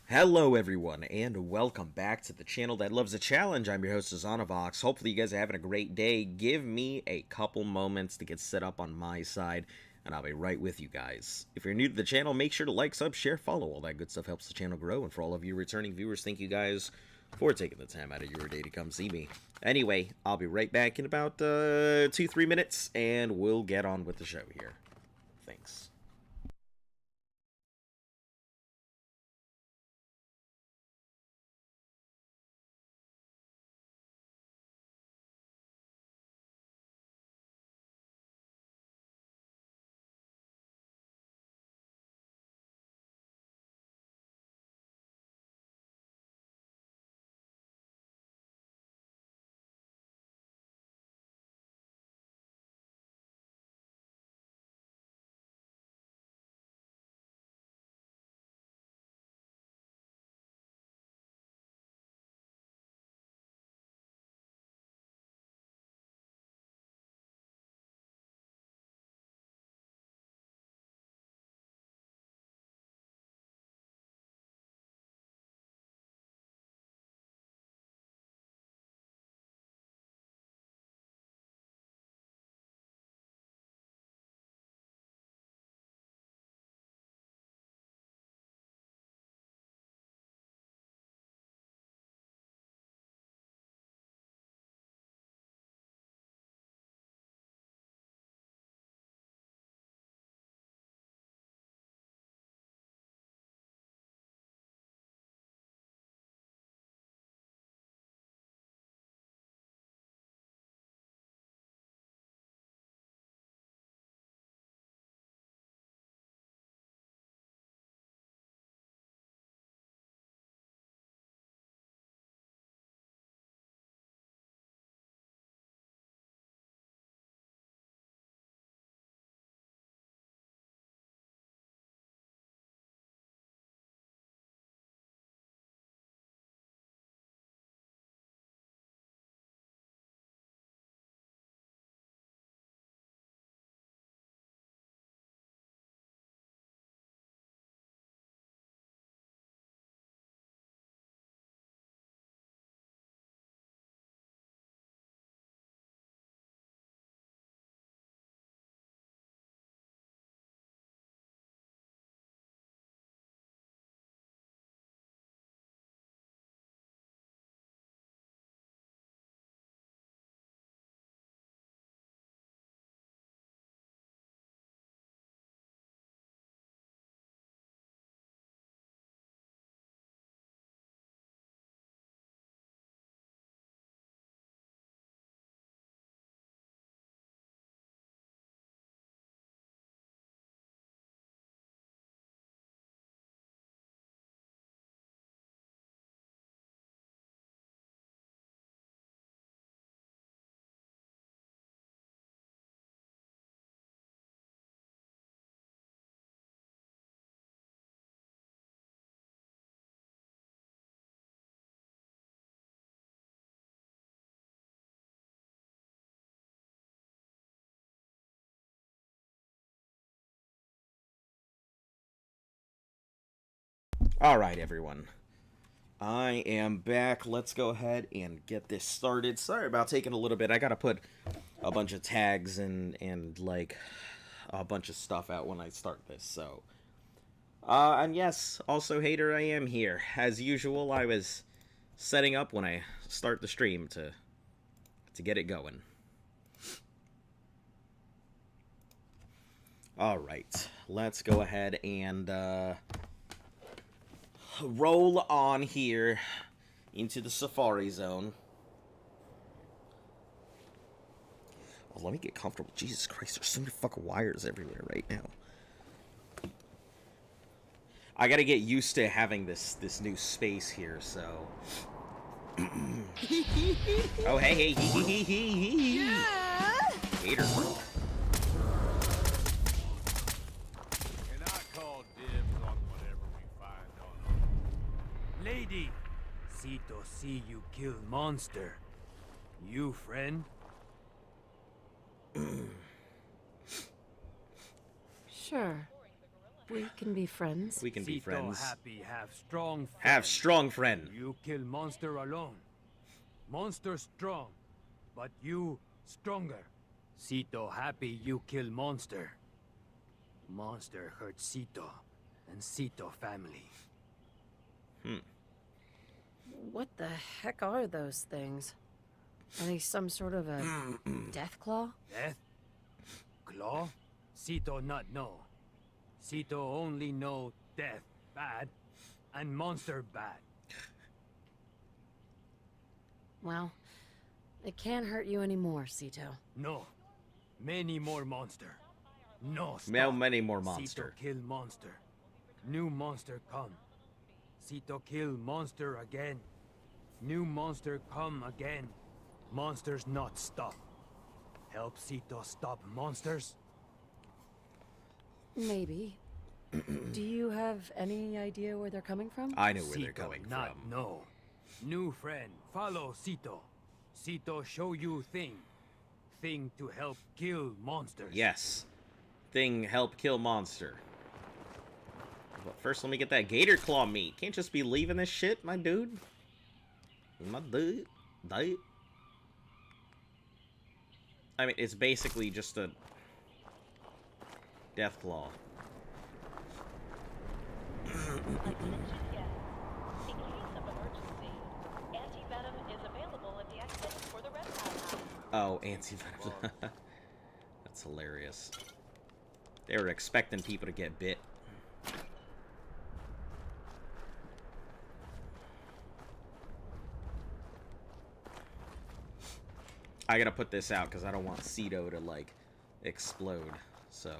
Hello everyone, and welcome back to the channel that loves a challenge. I'm your host, Zanovox. Hopefully you guys are having a great day. Give me a couple moments to get set up on my side, and I'll be right with you guys. If you're new to the channel, make sure to like, sub, share, follow. All that good stuff helps the channel grow, and for all of you returning viewers, thank you guys for taking the time out of your day to come see me. Anyway, I'll be right back in about 2-3 minutes, and we'll get on with the show here. Thanks. Alright, everyone. I am back. Let's go ahead and get this started. Sorry about taking a little bit. I gotta put a bunch of tags and like a bunch of stuff out when I start this. So, and yes, also hater, I am here as usual. I was setting up when I start the stream to get it going. All right, let's go ahead and roll on here into the Safari Zone. Well, let me get comfortable. Jesus Christ, there's so many fucking wires everywhere right now. I gotta get used to having this new space here, so... Oh, hey, Yeah! Hater. And I call dibs on whatever we find on. Lady, Sito see you kill monster. You friend? Sure. We can be friends. We can be Sito friends. happy have strong friend. Have strong friend. You kill monster alone. Monster strong, but you stronger. Sito happy you kill monster. Monster hurt Sito and Sito family. What the heck are those things? Are they some sort of a death claw? Death? Claw? Sito not know. Sito only know death bad and monster bad. Well, it can't hurt you anymore, Sito. No. Many more monster. No stop. How many more monster? Sito kill monster. New monster come. Sito kill monster again. New monster come again. Monsters not stop. Help Sito stop monsters? Maybe. Do you have any idea where they're coming from? I know where they're Sito coming not from. know. New friend, follow Sito. Sito show you thing. Thing to help kill monsters. Yes. Thing help kill monster. But first, let me get that gator claw meat. Can't just be leaving this shit, my dude. My dude. Dude. I mean, it's basically just a death claw. Attention guests. In case of emergency, anti-venom is available at the exit for the reptile house. Oh, anti-venom. That's hilarious. They were expecting people to get bit. I gotta put this out because I don't want Ceto to, like, explode, so...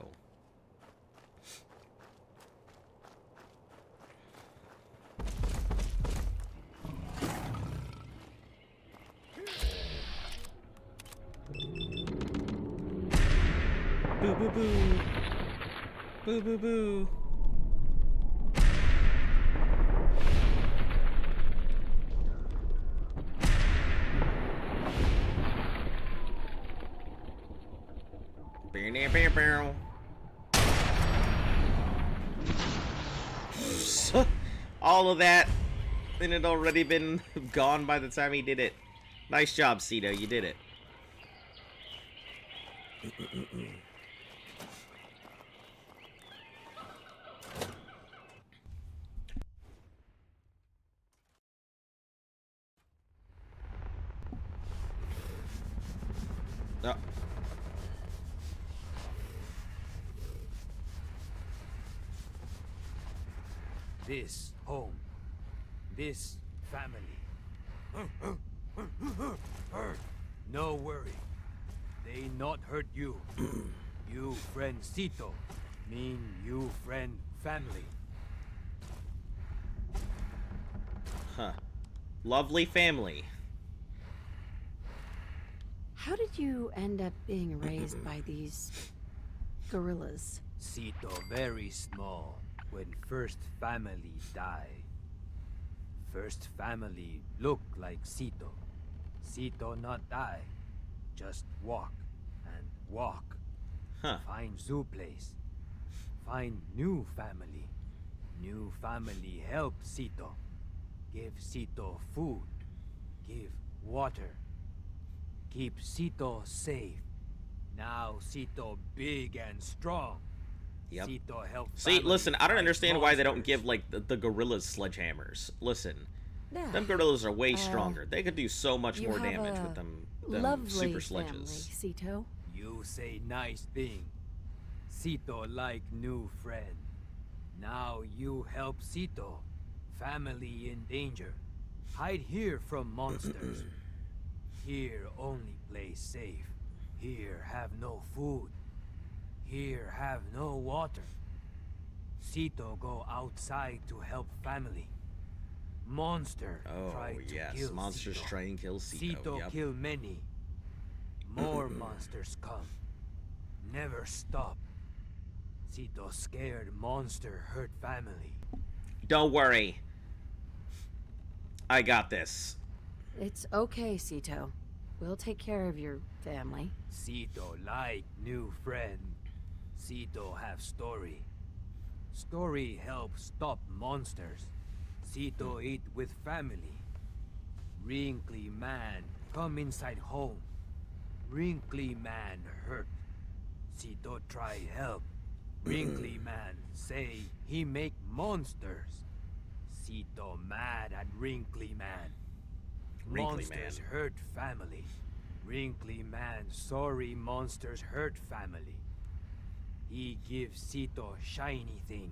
Boo boo boo! Boo boo boo! All of that, and it had already been gone by the time he did it. Nice job, Ceto. You did it. Oh. This home. This family. No worry. They not hurt you. You friend Sito. Mean you friend family. Huh. Lovely family. How did you end up being raised by these gorillas? Sito very small when first family die. First family look like Sito. Sito not die. Just walk and walk. Huh. Find zoo place. Find new family. New family help Sito. Give Sito food. Give water. Keep Sito safe. Now Sito big and strong. Yep. Sito help See, family listen, I don't fight understand why they don't monsters. give, like, the gorillas sledgehammers. Listen, Yeah. them gorillas are way stronger. They could do so much You more have damage a with them lovely super family, sledges. Sito. You say nice thing. Sito like new friend. Now you help Sito. Family in danger. Hide here from monsters. Here only play safe. Here have no food. Here have no water. Sito go outside to help family. Monster Oh, try to yes. kill Monsters Sito. try and kill Ceto. Sito Yep. kill many. More monsters come. Never stop. Sito scared monster hurt family. Don't worry. I got this. It's okay, Sito. We'll take care of your family. Sito like new friend. Sito have story. Story help stop monsters. Sito eat with family. Wrinkly man come inside home. Wrinkly man hurt. Sito try help. Wrinkly man say he make monsters. Sito mad at Wrinkly man. Wrinkly Monsters man. hurt family. Wrinkly man sorry monsters hurt family. He give Sito shiny thing.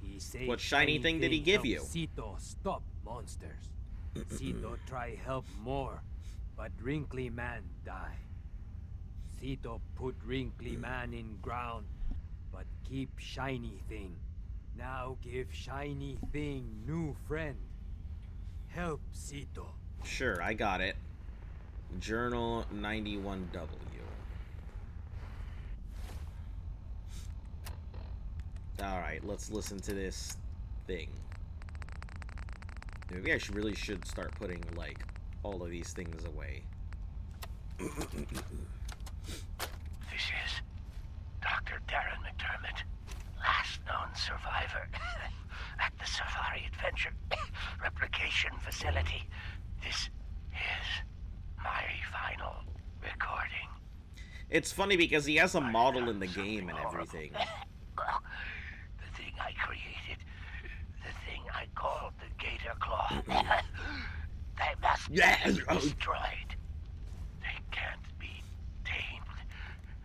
He say What shiny thing did he give help you? Sito stop monsters. Sito try help more, but Wrinkly man die. Sito put Wrinkly man in ground, but keep shiny thing. Now give shiny thing new friend. Help Sito. Sure, I got it. Journal 91W. Alright, let's listen to this thing. Maybe I should start putting, like, all of these things away. This is Dr. Darren McDermott, last known survivor at the Safari Adventure Replication Facility. This is my final recording. It's funny because he has a model in the game and everything. Well, the thing I created, the thing I called the Gator Claw, they must be destroyed. They can't be tamed.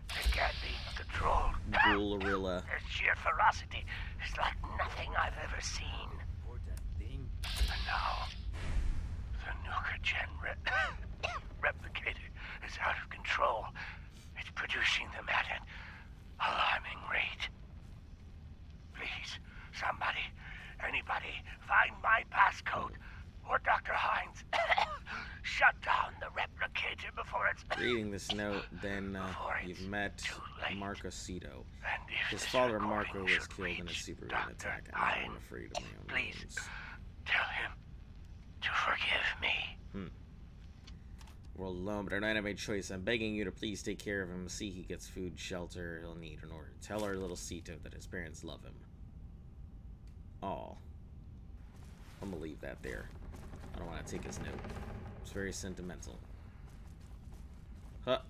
They can't be controlled. Gorilla. Their sheer ferocity is like nothing I've ever seen. Important thing. And now, the Nuka-Gen replicator is out of control. It's producing them at an alarming rate. Please, somebody, anybody, find my passcode. Or Dr. Hines. Shut down the replicator before it's... Reading this note, then Before it's you've met too late. Marco Cito. And if His this father recording Marco was should killed in a reach superhuman Dr. attack, and Hines, I'm afraid of my own please, wounds. tell him to forgive me. We're alone, but I don't have a choice. I'm begging you to please take care of him. See he gets food, shelter he'll need in order. Tell our little Cito that his parents love him. Aw. I'm gonna leave that there. I don't want to take his note. It's very sentimental. Huh.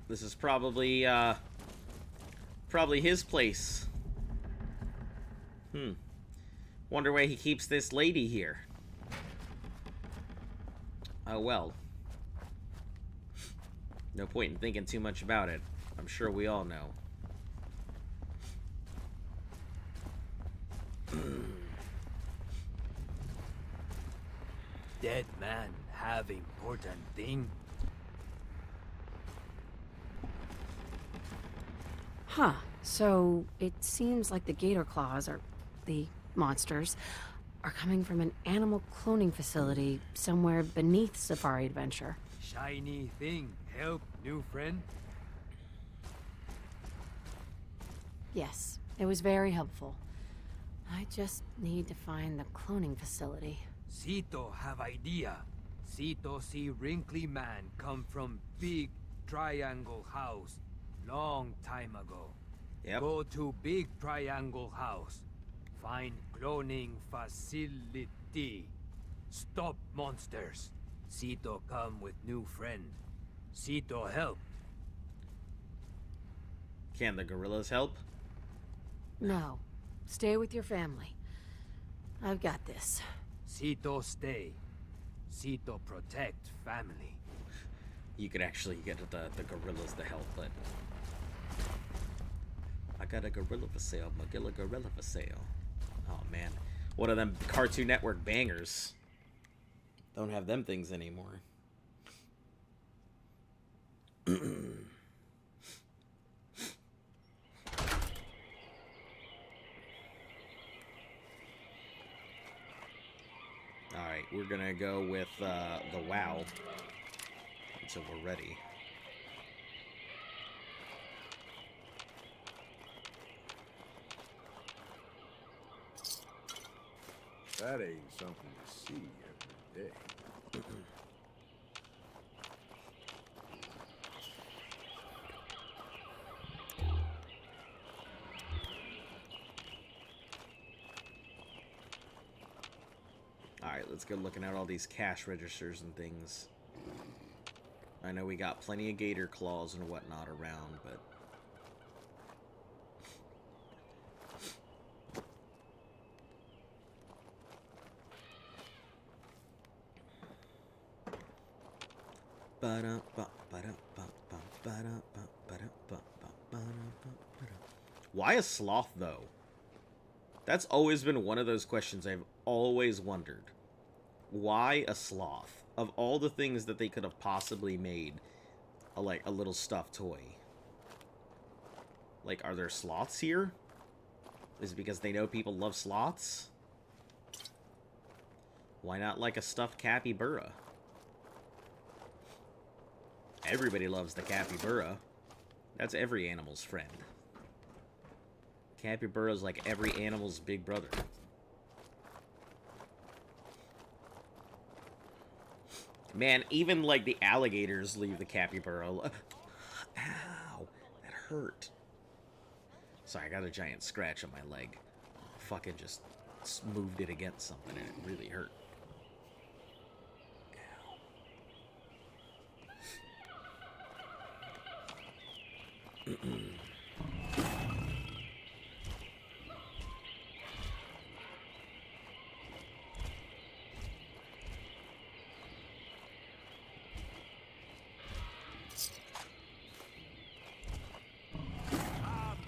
This is probably his place. Wonder why he keeps this lady here. Oh well. No point in thinking too much about it. I'm sure we all know. Dead man have important thing. Huh. So it seems like the gator claws, or the monsters, are coming from an animal cloning facility somewhere beneath Safari Adventure. Shiny thing help new friend. Yes, it was very helpful. I just need to find the cloning facility. Sito have idea. Sito see wrinkly man come from big triangle house long time ago. Yep. Go to big triangle house. Find cloning facility. Stop monsters. Sito come with new friend. Sito help. Can the gorillas help? No. Stay with your family. I've got this. Sito stay. Sito protect family. You could actually get the gorillas to help, but I got a gorilla for sale, Magilla gorilla for sale. Oh man, one of them Cartoon Network bangers. Don't have them things anymore. Alright, we're gonna go with the WoW until we're ready. That ain't something to see every day. Alright, let's go looking at all these cash registers and things. I know we got plenty of gator claws and whatnot around, but... Why a sloth, though? That's always been one of those questions I've always wondered. Why a sloth? Of all the things that they could have possibly made, like a little stuffed toy. Like, are there sloths here? Is it because they know people love sloths? Why not like a stuffed capybara? Everybody loves the capybara. That's every animal's friend. Capybara's like every animal's big brother. Man, even like the alligators leave the capybara. Ow, that hurt. Sorry, I got a giant scratch on my leg. Fucking just moved it against something and it really hurt. I'm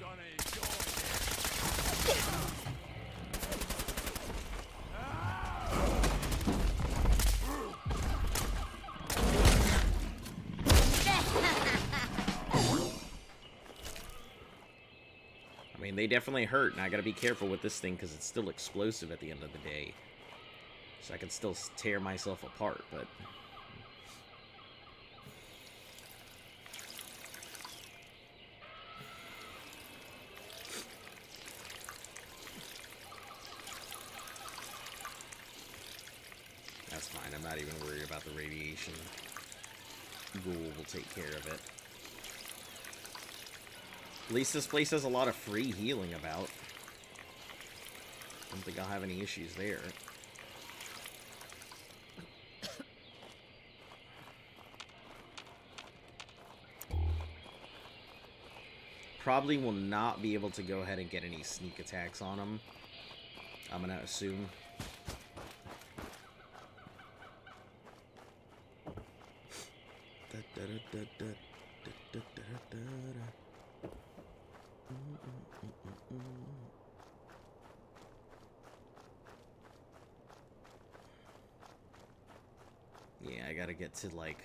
gonna enjoy I mean, they definitely hurt, and I gotta be careful with this thing because it's still explosive at the end of the day. So I can still tear myself apart, but... That's fine, I'm not even worried about the radiation. Ghoul will take care of it. At least this place has a lot of free healing about. Don't think I'll have any issues there. Probably will not be able to go ahead and get any sneak attacks on him. I'm gonna assume. Yeah, I gotta get to, like...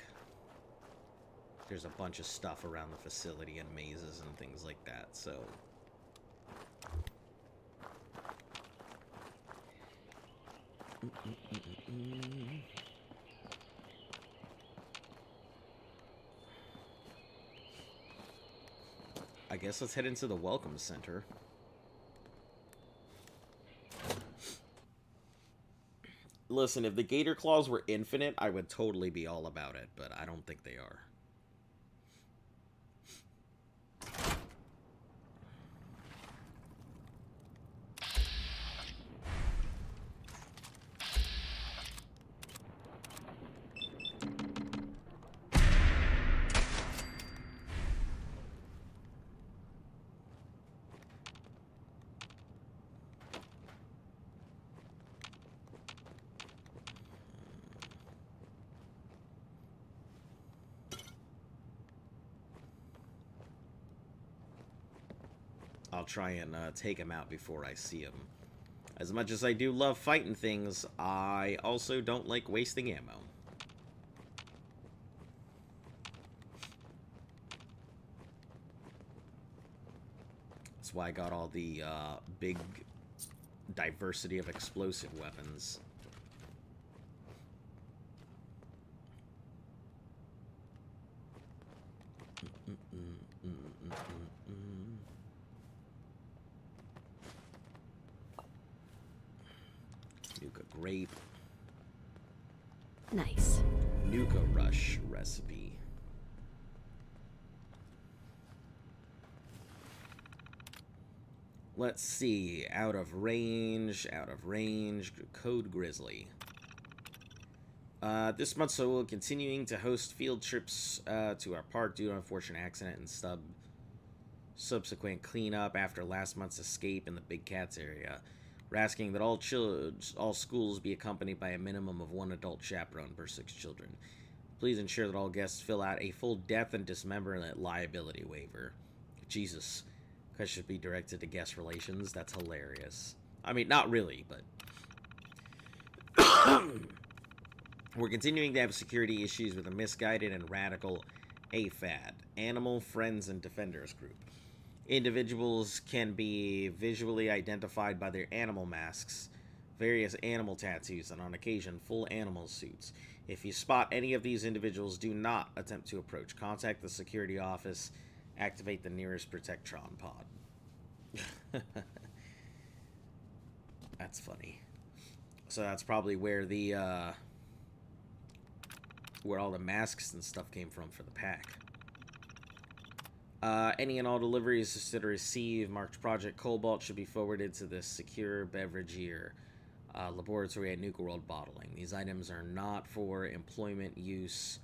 There's a bunch of stuff around the facility and mazes and things like that, so... I guess let's head into the Welcome Center. Listen, if the Gator Claws were infinite, I would totally be all about it, but I don't think they are. I'll try and take him out before I see him. As much as I do love fighting things, I also don't like wasting ammo. That's why I got all the big diversity of explosive weapons. Nuka grape. Nice. Nuka rush recipe. Let's see. Out of range. Out of range. Code Grizzly. This month, so we're continuing to host field trips to our park due to unfortunate accident and subsequent cleanup after last month's escape in the Big Cats area. We're asking that all schools be accompanied by a minimum of one adult chaperone per 6 children. Please ensure that all guests fill out a full death and dismemberment liability waiver. Jesus, question should be directed to guest relations. That's hilarious. I mean, not really, but we're continuing to have security issues with a misguided and radical AFAD, Animal Friends and Defenders group. Individuals can be visually identified by their animal masks, various animal tattoos, and on occasion, full animal suits. If you spot any of these individuals, do not attempt to approach. Contact the security office. Activate the nearest Protectron pod. That's funny. So that's probably where the where all the masks and stuff came from for the pack. Any and all deliveries to receive marked Project Cobalt should be forwarded to the Secure Beverageer laboratory at Nuka World Bottling. These items are not for employment use,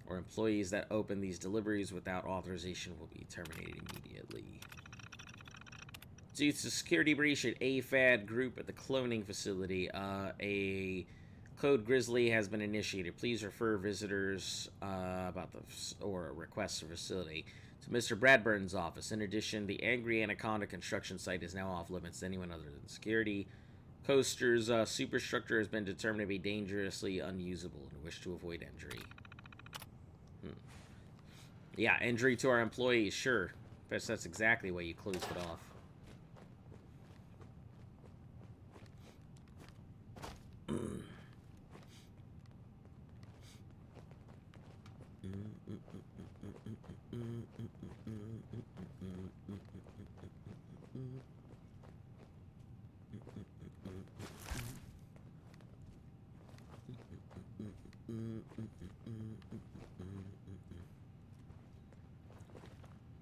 or employees that open these deliveries without authorization will be terminated immediately. Due to security breach at AFAD group at the cloning facility, a Code Grizzly has been initiated. Please refer visitors about or requests for facility to Mr. Bradburn's office. In addition, the Angry Anaconda construction site is now off limits to anyone other than security. Coaster's superstructure has been determined to be dangerously unusable and wish to avoid injury. Yeah, injury to our employees, sure. That's exactly why you closed it off.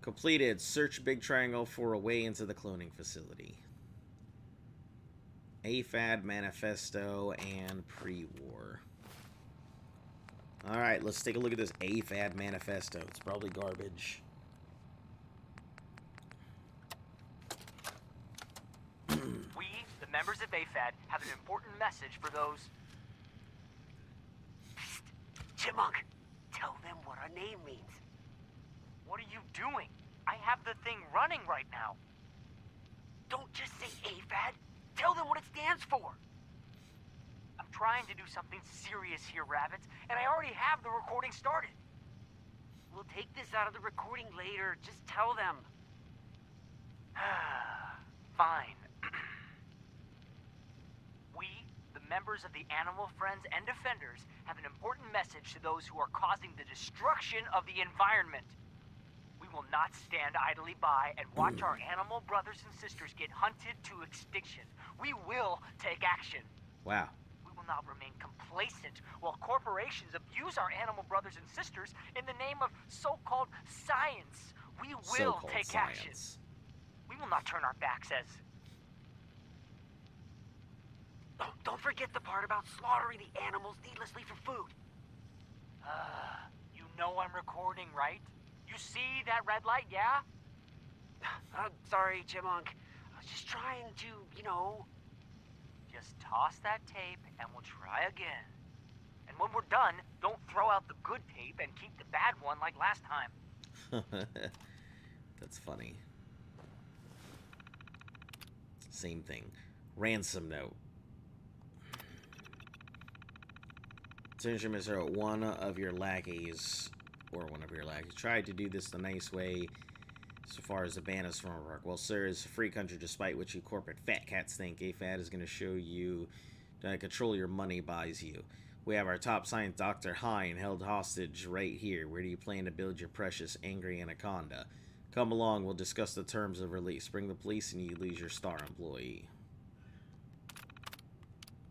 Completed. Search Big Triangle for a way into the cloning facility. AFAD Manifesto and Pre-War. Alright, let's take a look at this AFAD Manifesto. It's probably garbage. We, the members of AFAD, have an important message for those... Psst. Chipmunk, tell them what our name means. What are you doing? I have the thing running right now. Don't just say AFAD. Tell them what it stands for. I'm trying to do something serious here, Rabbits, and I already have the recording started. We'll take this out of the recording later. Just tell them. Fine. We, the members of the Animal Friends and Defenders, have an important message to those who are causing the destruction of the environment. We will not stand idly by and watch our animal brothers and sisters get hunted to extinction. We will take action. Wow. We will not remain complacent while corporations abuse our animal brothers and sisters in the name of so-called science. We will take action. We will not turn our backs as... Don't forget the part about slaughtering the animals needlessly for food. You know I'm recording, right? You see that red light, yeah? Sorry, Chipmunk. I was just trying to, you know... Just toss that tape and we'll try again. And when we're done, don't throw out the good tape and keep the bad one like last time. That's funny. Same thing. Ransom note. Attention, Mr. One of your lackeys tried to do this the nice way so far as the ban is from work. Well, sir, it's a free country despite what you corporate fat cats think. AFAD is going to show you that control your money buys you. We have our top science Dr. Hine held hostage right here. Where do you plan to build your precious angry anaconda? Come along, we'll discuss the terms of release. Bring the police and you lose your star employee.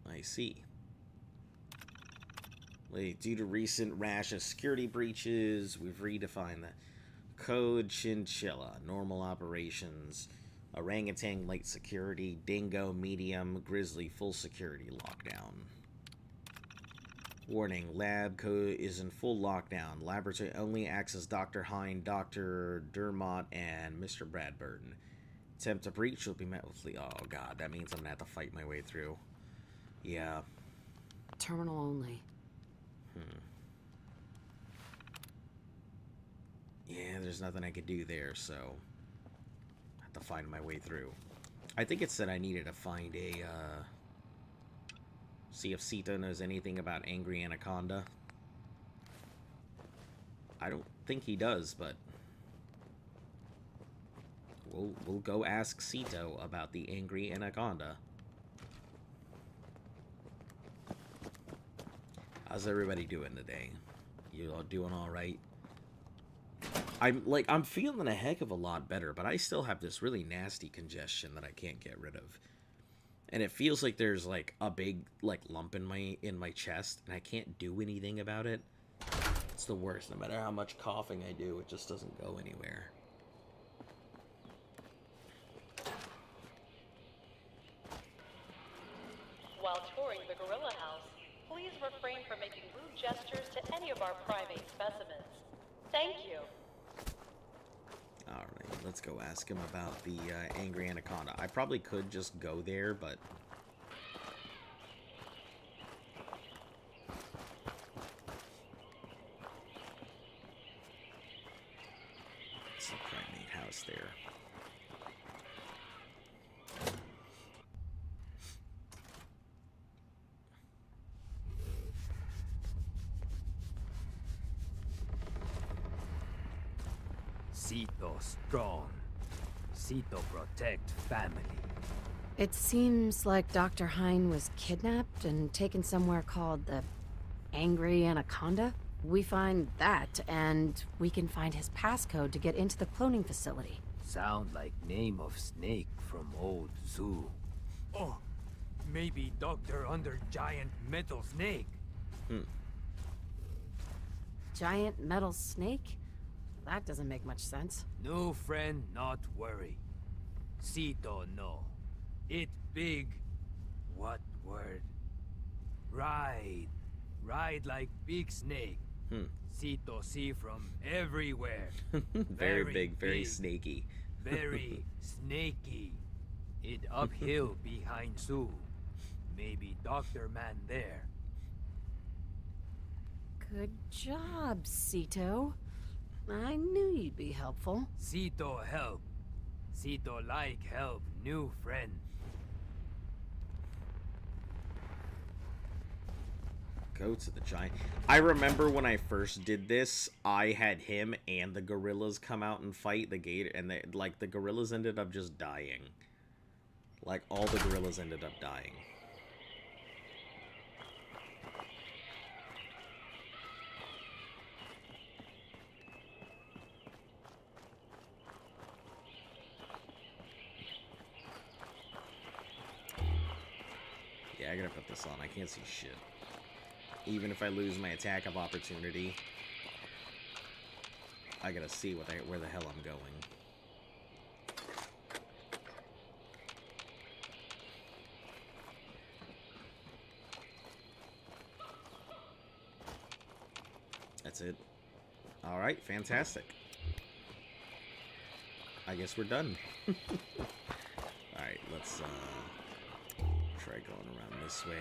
I see. Due to recent rash of security breaches, we've redefined the code chinchilla, normal operations, orangutan light security, dingo medium, grizzly full security lockdown. Warning, lab code is in full lockdown. Laboratory only access Dr. Hine, Dr. Dermott, and Mr. Bradburn. Attempt to breach will be met with oh god, that means I'm gonna have to fight my way through. Yeah. Terminal only. Yeah, there's nothing I could do there, so I have to find my way through. I think it said I needed to find a, see if Sita knows anything about Angry Anaconda. I don't think he does, but we'll go ask Sito about the Angry Anaconda. How's everybody doing today? You all doing all right? I'm feeling a heck of a lot better, but I still have this really nasty congestion that I can't get rid of. And it feels like there's like a big like lump in my chest and I can't do anything about it. It's the worst. No matter how much coughing I do, it just doesn't go anywhere. While touring the gorilla house, please refrain from making rude gestures to any of our primate specimens. Thank you. Alright, let's go ask him about the Angry Anaconda. I probably could just go there, but... it's the primate house there. Sito strong. Sito protect family. It seems like Dr. Hine was kidnapped and taken somewhere called the Angry Anaconda. We find that, and we can find his passcode to get into the cloning facility. Sound like name of snake from old zoo. Oh, maybe Doctor under giant metal snake. Giant metal snake? That doesn't make much sense. No friend, not worry. Sito no. It big. What word? Ride. Ride like big snake. Sito see from everywhere. Very big, very snaky. Very snaky. It uphill behind zoo. Maybe Dr. Man there. Good job, Sito. I knew you'd be helpful. Sito help. Sito like help new friend. Go to the giant. I remember when I first did this, I had him and the gorillas come out and fight the gator, and the gorillas ended up just dying. Like, all the gorillas ended up dying. Yeah, I gotta put this on. I can't see shit. Even if I lose my attack of opportunity, I gotta see where the hell I'm going. That's it. Alright, fantastic. I guess we're done. Alright, let's try going around this way.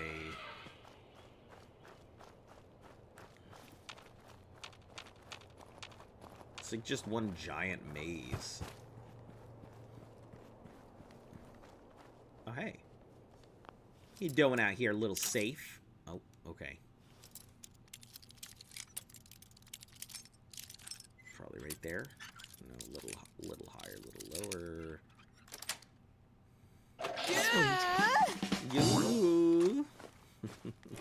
It's like just one giant maze. Oh, hey. You doing out here, a little safe? Oh, okay. Probably right there. No, a little higher, a little lower. You.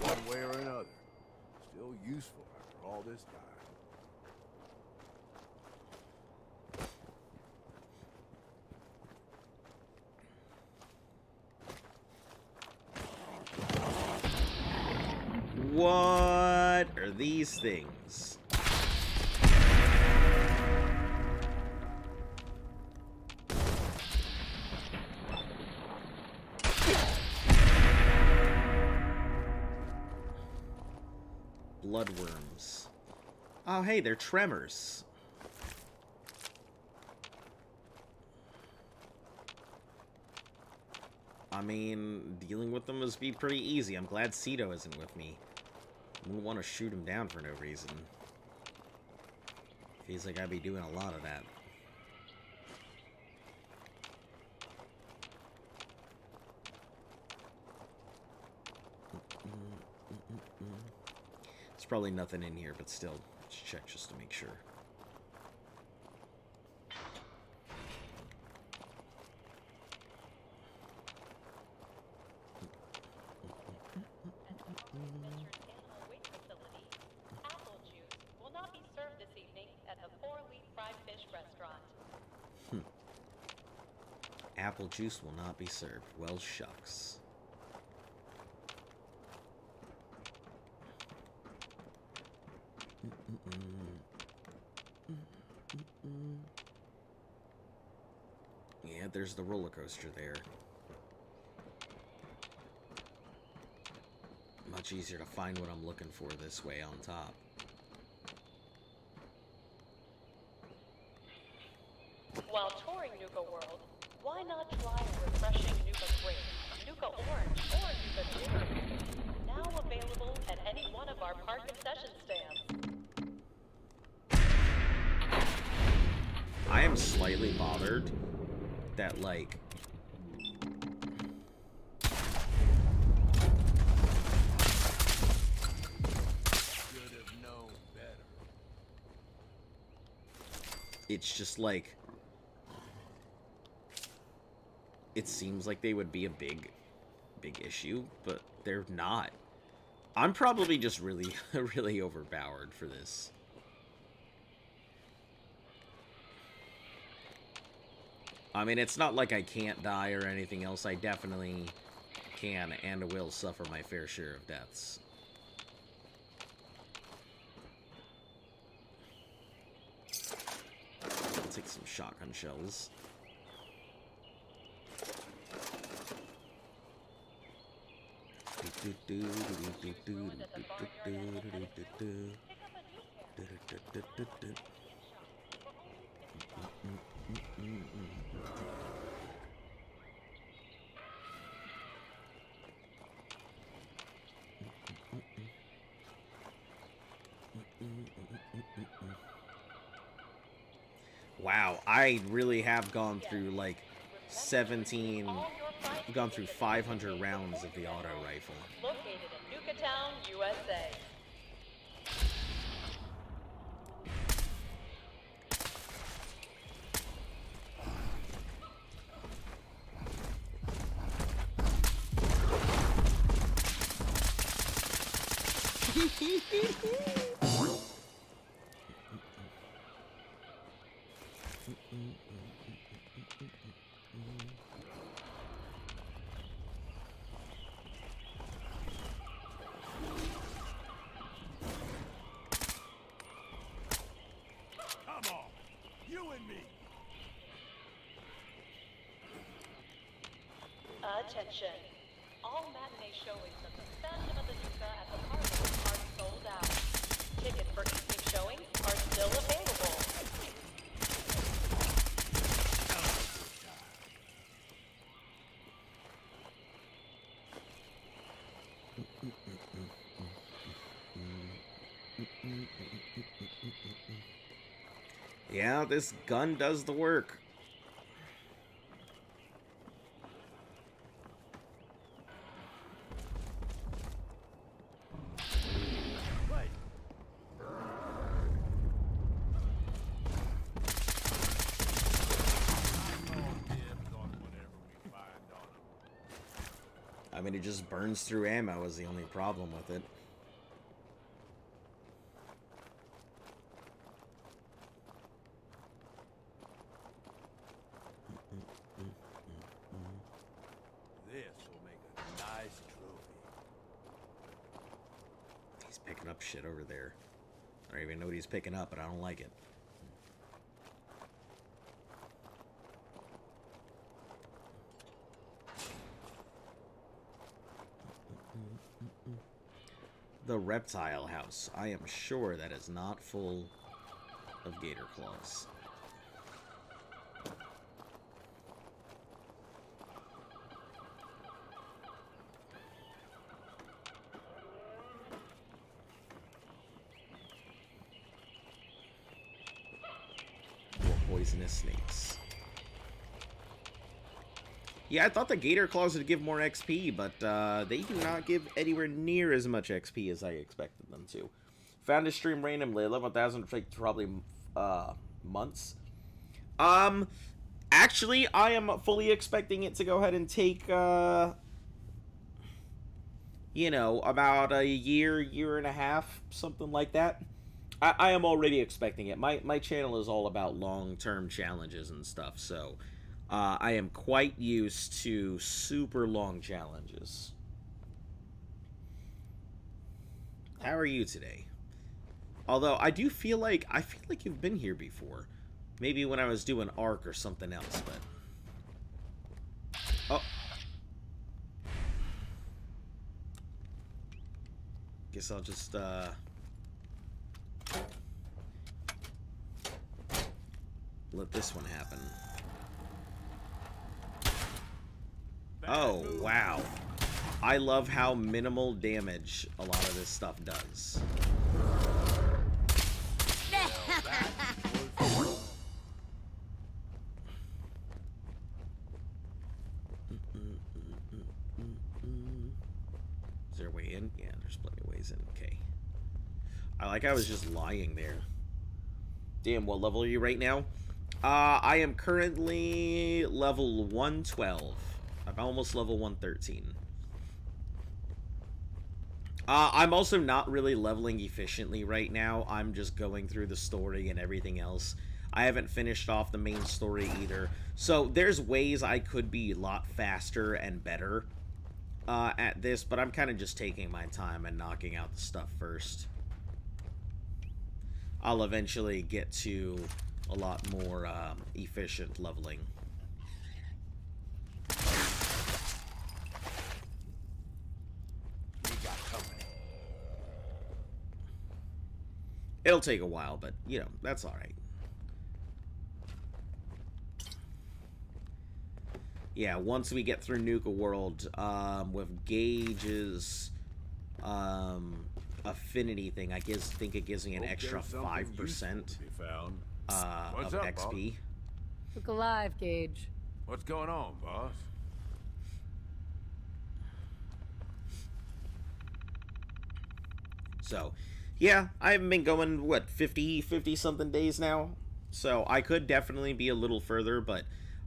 One way or another. Still useful after all this time. What are these things? bloodworms. Oh, hey, they're tremors. I mean, dealing with them must be pretty easy. I'm glad Cito isn't with me. I wouldn't want to shoot him down for no reason. Feels like I'd be doing a lot of that. There's probably nothing in here, but still, let's check just to make sure. Animal waste facility. Apple juice will not be served this evening at the Four Leaf Fried Fish restaurant. Apple juice will not be served. Well, shucks. Yeah, there's the roller coaster there. Much easier to find what I'm looking for this way on top. While touring Nuka World, why not try a refreshing Nuka Grape, Nuka Orange, or Nuka Cherry? Now available at any one of our park concession stands. I am slightly bothered that, like, Should have known better. it's just like, it seems like they would be a big issue, but they're not. I'm probably just really, really overpowered for this. I mean, it's not like I can't die or anything else. I definitely can and will suffer my fair share of deaths. I'll take some shotgun shells. Wow, I really have gone through like 17, gone through 500 rounds of the auto rifle. Located in Nukatown, USA. Come on, you and me. Attention. All matinee showings of the Phantom of the Nuka at the Carnival are sold out. Tickets for evening showings are still available. Yeah, this gun does the work. Wait. I mean, it just burns through ammo is the only problem with it. This will make a nice trophy. He's picking up shit over there. I don't even know what he's picking up, but I don't like it. the reptile house. I am sure that is not full of gator claws. More poisonous snakes. Yeah, I thought the gator claws would give more XP, but they do not give anywhere near as much XP as I expected them to. Found a stream randomly, 11,000 for probably months. Actually, I am fully expecting it to go ahead and take, you know, about a year and a half, something like that. I am already expecting it. My channel is all about long-term challenges and stuff, so I am quite used to super long challenges. How are you today? Although I do feel like you've been here before. Maybe when I was doing Ark or something else, but oh. Guess I'll just let this one happen. Oh, wow. I love how minimal damage a lot of this stuff does. Is there a way in? Yeah, there's plenty of ways in. Okay. I was just lying there. Damn, what level are you right now? I am currently level 112. I'm almost level 113. I'm also not really leveling efficiently right now. I'm just going through the story and everything else. I haven't finished off the main story either. So there's ways I could be a lot faster and better at this, but I'm kind of just taking my time and knocking out the stuff first. I'll eventually get to a lot more efficient leveling. It'll take a while, but, you know, that's alright. Yeah, once we get through Nuka World, with Gage's affinity thing, I think it gives me an extra 5% of XP. Boss? Look alive, Gage. What's going on, boss? So, yeah, I haven't been going, what, 50 something days now? So I could definitely be a little further, but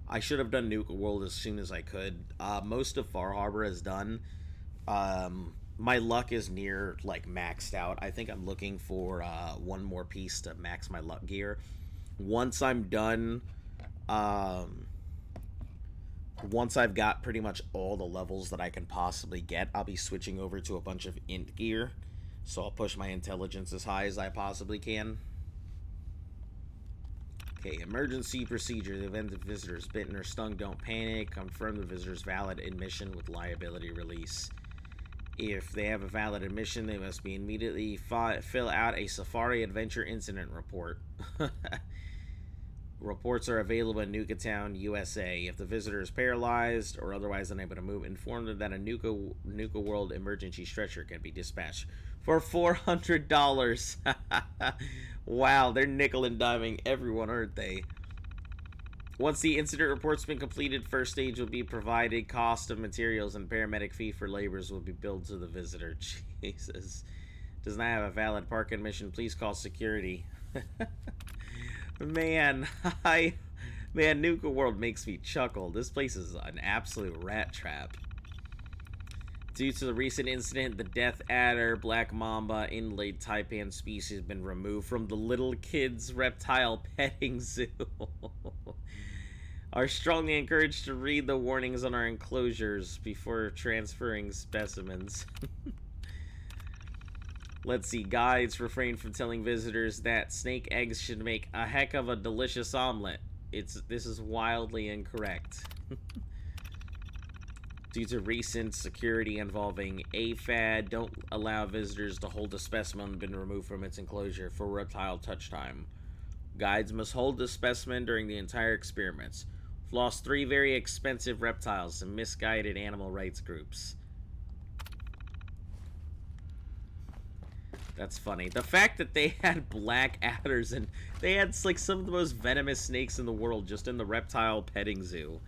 I should have done Nuka World as soon as I could. Most of Far Harbor is done. My luck is near, like, maxed out. I think I'm looking for one more piece to max my luck gear. Once I'm done, once I've got pretty much all the levels that I can possibly get, I'll be switching over to a bunch of int gear. So I'll push my intelligence as high as I possibly can. Okay, emergency procedure. The event the visitor is bitten or stung, don't panic. Confirm the visitor's valid admission with liability release. If they have a valid admission, they must be immediately fill out a Safari Adventure Incident Report. Reports are available in Nuka Town, USA. If the visitor is paralyzed or otherwise unable to move, inform them that a Nuka World emergency stretcher can be dispatched for $400. Wow, they're nickel and diming everyone, aren't they? Once the incident report's been completed, first stage will be provided. Cost of materials and paramedic fee for labors will be billed to the visitor. Jesus. Does not have a valid park admission. Please call security. Man, Nuka World makes me chuckle. This place is an absolute rat trap. Due to the recent incident, the death adder, black mamba, inlaid taipan species have been removed from the little kids reptile petting zoo. Are strongly encouraged to read the warnings on our enclosures before transferring specimens. Let's see. Guides refrain from telling visitors that snake eggs should make a heck of a delicious omelet. This is wildly incorrect. Due to recent security involving AFAD, don't allow visitors to hold a specimen been removed from its enclosure for reptile touch time. Guides must hold the specimen during the entire experiments. We've lost 3 very expensive reptiles to misguided animal rights groups. That's funny. The fact that they had black adders and they had like some of the most venomous snakes in the world just in the reptile petting zoo.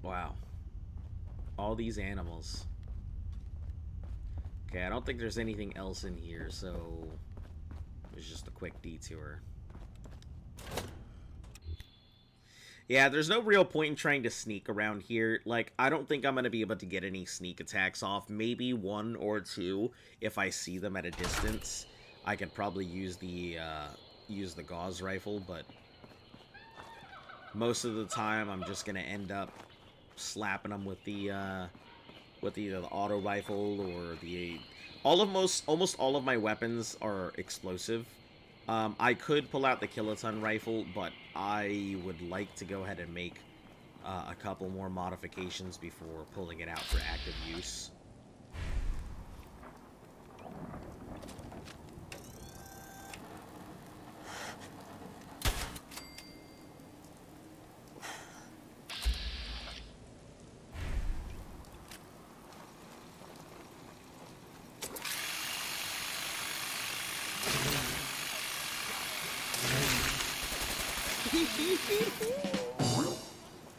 Wow. All these animals. Okay, I don't think there's anything else in here, so it was just a quick detour. Yeah, there's no real point in trying to sneak around here. Like, I don't think I'm going to be able to get any sneak attacks off. Maybe 1 or 2 if I see them at a distance. I could probably use the gauze rifle, but most of the time I'm just going to end up slapping them with either the auto rifle or the... almost all of my weapons are explosive. I could pull out the kiloton rifle, but I would like to go ahead and make a couple more modifications before pulling it out for active use.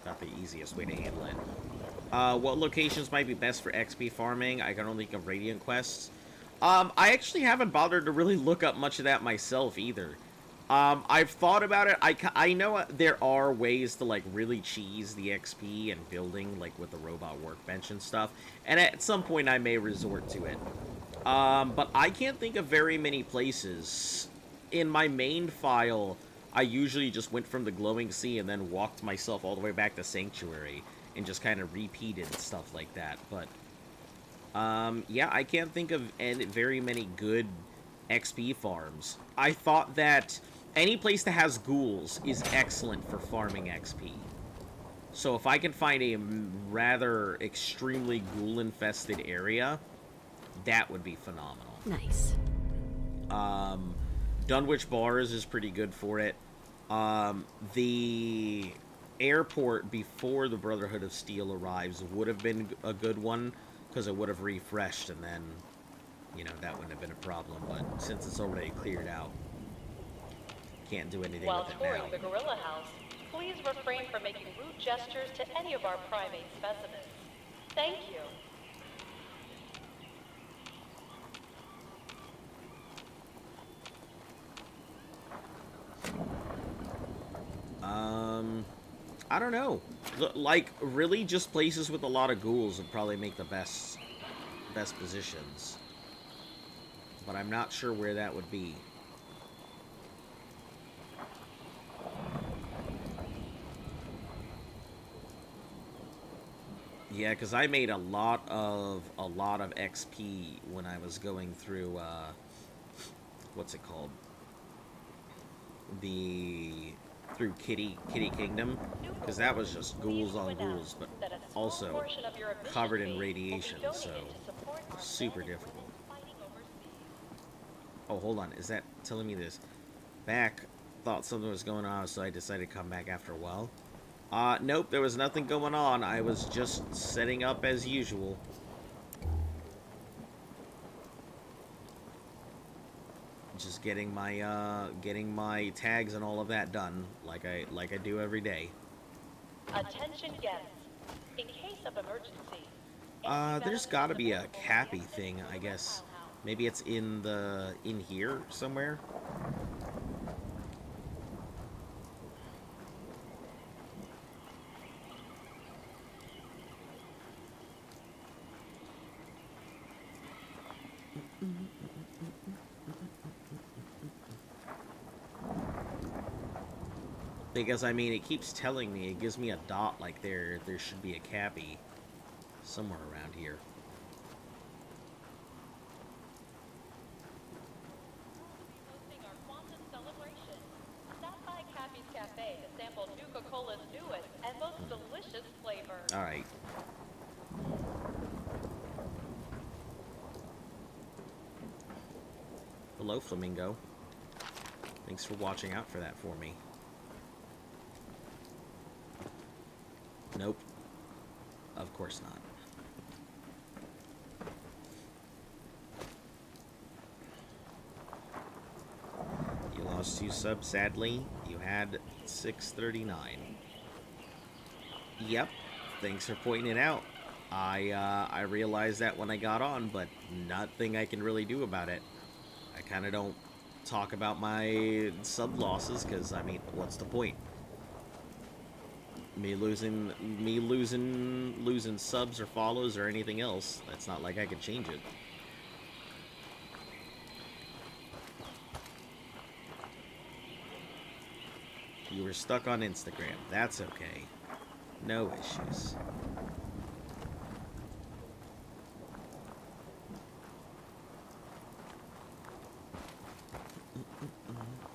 Not the easiest way to handle it. What locations might be best for XP farming? I can only think of Radiant quests. I actually haven't bothered to really look up much of that myself either. I've thought about it. I know there are ways to like really cheese the XP and building like with the robot workbench and stuff, and at some point I may resort to it. But I can't think of very many places. In my main file, I usually just went from the glowing sea and then walked myself all the way back to Sanctuary and just kind of repeated stuff like that. But, yeah, I can't think of very many good XP farms. I thought that any place that has ghouls is excellent for farming XP. So if I can find a rather extremely ghoul-infested area, that would be phenomenal. Nice. Dunwich Bars is pretty good for it. The airport before the Brotherhood of Steel arrives would have been a good one, because it would have refreshed, and then, you know, that wouldn't have been a problem. But since it's already cleared out, can't do anything While with it touring now. the Gorilla House, please refrain from making rude gestures to any of our primate specimens. Thank you. I don't know. Like, really just places with a lot of ghouls would probably make the best positions. But I'm not sure where that would be. Yeah, because I made a lot of XP when I was going through, what's it called? Through Kitty Kingdom, because that was just ghouls on ghouls, but also covered in radiation, so super difficult. Oh, hold on, is that telling me this? Back, thought something was going on, so I decided to come back after a while. Nope, there was nothing going on. I was just setting up as usual. Just getting my tags and all of that done, like I do every day. Attention guests. In case of emergency. There's got to be a Cappy thing, I guess. Maybe it's in here somewhere. Because, I mean, it keeps telling me, it gives me a dot like there should be a Cappy somewhere around here. Hosting our Quantum celebration. Stop by Hello, Flamingo. Thanks for watching out for that for me. Nope. Of course not. You lost 2 subs, sadly. You had 639. Yep. Thanks for pointing it out. I realized that when I got on, but nothing I can really do about it. I kind of don't talk about my sub losses because, I mean, what's the point? Me losing subs or follows or anything else. That's not like I could change it. You were stuck on Instagram. That's okay. No issues.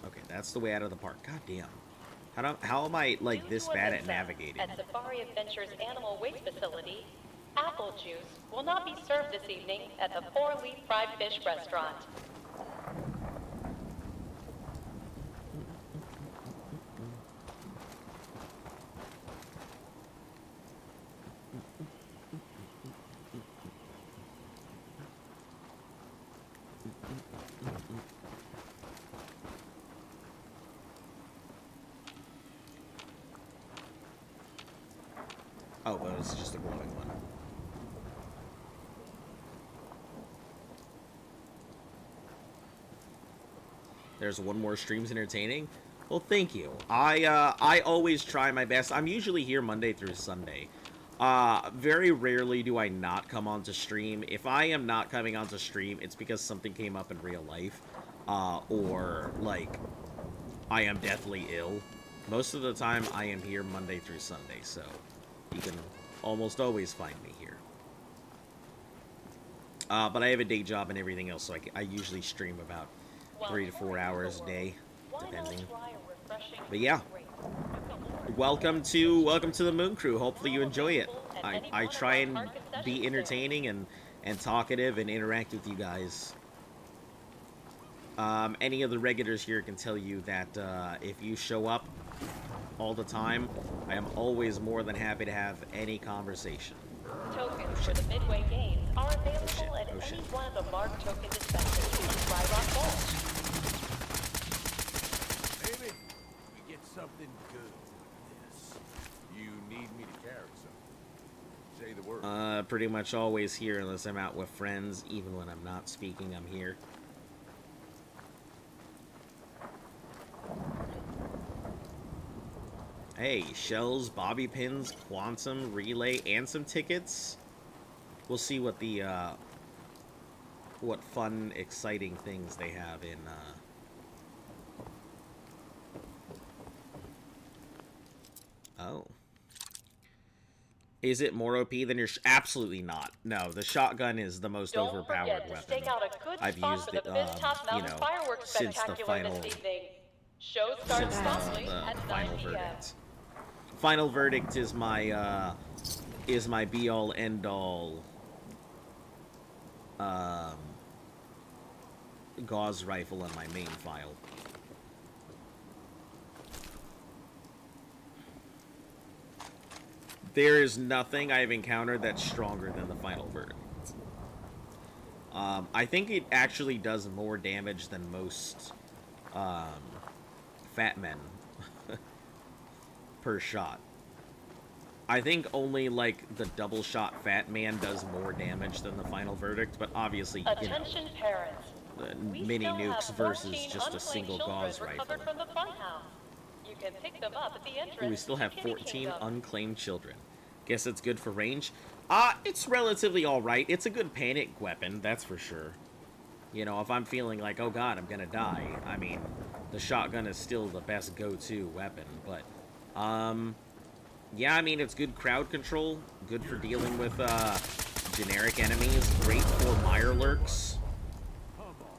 Okay, that's the way out of the park. God damn. How am I, like, this bad at navigating? At Safari Adventures Animal Waste Facility, apple juice will not be served this evening at the Four Leaf Fried Fish Restaurant. Oh, but it's just a glowing one. There's one more streams entertaining. Well, thank you. I always try my best. I'm usually here Monday through Sunday. Very rarely do I not come onto stream. If I am not coming onto stream, it's because something came up in real life. Or, like, I am deathly ill. Most of the time, I am here Monday through Sunday, so you can almost always find me here. But I have a day job and everything else, so I usually stream about 3 to 4 hours a day, depending. But yeah, welcome to the Moon Crew. Hopefully you enjoy it. I try and be entertaining and talkative and interact with you guys. Any of the regulars here can tell you that if you show up all the time, I am always more than happy to have any conversation. Tokens for the Midway Games are available at any one of the marked token dispensers in Dry Rock Vault. Maybe we get something good from this. You need me to carry something. Say the word. Pretty much always here unless I'm out with friends. Even when I'm not speaking, I'm here. Hey, shells, bobby pins, quantum, relay, and some tickets. We'll see what the, what fun, exciting things they have in, Oh. Is it more OP than your absolutely not. No, the shotgun is the most overpowered weapon. Stake out a good I've spot used for the it, Fizz-Top you Mountain know, fireworks since the spectacular final, this evening. Show starts promptly at 9 final p.m. verdict. Final verdict is my be all end all gauze rifle on my main file. There is nothing I've encountered that's stronger than the final verdict. I think it actually does more damage than most fat men per shot. I think only, like, the double shot Fat Man does more damage than the final verdict, but obviously, Attention parents. the We mini still nukes have versus 14 just a unclaimed single children gauze rifle. recovered from the funhouse. You can pick them up at the entrance. We still have to Kitty 14 Kingdom. unclaimed children. Guess it's good for range? It's relatively alright. It's a good panic weapon, that's for sure. You know, if I'm feeling like, oh god, I'm gonna die, I mean, the shotgun is still the best go-to weapon, but, yeah, I mean, it's good crowd control, good for dealing with, generic enemies, great for Mirelurks.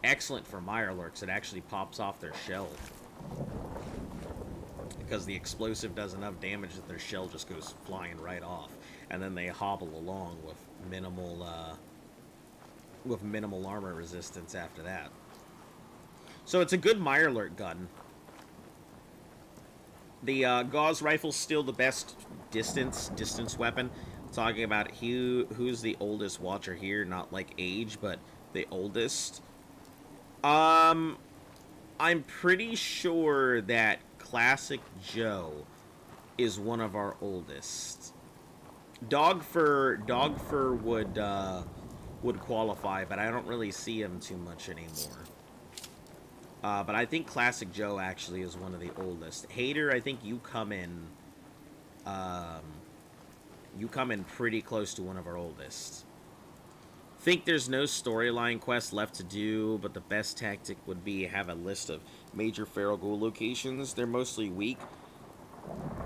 Excellent for Mirelurks, it actually pops off their shell. Because the explosive does enough damage that their shell just goes flying right off. And then they hobble along with minimal armor resistance after that. So it's a good Mirelurk gun. The Gauss rifle's still the best distance weapon. Talking about who's the oldest watcher here, not like age, but the oldest. I'm pretty sure that Classic Joe is one of our oldest. Dog Fur would qualify, but I don't really see him too much anymore. But I think Classic Joe actually is one of the oldest. Hater, I think you come in pretty close to one of our oldest. Think there's no storyline quest left to do, but the best tactic would be have a list of major feral ghoul locations. They're mostly weak.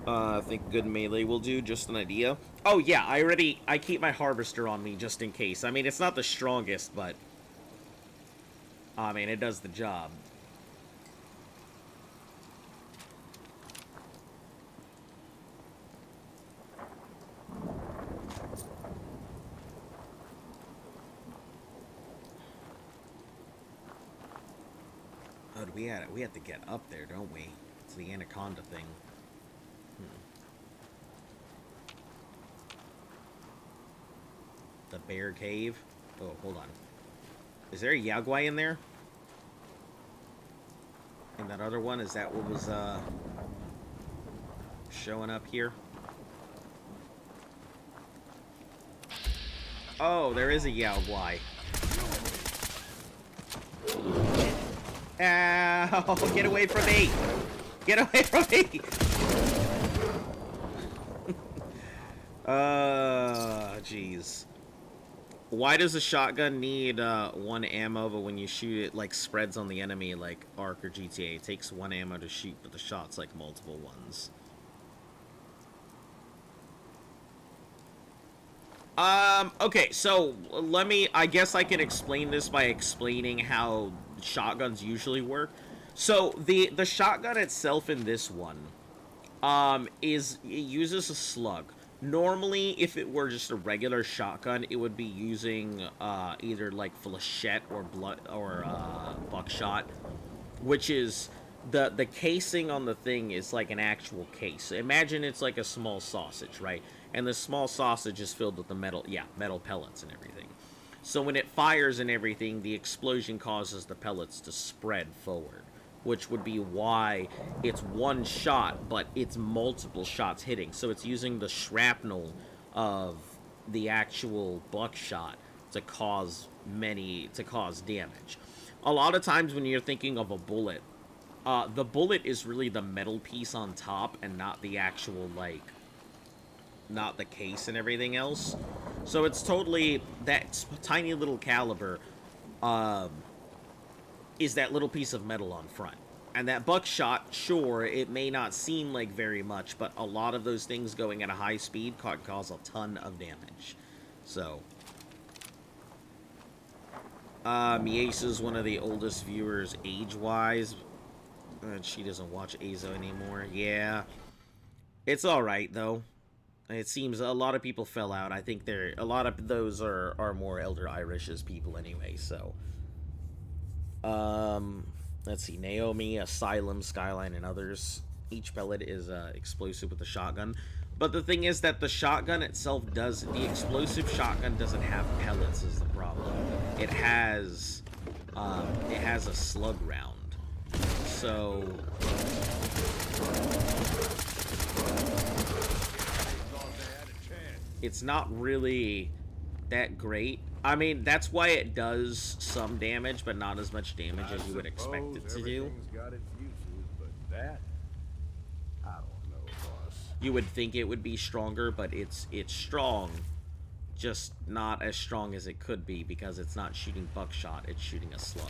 I think good melee will do, just an idea. Oh yeah, I keep my harvester on me just in case. I mean, it's not the strongest, but I mean, it does the job. Oh, we had to get up there, don't we? It's the anaconda thing. The bear cave. Oh, hold on. Is there a Yaguai in there? And that other one, is that what was showing up here? Oh, there is a Yaguai. Ow! Get away from me! Get away from me! Jeez. Why does a shotgun need one ammo, but when you shoot it, like, spreads on the enemy, like Ark or GTA? It takes one ammo to shoot, but the shot's like multiple ones. Okay, so I guess I can explain this by explaining how shotguns usually work. So the shotgun itself in this one it uses a slug. Normally, if it were just a regular shotgun, it would be using either like flechette or buckshot, which is the casing on the thing is like an actual case. Imagine it's like a small sausage, right? And the small sausage is filled with the metal pellets and everything. So when it fires and everything, the explosion causes the pellets to spread forward, which would be why it's one shot, but it's multiple shots hitting. So it's using the shrapnel of the actual buckshot to cause damage. A lot of times when you're thinking of a bullet, the bullet is really the metal piece on top and not the actual, like, not the case and everything else. So it's totally, that tiny little caliber is that little piece of metal on front. And that buckshot, sure, it may not seem like very much, but a lot of those things going at a high speed cause a ton of damage. So, Miesa's one of the oldest viewers age-wise. She doesn't watch Azo anymore. Yeah. It's alright, though. It seems a lot of people fell out. I think a lot of those are more Elder Irish's people anyway, so. Let's see. Naomi, Asylum, Skyline, and others. Each pellet is explosive with the shotgun. But the thing is that the shotgun itself the explosive shotgun doesn't have pellets is the problem. It has a slug round. So it's not really that great. I mean, that's why it does some damage, but not as much damage as you would expect it to do. Got its uses, but that, I don't know, boss. You would think it would be stronger, but it's strong, just not as strong as it could be because it's not shooting buckshot, it's shooting a slug.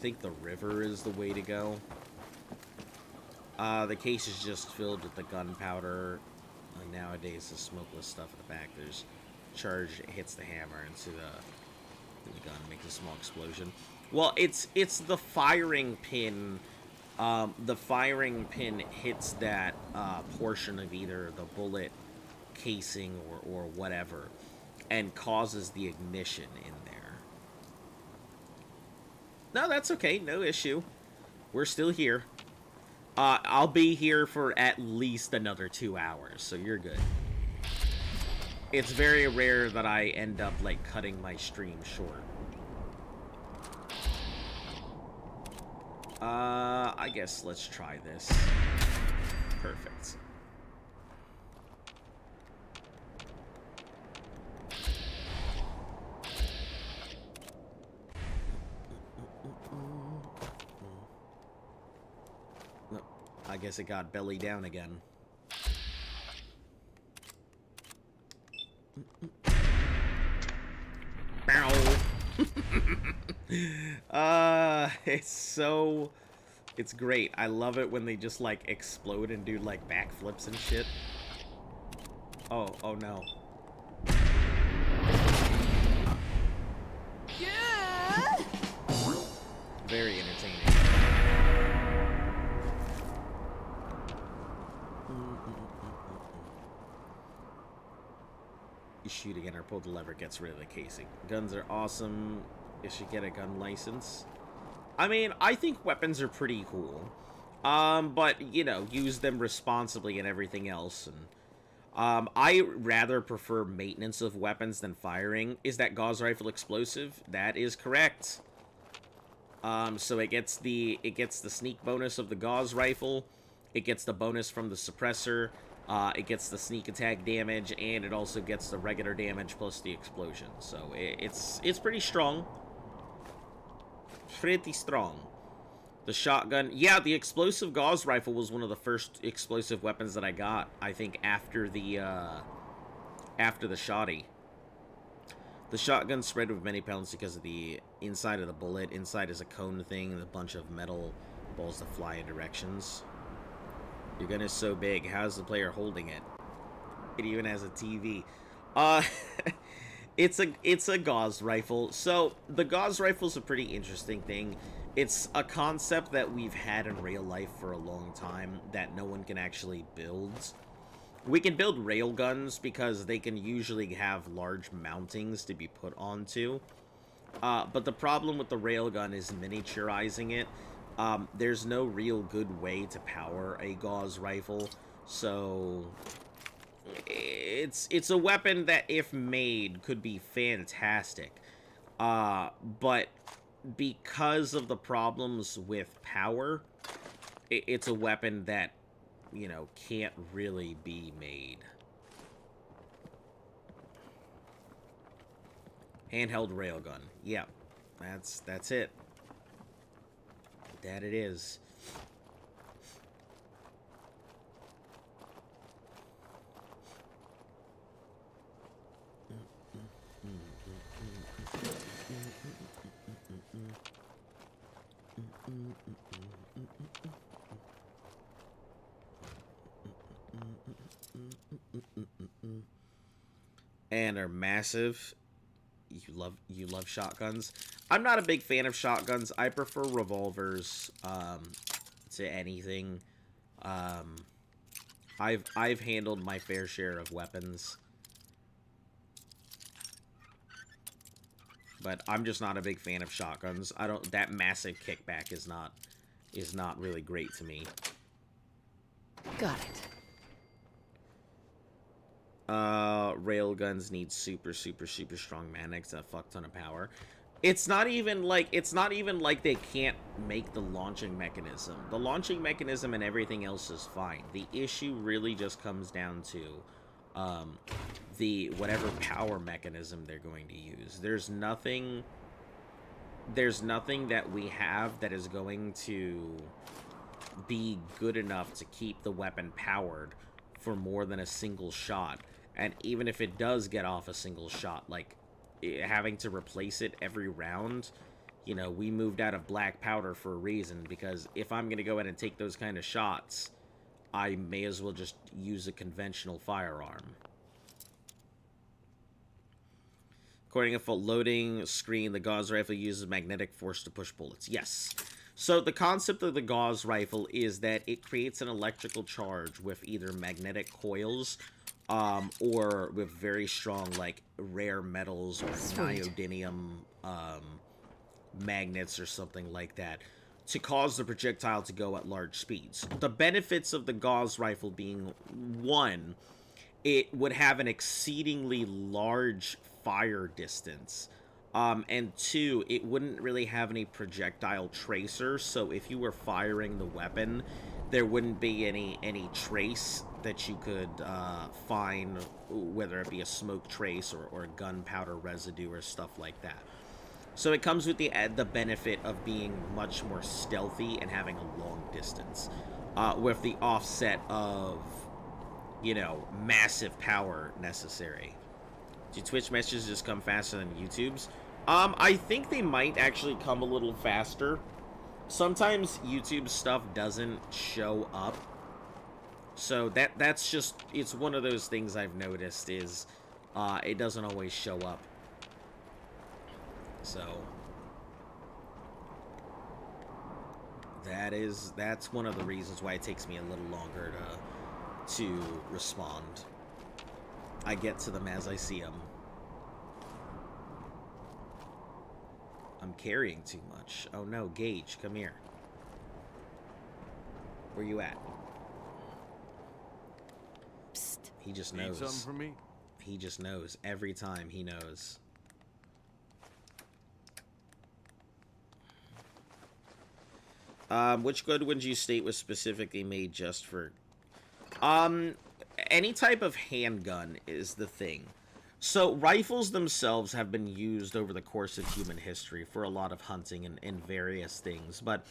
think the river is the way to go. The case is just filled with the gunpowder. Nowadays, the smokeless stuff in the back, there's charge, it hits the hammer into the gun, makes a small explosion. Well, it's the firing pin. The firing pin hits that portion of either the bullet casing or whatever, and causes the ignition in there. No, that's okay. No issue. We're still here. I'll be here for at least another 2 hours, so you're good. It's very rare that I end up, like, cutting my stream short. I guess let's try this. Perfect. No, I guess it got belly down again. It's great. I love it when they just, like, explode and do, like, backflips and shit. Oh no. Yeah! Very entertaining. You shoot again or pull the lever, gets rid of the casing. Guns are awesome. You should get a gun license. I mean, I think weapons are pretty cool. But, you know, use them responsibly and everything else. And I rather prefer maintenance of weapons than firing. Is that Gauss rifle explosive? That is correct. So it gets the sneak bonus of the Gauss rifle. It gets the bonus from the suppressor. It gets the sneak attack damage, and it also gets the regular damage plus the explosion. So it's pretty strong. Pretty strong. The shotgun, yeah, the explosive Gauss rifle was one of the first explosive weapons that I got, I think, after the shoddy. The shotgun spread with many pelts because of the inside of the bullet. Inside is a cone thing and a bunch of metal balls that fly in directions. Your gun is so big, how's the player holding it? It even has a TV. It's a Gauss rifle. So, the Gauss rifle is a pretty interesting thing. It's a concept that we've had in real life for a long time that no one can actually build. We can build railguns because they can usually have large mountings to be put onto. But the problem with the railgun is miniaturizing it. There's no real good way to power a Gauss rifle, so it's a weapon that, if made, could be fantastic. But because of the problems with power, it's a weapon that, you know, can't really be made. Handheld railgun. Yeah, that's it. That it is. And are massive. You love shotguns. I'm not a big fan of shotguns. I prefer revolvers to anything. I've handled my fair share of weapons, but I'm just not a big fan of shotguns. That massive kickback is not really great to me. Got it. Railguns need super strong magnets, a fuck ton of power. It's not even like they can't make the launching mechanism. The launching mechanism and everything else is fine. The issue really just comes down to the whatever power mechanism they're going to use. There's nothing that we have that is going to be good enough to keep the weapon powered for more than a single shot. And even if it does get off a single shot, like having to replace it every round, You know, we moved out of black powder for a reason, because if I'm going to go ahead and take those kind of shots, I may as well just use a conventional firearm. According to a loading screen, the Gauss rifle uses magnetic force to push bullets. Yes. So the concept of the Gauss rifle is that it creates an electrical charge with either magnetic coils or with very strong, like, rare metals or neodymium magnets or something like that to cause the projectile to go at large speeds. The benefits of the Gauss rifle being, one, it would have an exceedingly large fire distance, and two, it wouldn't really have any projectile tracer, so if you were firing the weapon, there wouldn't be any trace that you could find, whether it be a smoke trace or gunpowder residue or stuff like that. So it comes with the benefit of being much more stealthy and having a long distance, with the offset of, you know, massive power necessary. Do Twitch messages just come faster than YouTube's? I think they might actually come a little faster. Sometimes YouTube stuff doesn't show up. So that's just, it's one of those things I've noticed is, it doesn't always show up. So that's one of the reasons why it takes me a little longer to respond. I get to them as I see them. I'm carrying too much. Oh no, Gage, come here. Where you at? Psst. He just Need knows. something from me? He just knows. Every time he knows. Which good would you state was specifically made just for... Any type of handgun is the thing. So, rifles themselves have been used over the course of human history for a lot of hunting and various things, but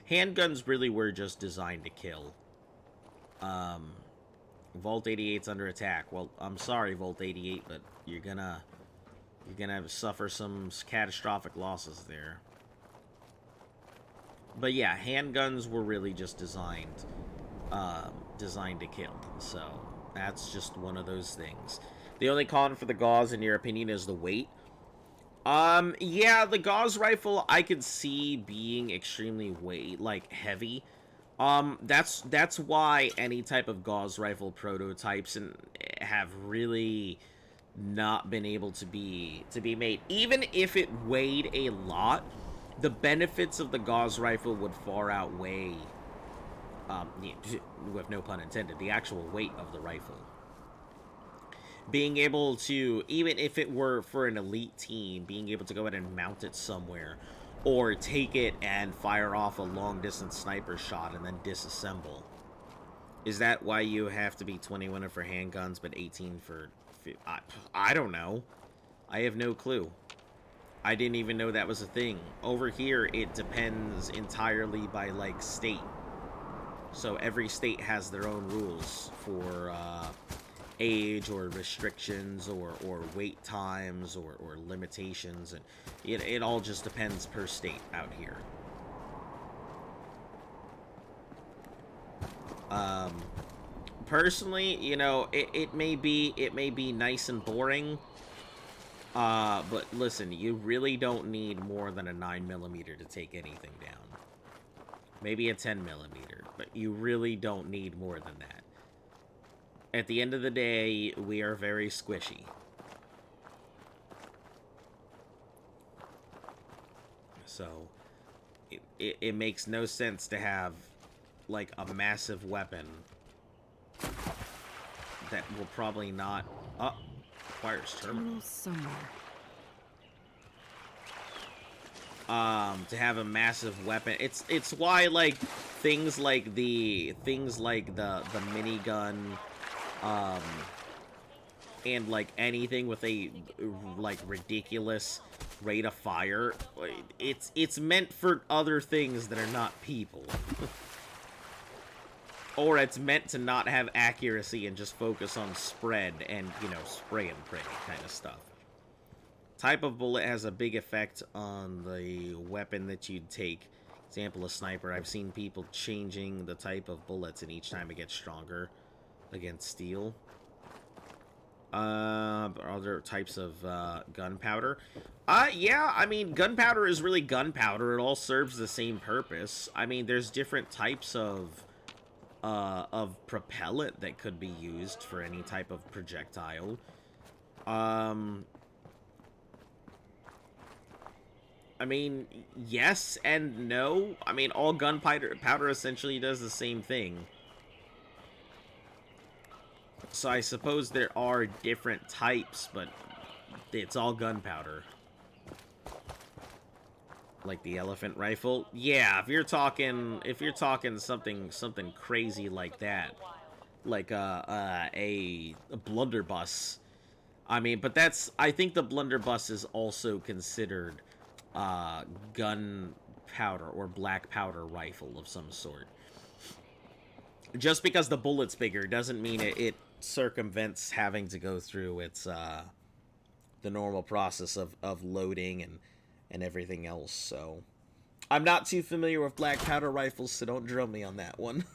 handguns really were just designed to kill. Vault 88's under attack. Well, I'm sorry, Vault 88, but you're gonna suffer some catastrophic losses there. But yeah, handguns were really just designed to kill. So that's just one of those things. The only con for the Gauss, in your opinion, is the weight. Yeah, the Gauss rifle I could see being extremely heavy. That's why any type of Gauss rifle prototypes have really not been able to be made. Even if it weighed a lot, the benefits of the Gauss rifle would far outweigh, with no pun intended, the actual weight of the rifle. Being able to, even if it were for an elite team, being able to go ahead and mount it somewhere, or take it and fire off a long-distance sniper shot and then disassemble. Is that why you have to be 21 for handguns, but 18 for... I don't know. I have no clue. I didn't even know that was a thing. Over here, it depends entirely by, like, state. So every state has their own rules for age or restrictions or wait times or limitations, and it all just depends per state out here. Personally, you know, it may be nice and boring, but listen, you really don't need more than a 9mm to take anything down. Maybe a 10mm, but you really don't need more than that. At the end of the day, we are very squishy. So, it makes no sense to have, like, a massive weapon that will probably not... Oh, requires terminal. Somewhere. To have a massive weapon. It's why, like, things like the minigun, and like anything with a like ridiculous rate of fire, it's meant for other things that are not people. Or it's meant to not have accuracy and just focus on spread and, you know, spray and pray kind of stuff. Type of bullet has a big effect on the weapon that you'd take. Example, a sniper. I've seen people changing the type of bullets, and each time it gets stronger against steel. Other types of gunpowder. Yeah, I mean, gunpowder is really gunpowder. It all serves the same purpose. I mean, there's different types of propellant that could be used for any type of projectile. I mean, yes and no. I mean, all gunpowder essentially does the same thing. So I suppose there are different types, but it's all gunpowder. Like the elephant rifle. Yeah, if you're talking something crazy like that, like a blunderbuss. I mean, but I think the blunderbuss is also considered gunpowder or black powder rifle of some sort. Just because the bullet's bigger doesn't mean it circumvents having to go through its the normal process of loading and everything else. So I'm not too familiar with black powder rifles, so don't drill me on that one.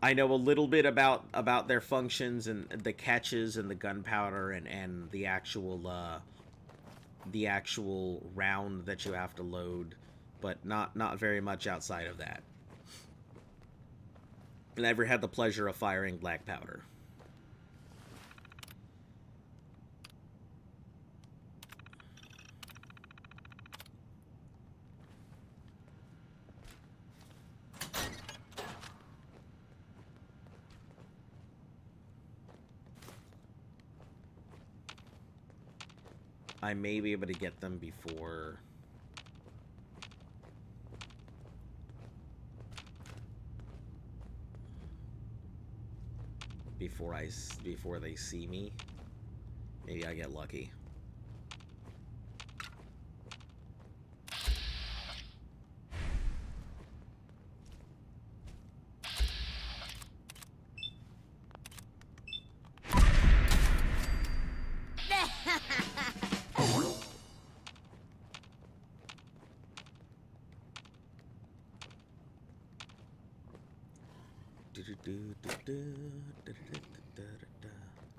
I know a little bit about their functions and the catches and the gunpowder and the actual round that you have to load, but not very much outside of that. Never had the pleasure of firing black powder. I may be able to get them before they see me. Maybe I get lucky.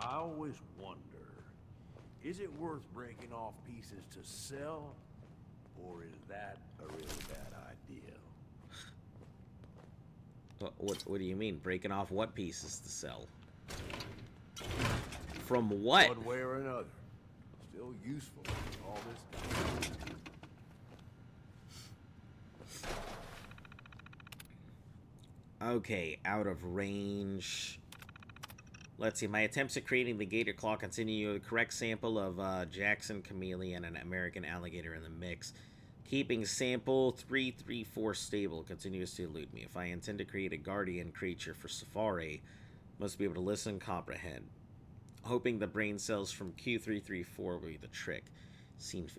I always wonder, is it worth breaking off pieces to sell, or is that a really bad idea? What do you mean? Breaking off what pieces to sell? From what? One way or another. Still useful all this time. Okay, out of range. Let's see. My attempts at creating the gator claw continue. A correct sample of Jackson chameleon and American alligator in the mix. Keeping sample 334 stable continues to elude me. If I intend to create a guardian creature for safari, must be able to listen and comprehend. Hoping the brain cells from Q334 will be the trick.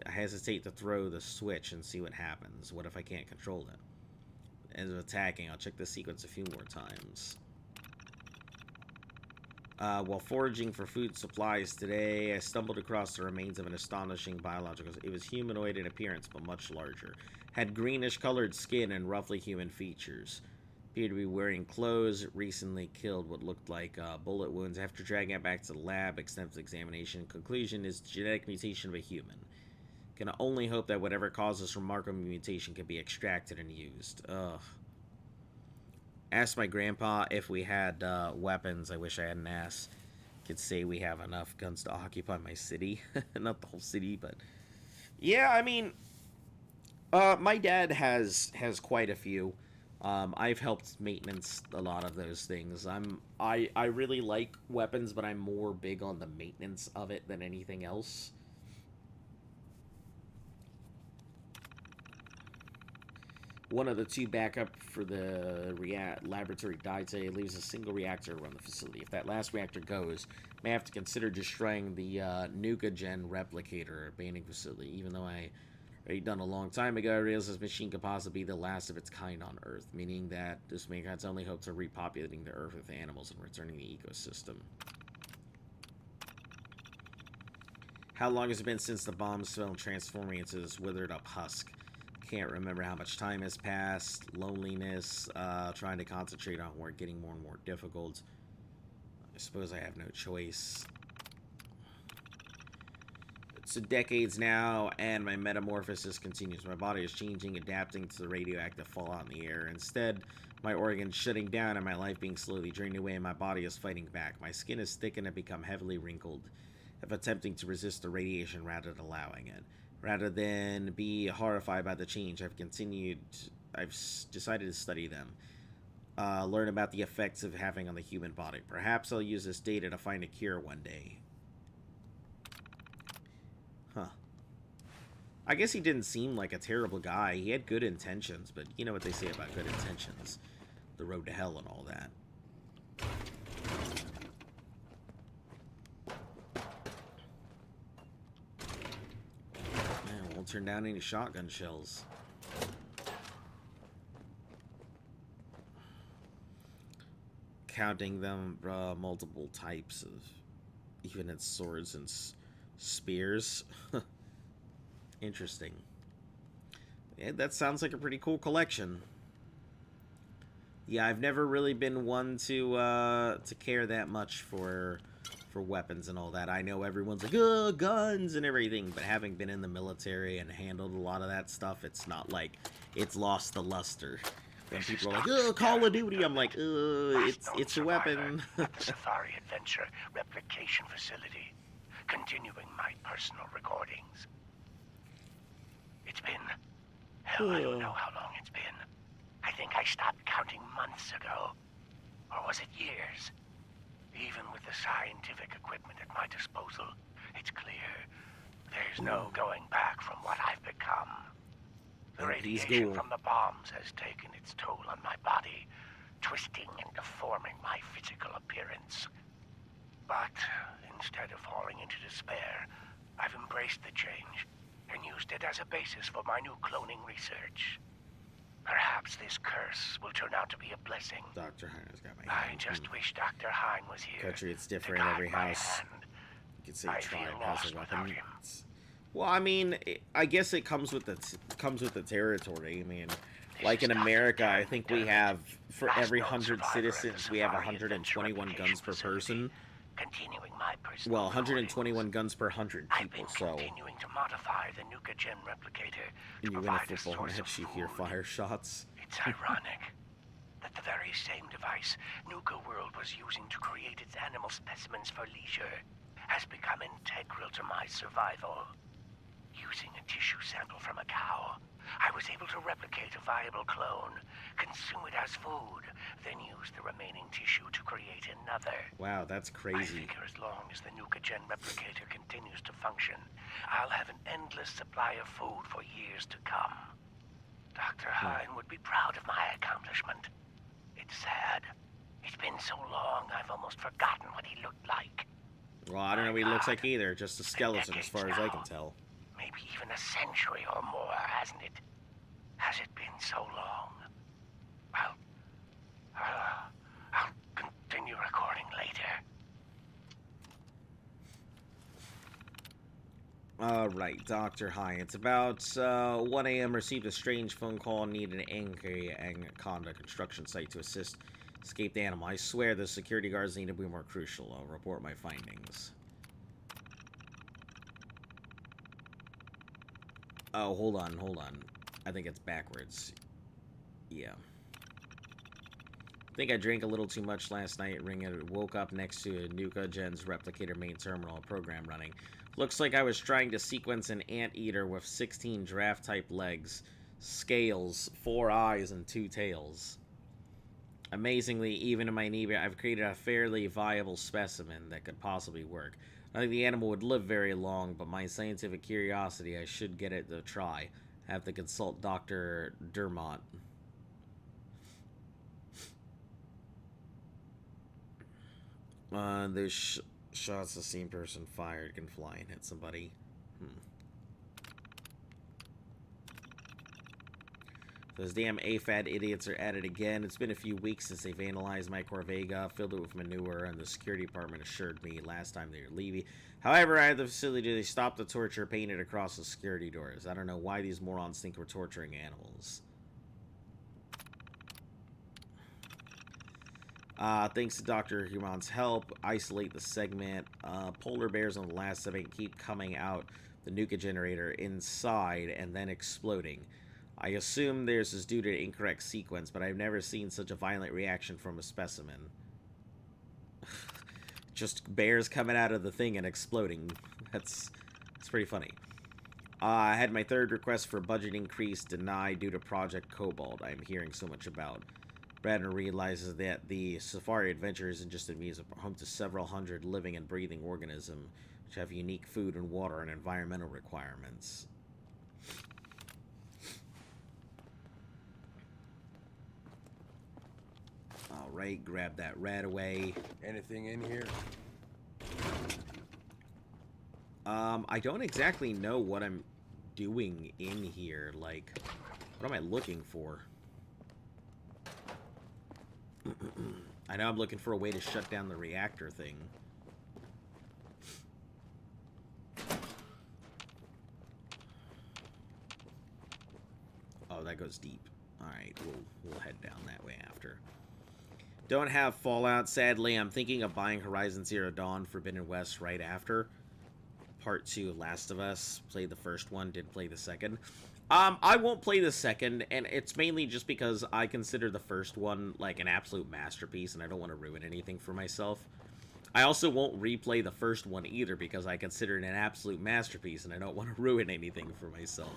I hesitate to throw the switch and see what happens. What if I can't control it? As of attacking, I'll check the sequence a few more times. While foraging for food supplies today, I stumbled across the remains of an astonishing biological... It was humanoid in appearance, but much larger. Had greenish-colored skin and roughly human features. Appeared to be wearing clothes. Recently killed what looked like bullet wounds. After dragging it back to the lab, extensive examination. Conclusion is genetic mutation of a human. Can only hope that whatever caused this remarkable mutation can be extracted and used. Ugh. Asked my grandpa if we had weapons. I wish I had an ass. Could say we have enough guns to occupy my city. Not the whole city, but... Yeah, I mean... my dad has quite a few. I've helped maintenance a lot of those things. I really like weapons, but I'm more big on the maintenance of it than anything else. One of the two backup for the laboratory died today. It leaves a single reactor around the facility. If that last reactor goes, may have to consider destroying the Nuka-Gen replicator abandoning facility. Even though I already done a long time ago, I realized this machine could possibly be the last of its kind on Earth, meaning that this mankind's only hopes of repopulating the Earth with animals and returning the ecosystem. How long has it been since the bombs fell, transforming into this withered up husk? Can't remember how much time has passed. Loneliness, trying to concentrate on work, getting more and more difficult. I suppose I have no choice. It's decades now, and my metamorphosis continues. My body is changing, adapting to the radioactive fallout in the air. Instead, my organs shutting down and my life being slowly drained away, and my body is fighting back. My skin is thickened and become heavily wrinkled, of attempting to resist the radiation rather than allowing it. Rather than be horrified by the change, I've decided to study them. Learn about the effects of having on the human body. Perhaps I'll use this data to find a cure one day. Huh. I guess he didn't seem like a terrible guy. He had good intentions, but you know what they say about good intentions. The road to hell and all that. Man, won't turn down any shotgun shells. Counting them, multiple types of, even its swords and spears. Interesting. Yeah, that sounds like a pretty cool collection. Yeah, I've never really been one to care that much for weapons and all that. I know everyone's like, oh, guns and everything, but having been in the military and handled a lot of that stuff, it's not like it's lost the luster. When people are like, oh, Call of Duty, I'm like, it's a weapon. At the Safari Adventure Replication Facility, continuing my personal recordings. It's been... hell, I don't know how long it's been. I think I stopped counting months ago. Or was it years? Even with the scientific equipment at my disposal, it's clear there's no going back from what I've become. The radiation from the bombs has taken its toll on my body, twisting and deforming my physical appearance. But instead of falling into despair, I've embraced the change and used it as a basis for my new cloning research. Perhaps this curse will turn out to be a blessing. Dr. Hein's got my I hand. just wish Dr. Hein was here. Country, it's different in every house. You could say tribe has a weapon. Well, I mean, I guess it comes with the territory. I mean, like in America, I think we have, for every 100 citizens, we have 121 guns per person. Well, 121 guns per 100 people, so... continuing to modify the Nuka-Gen replicator to when you win a football match, you hear fire shots. It's ironic that the very same device Nuka World was using to create its animal specimens for leisure has become integral to my survival. Using a tissue sample from a cow, I was able to replicate a viable clone, consume it as food, then use the remaining tissue to create another. Wow, that's I crazy. figure as long as the Nuka-Gen replicator continues to function, I'll have an endless supply of food for years to come. Dr. Hein would be proud of my accomplishment. It's sad. It's been so long, I've almost forgotten what he looked like. Well, I don't know what he looks like either, just a skeleton as far as I can tell. Maybe even a century or more, hasn't it? Has it been so long? Well, I'll continue recording later. Alright, Dr. Hein. It's about 1 a.m. Received a strange phone call. Need an angry Anaconda construction site to assist escaped animal. I swear the security guards need to be more crucial. I'll report my findings. Oh, hold on. I think it's backwards. Yeah. I think I drank a little too much last night. Woke up next to a Nuka-Gen's replicator main terminal program running. Looks like I was trying to sequence an anteater with 16 giraffe-type legs, scales, 4 eyes, and 2 tails. Amazingly, even in my knee, I've created a fairly viable specimen that could possibly work. I think the animal would live very long, but my scientific curiosity, I should get it to try. I have to consult Dr. Dermott. Those shots the same person fired can fly and hit somebody. Those damn AFAD idiots are at it again. It's been a few weeks since they've analyzed my Corvega, filled it with manure, and the security department assured me last time they were leaving. However, at the facility, they stopped the torture painted across the security doors. I don't know why these morons think we're torturing animals. Thanks to Dr. Human's help, isolate the segment. Polar bears on the last segment keep coming out the nuka generator inside and then exploding. I assume this is due to the incorrect sequence, but I've never seen such a violent reaction from a specimen. Just bears coming out of the thing and exploding. That's pretty funny. I had my third request for budget increase denied due to Project Cobalt I'm hearing so much about. Brandon realizes that the Safari Adventure isn't just a museum, but home to several hundred living and breathing organisms which have unique food and water and environmental requirements. Alright, grab that rat away. Anything in here? I don't exactly know what I'm doing in here. Like, what am I looking for? I know I'm looking for a way to shut down the reactor thing. Oh, that goes deep. Alright, we'll head down that way after. Don't have Fallout, sadly. I'm thinking of buying Horizon Zero Dawn Forbidden West right after. Part 2 Last of Us. Played the first one, did play the second. I won't play the second, and it's mainly just because I consider the first one like an absolute masterpiece, and I don't want to ruin anything for myself. I also won't replay the first one either, because I consider it an absolute masterpiece, and I don't want to ruin anything for myself.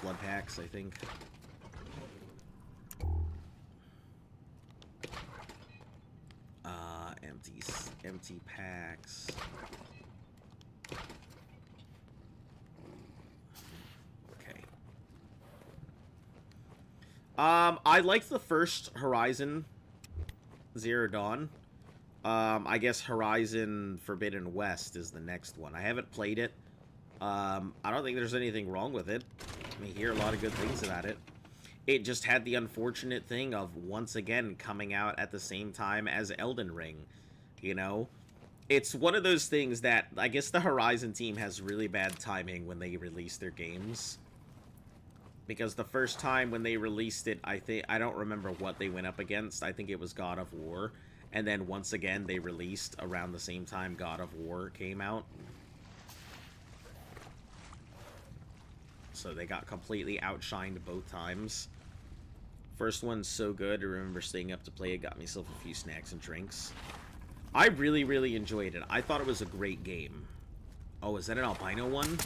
Blood packs, I think. Empty packs. Okay. I liked the first Horizon Zero Dawn. I guess Horizon Forbidden West is the next one. I haven't played it. I don't think there's anything wrong with it. I hear a lot of good things about it. It just had the unfortunate thing of, once again, coming out at the same time as Elden Ring. You know? It's one of those things that, I guess the Horizon team has really bad timing when they release their games. Because the first time when they released it, I don't remember what they went up against. I think it was God of War. And then once again, they released around the same time God of War came out. So they got completely outshined both times. First one's so good. I remember staying up to play it. Got myself a few snacks and drinks. I really, really enjoyed it. I thought it was a great game. Oh, is that an albino one?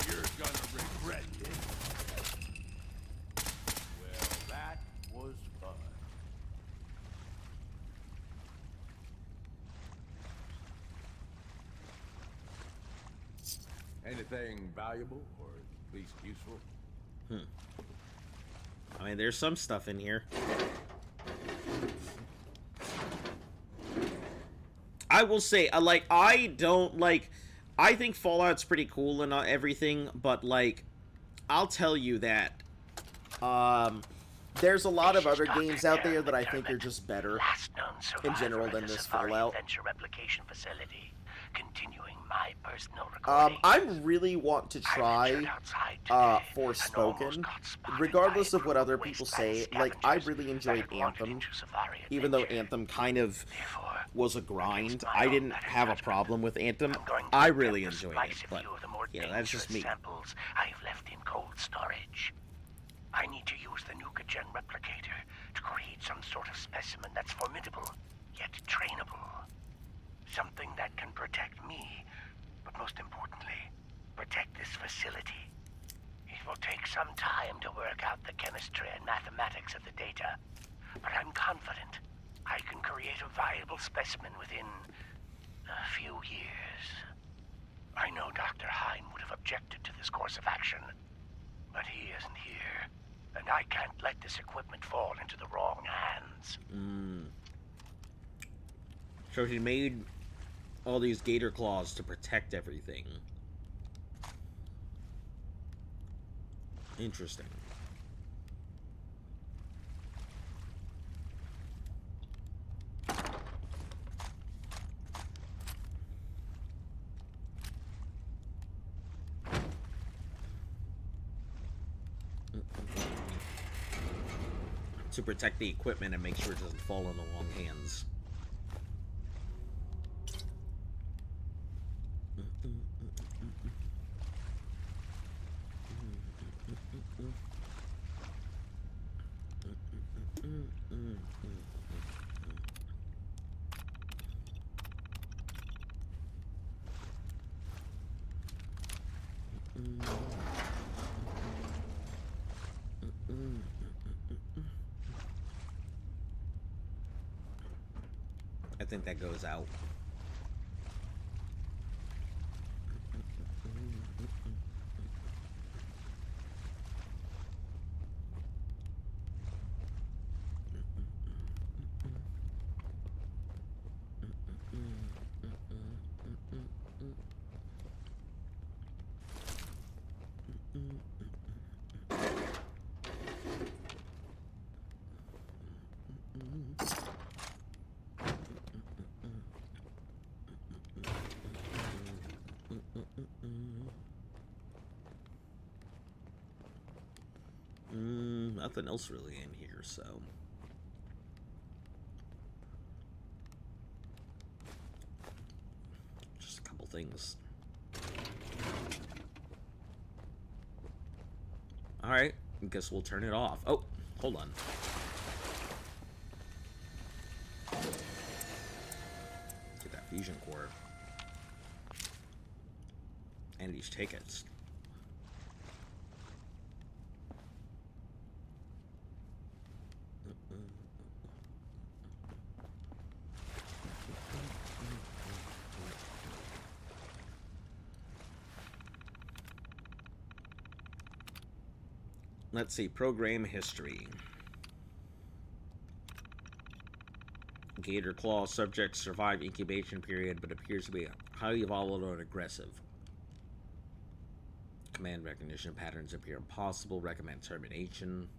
You're gonna regret it. Well, that was fun. Anything valuable or at least useful? I mean, there's some stuff in here. I will say, I think Fallout's pretty cool and everything, but, like, I'll tell you that, there's a lot of other games out there that I think are just better in general than this Fallout. Replication facility. Continuing my personal recording. I really want to try Forspoken, regardless of what other people say. Like, I really enjoyed Anthem, even though Anthem kind of was a grind. I didn't have a problem with Anthem. I really enjoyed it, but, you know, that's just me. Samples I've left in cold storage. I need to use the Nuka-Gen replicator to create some sort of specimen that's formidable, yet trainable. Something that can protect me, but most importantly, protect this facility. It will take some time to work out the chemistry and mathematics of the data, but I'm confident I can create a viable specimen within a few years. I know Dr. Hine would have objected to this course of action, but he isn't here, and I can't let this equipment fall into the wrong hands. So he made all these gator claws to protect everything. Interesting. To protect the equipment and make sure it doesn't fall in the wrong hands. I think that goes out. Nothing else really in here, so just a couple things. All right, I guess we'll turn it off. Oh, hold on. Get that fusion core and these tickets. Let's see, program history. Gator Claw subject survived incubation period, but appears to be highly volatile and aggressive. Command recognition patterns appear impossible. Recommend termination.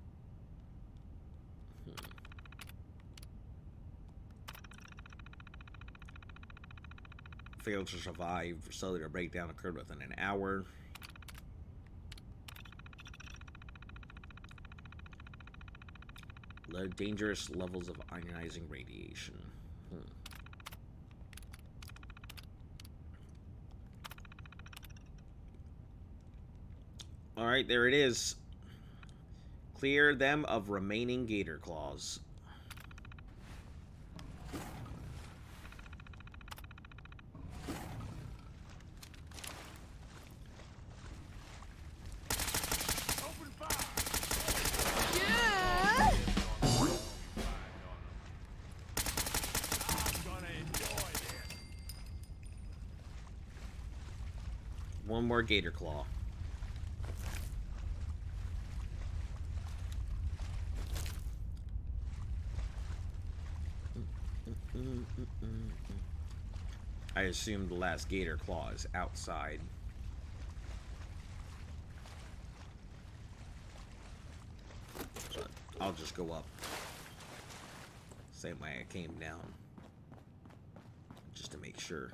Failed to survive. Cellular breakdown occurred within an hour. Dangerous levels of ionizing radiation. Alright, there it is. Clear them of remaining gator claws. One more gator claw. I assume the last gator claw is outside. But I'll just go up. Same way I came down. Just to make sure.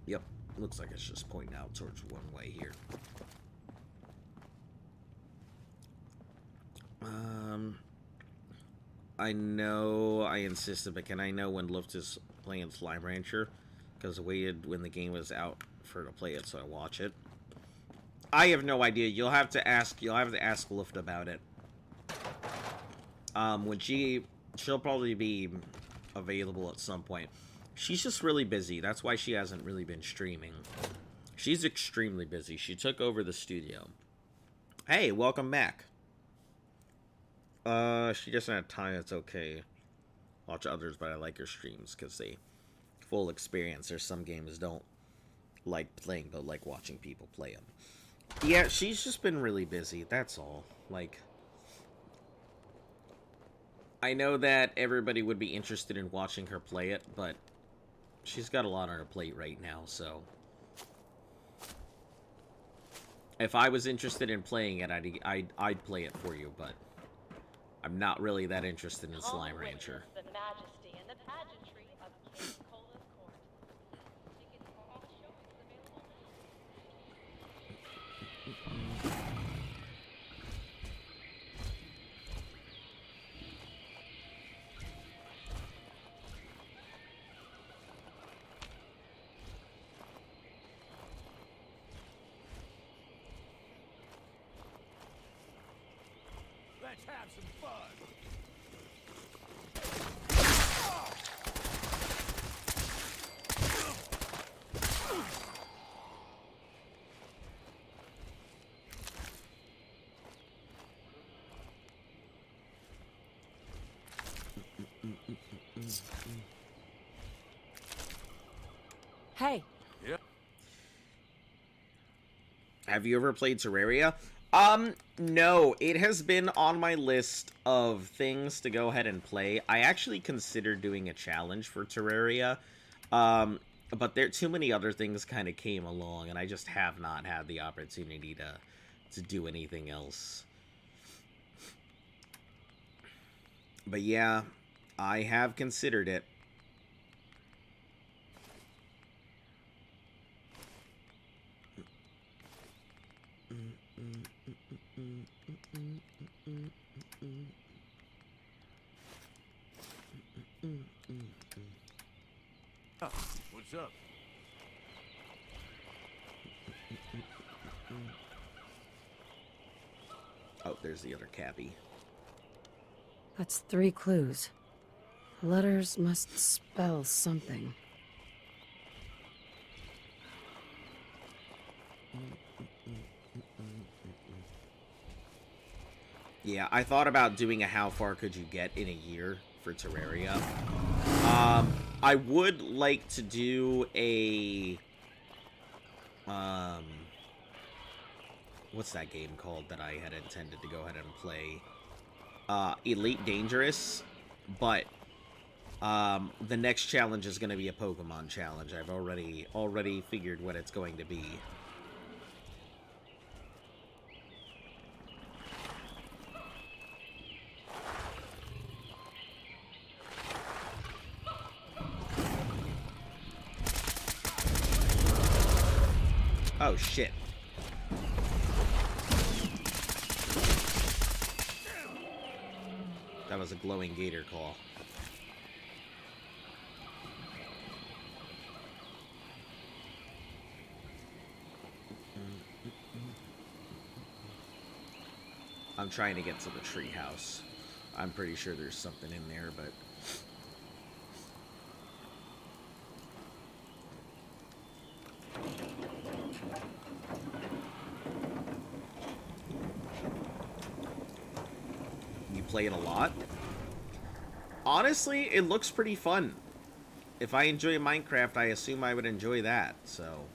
Yep, looks like it's just pointing out towards one way here. I know I insisted, but can I know when Luft is playing Slime Rancher? Because I waited when the game was out for her to play it, so I watch it. I have no idea. You'll have to ask Luft about it. When she'll probably be available at some point. She's just really busy. That's why she hasn't really been streaming. She's extremely busy. She took over the studio. Hey, welcome back. She doesn't have time. It's okay. Watch others, but I like her streams because they full experience. There's some games don't like playing, but like watching people play them. Yeah, she's just been really busy. That's all. Like, I know that everybody would be interested in watching her play it, but she's got a lot on her plate right now, so if I was interested in playing it, I'd play it for you, but I'm not really that interested in Slime Rancher. The majesty and the pageantry of King Cola's court. Tickets for all showings available now. Let's have some fun. Hey, Yep. Have you ever played Terraria? No, it has been on my list of things to go ahead and play. I actually considered doing a challenge for Terraria, but there too many other things kind of came along, and I just have not had the opportunity to do anything else. But yeah, I have considered it. Oh, what's up? Oh, there's the other Cappy. that's 3 clues. Letters must spell something. Yeah, I thought about doing a how far could you get in a year for Terraria. I would like to do a what's that game called that I had intended to go ahead and play? Elite Dangerous, but the next challenge is going to be a Pokemon challenge. I've already figured what it's going to be. Oh, shit. That was a glowing gator claw. I'm trying to get to the treehouse. I'm pretty sure there's something in there, but... You play it a lot? Honestly, it looks pretty fun. If I enjoy Minecraft, I assume I would enjoy that, so...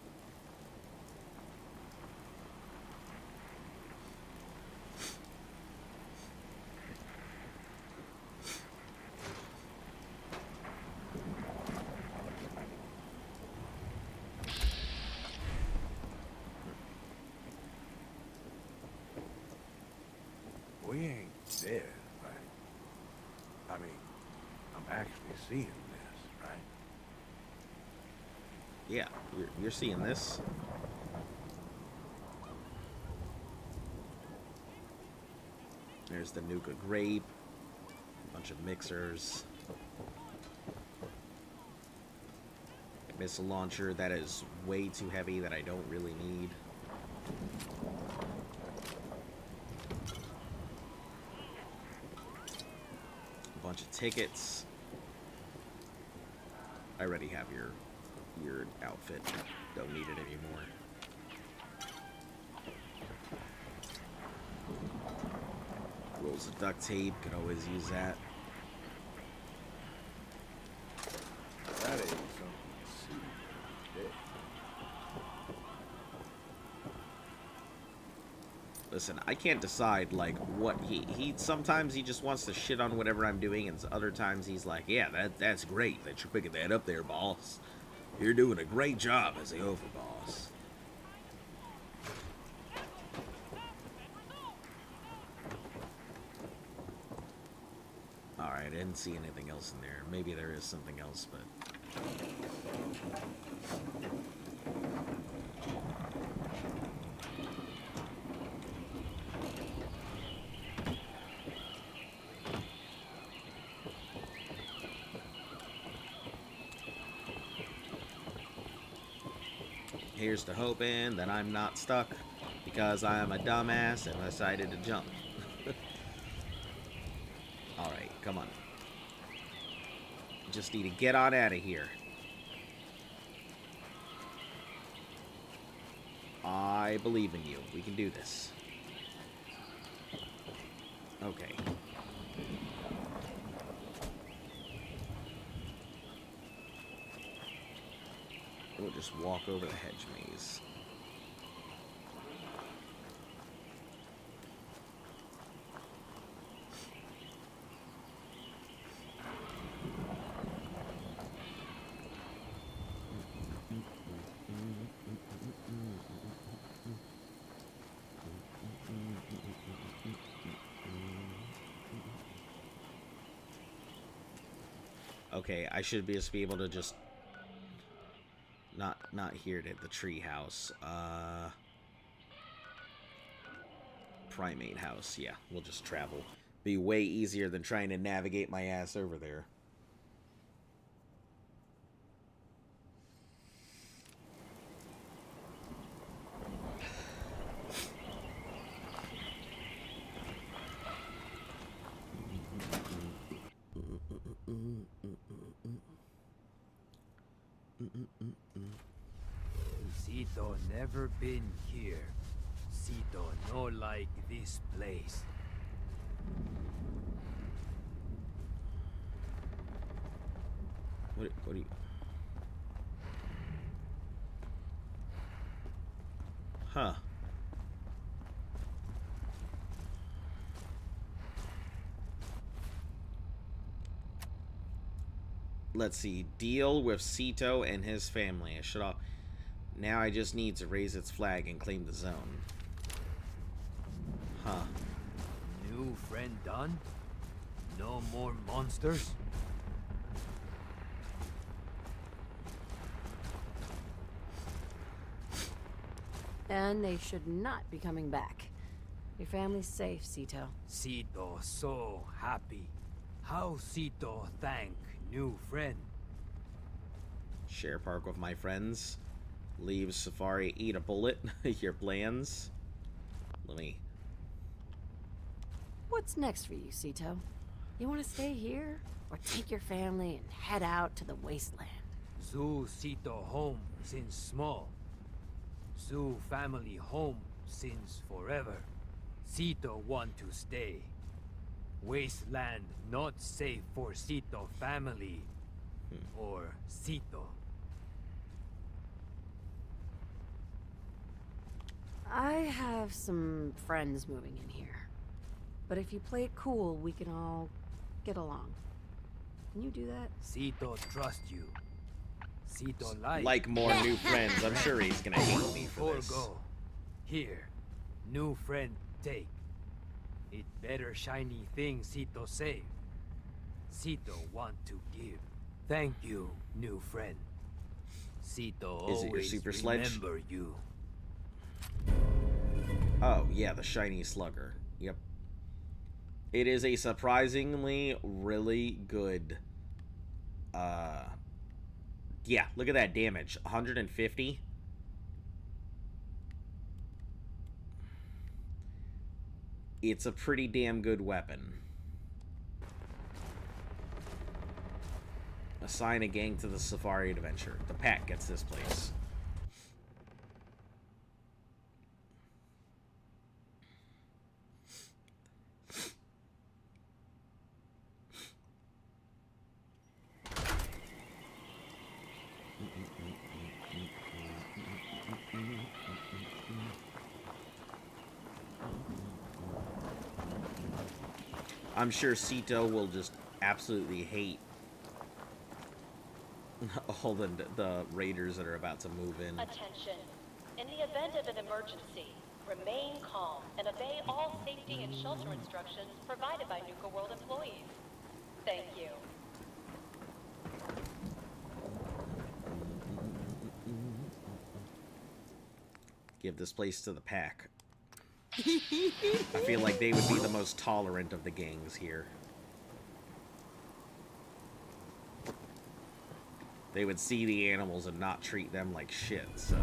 We ain't dead, right? I mean, I'm actually seeing this, right? Yeah, you're seeing this. There's the Nuka Grape. A bunch of mixers. A missile launcher that is way too heavy that I don't really need. A bunch of tickets. I already have your outfit. Don't need it anymore. Rolls of duct tape, could always use that. That ain't something you see every day. Listen, I can't decide, like, what he sometimes he just wants to shit on whatever I'm doing, and other times he's like, yeah, that's great that you're picking that up there, boss. You're doing a great job as the overboss. Alright, I didn't see anything else in there. Maybe there is something else, but... Here's to hoping that I'm not stuck, because I am a dumbass and decided to jump. Alright, come on. Just need to get on out of here. I believe in you. We can do this. Okay. We'll just walk over the hedge maze. Okay, I should just be able to just not here at the tree house. Primate house. Yeah, we'll just travel. Be way easier than trying to navigate my ass over there. Sito never been here. Sito no like this place. What do you... Huh. Let's see. Deal with Sito and his family. I should all... Now I just need to raise its flag and claim the zone. Huh. New friend done? No more monsters? And they should not be coming back. Your family's safe, Sito. Sito so happy. How Sito thank new friend? Share park with my friends. Leave Safari, eat a bullet. Your plans. Let me... What's next for you, Sito? You want to stay here? Or take your family and head out to the wasteland? Zoo Sito home since small. Zoo family home since forever. Sito want to stay. Wasteland not safe for Sito family. Or Sito. I have some friends moving in here. But if you play it cool, we can all get along. Can you do that? Sito trust you. Sito Like more new friends. I'm sure he's gonna hate me for Before this. go. Here. New friend take. It better shiny thing Sito save. Sito want to give. Thank you, new friend. Sito Is it your always super sledge? remember you. Oh, yeah, the shiny slugger. Yep. It is a surprisingly really good... Yeah, look at that damage. 150. It's a pretty damn good weapon. Assign a gang to the Safari Adventure. The pack gets this place. I'm sure Sito will just absolutely hate all the raiders that are about to move in. Attention. In the event of an emergency, remain calm and obey all safety and shelter instructions provided by Nuka World employees. Thank you. Give this place to the pack. I feel like they would be the most tolerant of the gangs here. They would see the animals and not treat them like shit, so...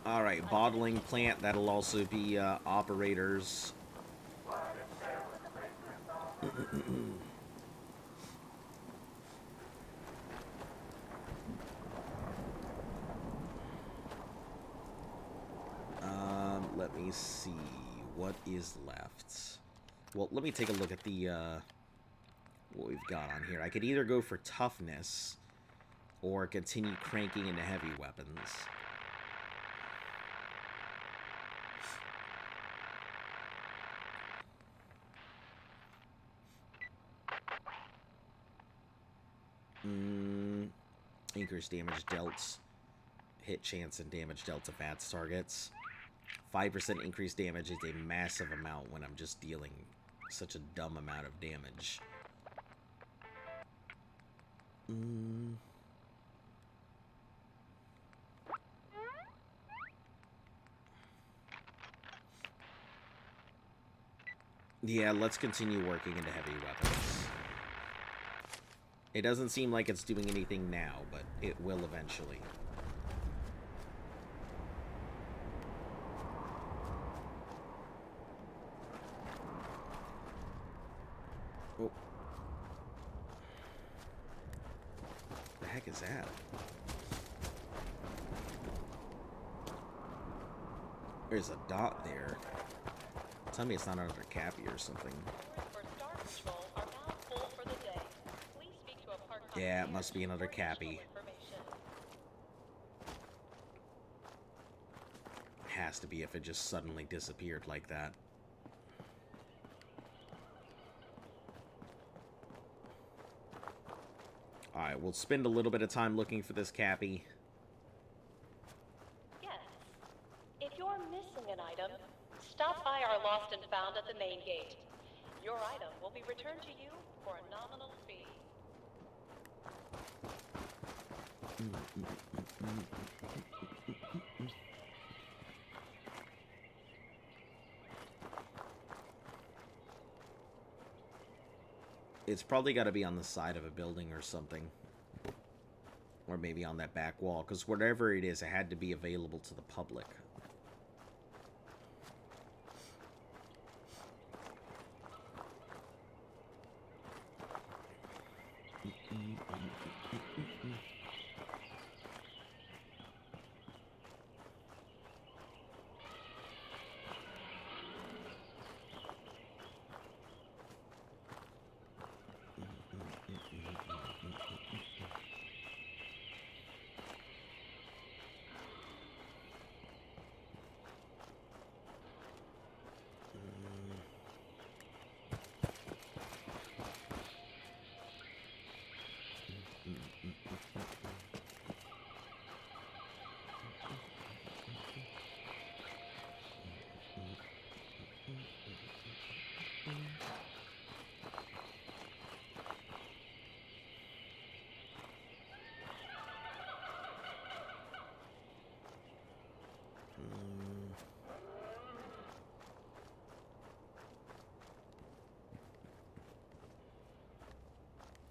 Alright, bottling plant, that'll also be operators. Let me see what is left. Well, let me take a look at the what we've got on here. I could either go for toughness or continue cranking into heavy weapons. Increase damage dealt, hit chance and damage dealt to VATS targets. 5% increased damage is a massive amount when I'm just dealing such a dumb amount of damage. Yeah, let's continue working into heavy weapons. It doesn't seem like it's doing anything now, but it will eventually. Oh. The heck is that? There's a dot there. Tell me it's not another Cappy or something. Yeah, it must be another Cappy. Has to be if it just suddenly disappeared like that. Alright, we'll spend a little bit of time looking for this Cappy. Yes. If you're missing an item, stop by our Lost and Found at the main gate. Your item will be returned to you for a nominal fee. It's probably got to be on the side of a building or something. Or maybe on that back wall, because whatever it is, it had to be available to the public.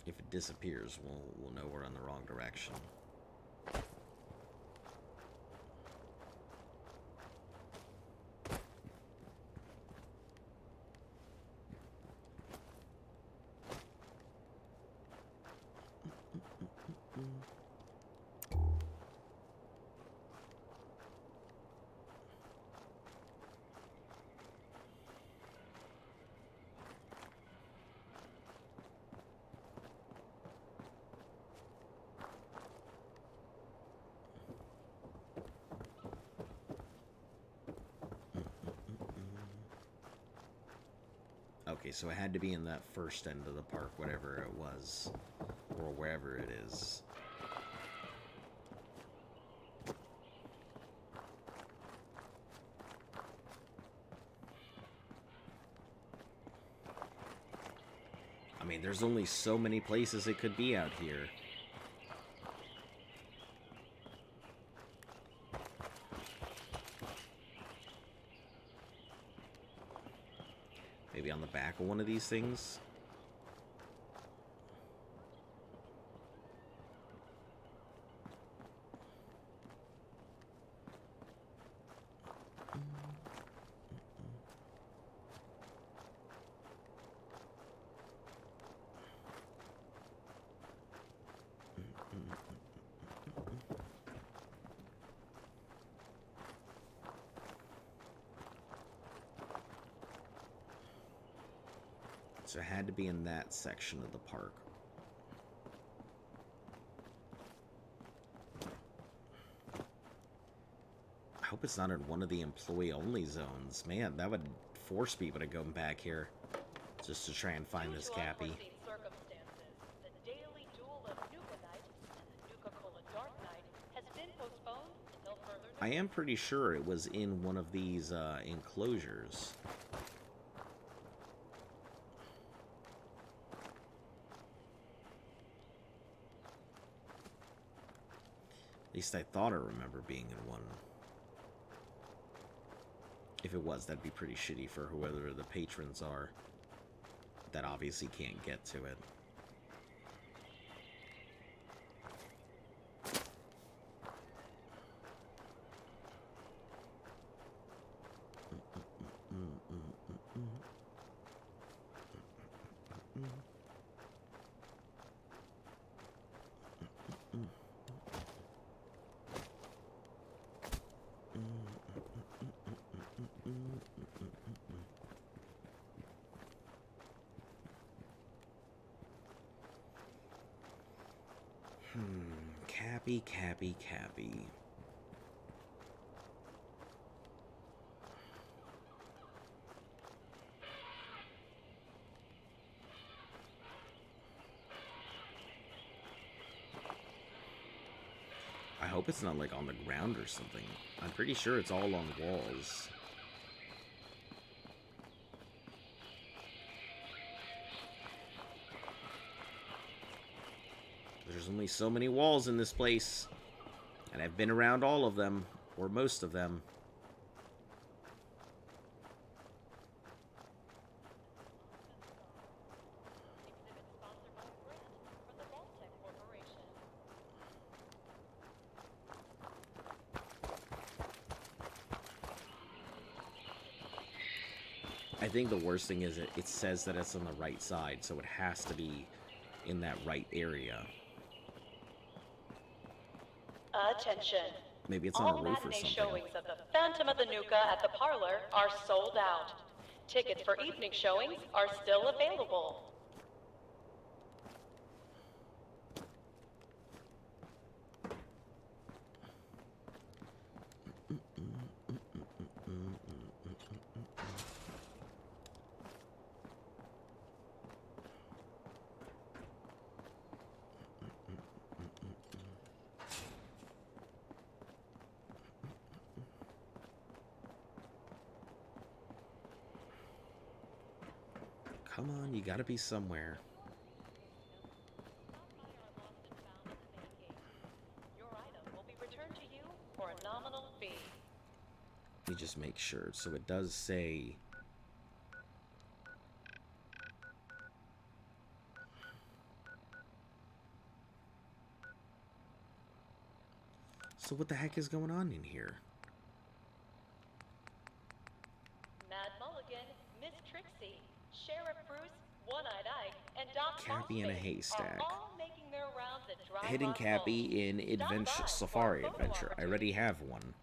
If it disappears, we'll know we're on the wrong direction. Okay, so it had to be in that first end of the park, whatever it was, or wherever it is. I mean, there's only so many places it could be out here. Maybe on the back of one of these things? So it had to be in that section of the park. I hope it's not in one of the employee-only zones. Man, that would force people to go back here just to try and find this Cappy. Due to unforeseen circumstances, the daily duel of Nuka Night and the Nuka-Cola Dark Night has been postponed until further I notice. am pretty sure it was in one of these enclosures. At least I thought I remember being in one. If it was, that'd be pretty shitty for whoever the patrons are that obviously can't get to it. Cappy, Cappy, Cappy. I hope it's not like on the ground or something. I'm pretty sure it's all on walls. There's only so many walls in this place, and I've been around all of them, or most of them. Exhibit sponsored by a grant from the Vault-Tec Corporation. I think the worst thing is it says that it's on the right side, so it has to be in that right area. Attention. Maybe it's on All a roof or matinee something. showings of The Phantom of the Nuka at the Parlor are sold out. Tickets for evening showings are still available. Come on, you gotta be somewhere. Stop by our lost and found at the main gate. Your item will be returned to you for a nominal fee. Let me just make sure. So it does say... So what the heck is going on in here? Mad Mulligan, Miss Trixie, Sheriff Bruce, One-Eyed Ike, and Doc Cappy in a Bossface haystack. are all making their rounds at Dry Hidden Rock Cappy Falls. in Stop by Adventure for a Safari photo Adventure. I already have one.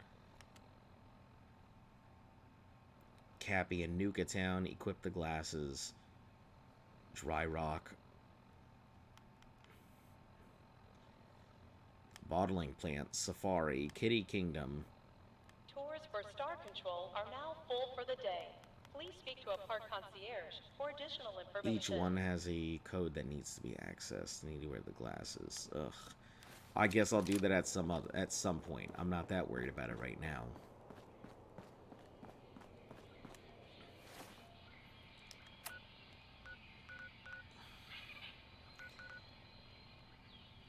Cappy in Nuka Town. Equip the glasses. Dry Rock. Bottling Plant. Safari. Kitty Kingdom. Tours for Star Control are now full for the day. please speak to a park concierge for additional information. Each one has a code that needs to be accessed. I need to wear the glasses. Ugh. I guess I'll do that at some point. I'm not that worried about it right now.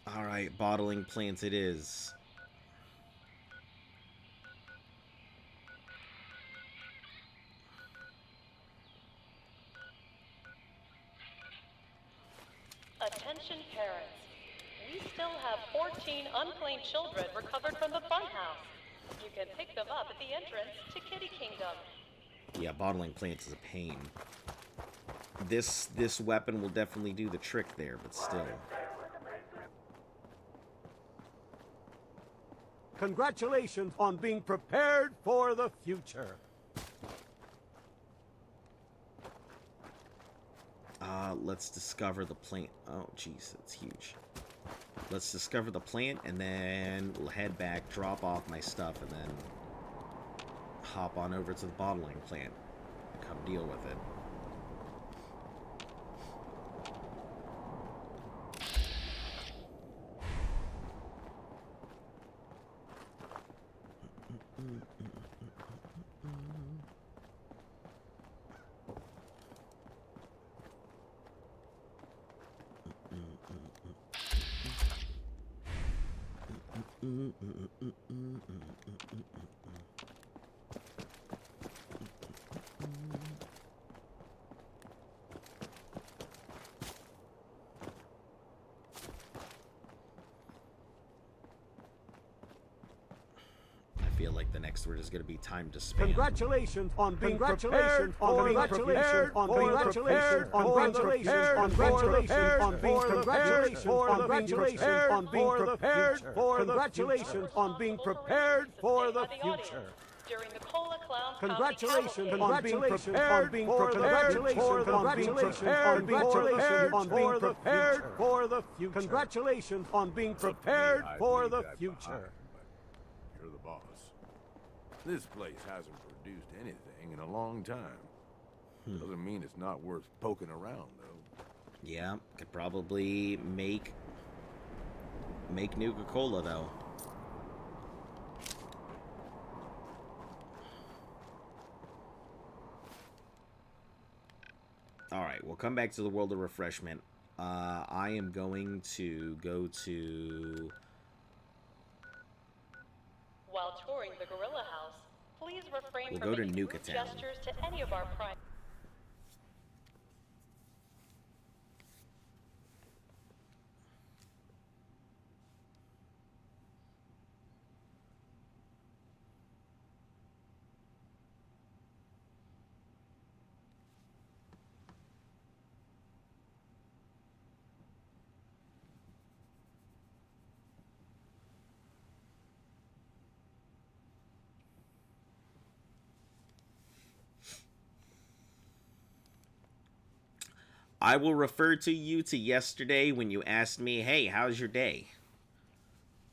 All right, bottling plants it is. Attention parents. We still have 14 unclaimed children recovered from the funhouse. You can pick them up at the entrance to Kitty Kingdom. Yeah, bottling plants is a pain. This weapon will definitely do the trick there, but still. Congratulations on being prepared for the future. Let's discover the plant. Oh, jeez, it's huge. Let's discover the plant, and then we'll head back, drop off my stuff, and then hop on over to the bottling plant and come deal with it. I feel like the next word is going to be time to spam. Congratulations on being prepared for the future. Congratulations on being prepared for the future. Congratulations on being prepared for the future. Congratulations on being prepared for the future. During the Cola Clown Congratulations on being prepared for the future. Congratulations on being prepared for the future. Congratulations on being prepared for the future. You're the boss. This place hasn't produced anything in a long time. Doesn't mean it's not worth poking around, though. Yeah, could probably make Nuka-Cola, though. Alright, we'll come back to the world of refreshment. I am going to go to... While touring the Gorilla House, please refrain We'll from go to making Nuka rude Town. gestures to any of our prime. I will refer to you to yesterday when you asked me, hey, how's your day?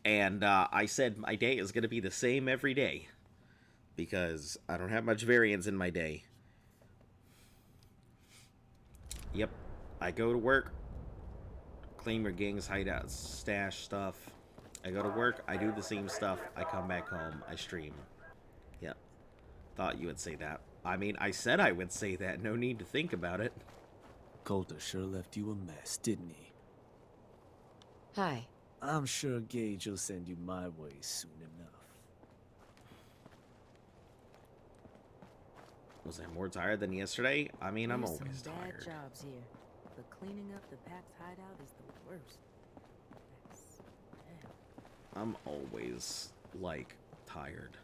And I said my day is going to be the same every day. Because I don't have much variance in my day. Yep. I go to work. Claim your gang's hideout, stash stuff. I go to work, I do the same stuff. I come back home, I stream. Yep. Thought you would say that. I mean, I said I would say that. No need to think about it. Coulter sure left you a mess, didn't he? Hi. I'm sure Gage will send you my way soon enough. Was I more tired than yesterday? I mean, I'm There's always some bad tired. jobs here, but cleaning up the Pack's hideout is the worst. That's bad. I'm always, like, tired.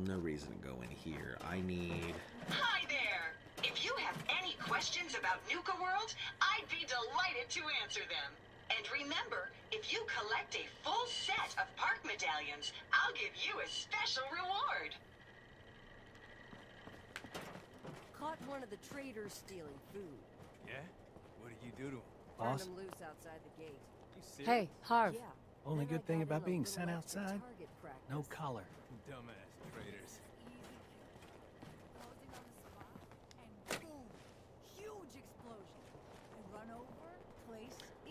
No reason to go in here. I need... Hi there! If you have any questions about Nuka World, I'd be delighted to answer them. And remember, if you collect a full set of park medallions, I'll give you a special reward. Caught one of the traders stealing food. Yeah? What did you do to him? Turned Boss? him loose outside the gate. You serious? Hey, Harv. Yeah. Only good thing about being sent outside? No collar. Dumbass traitors.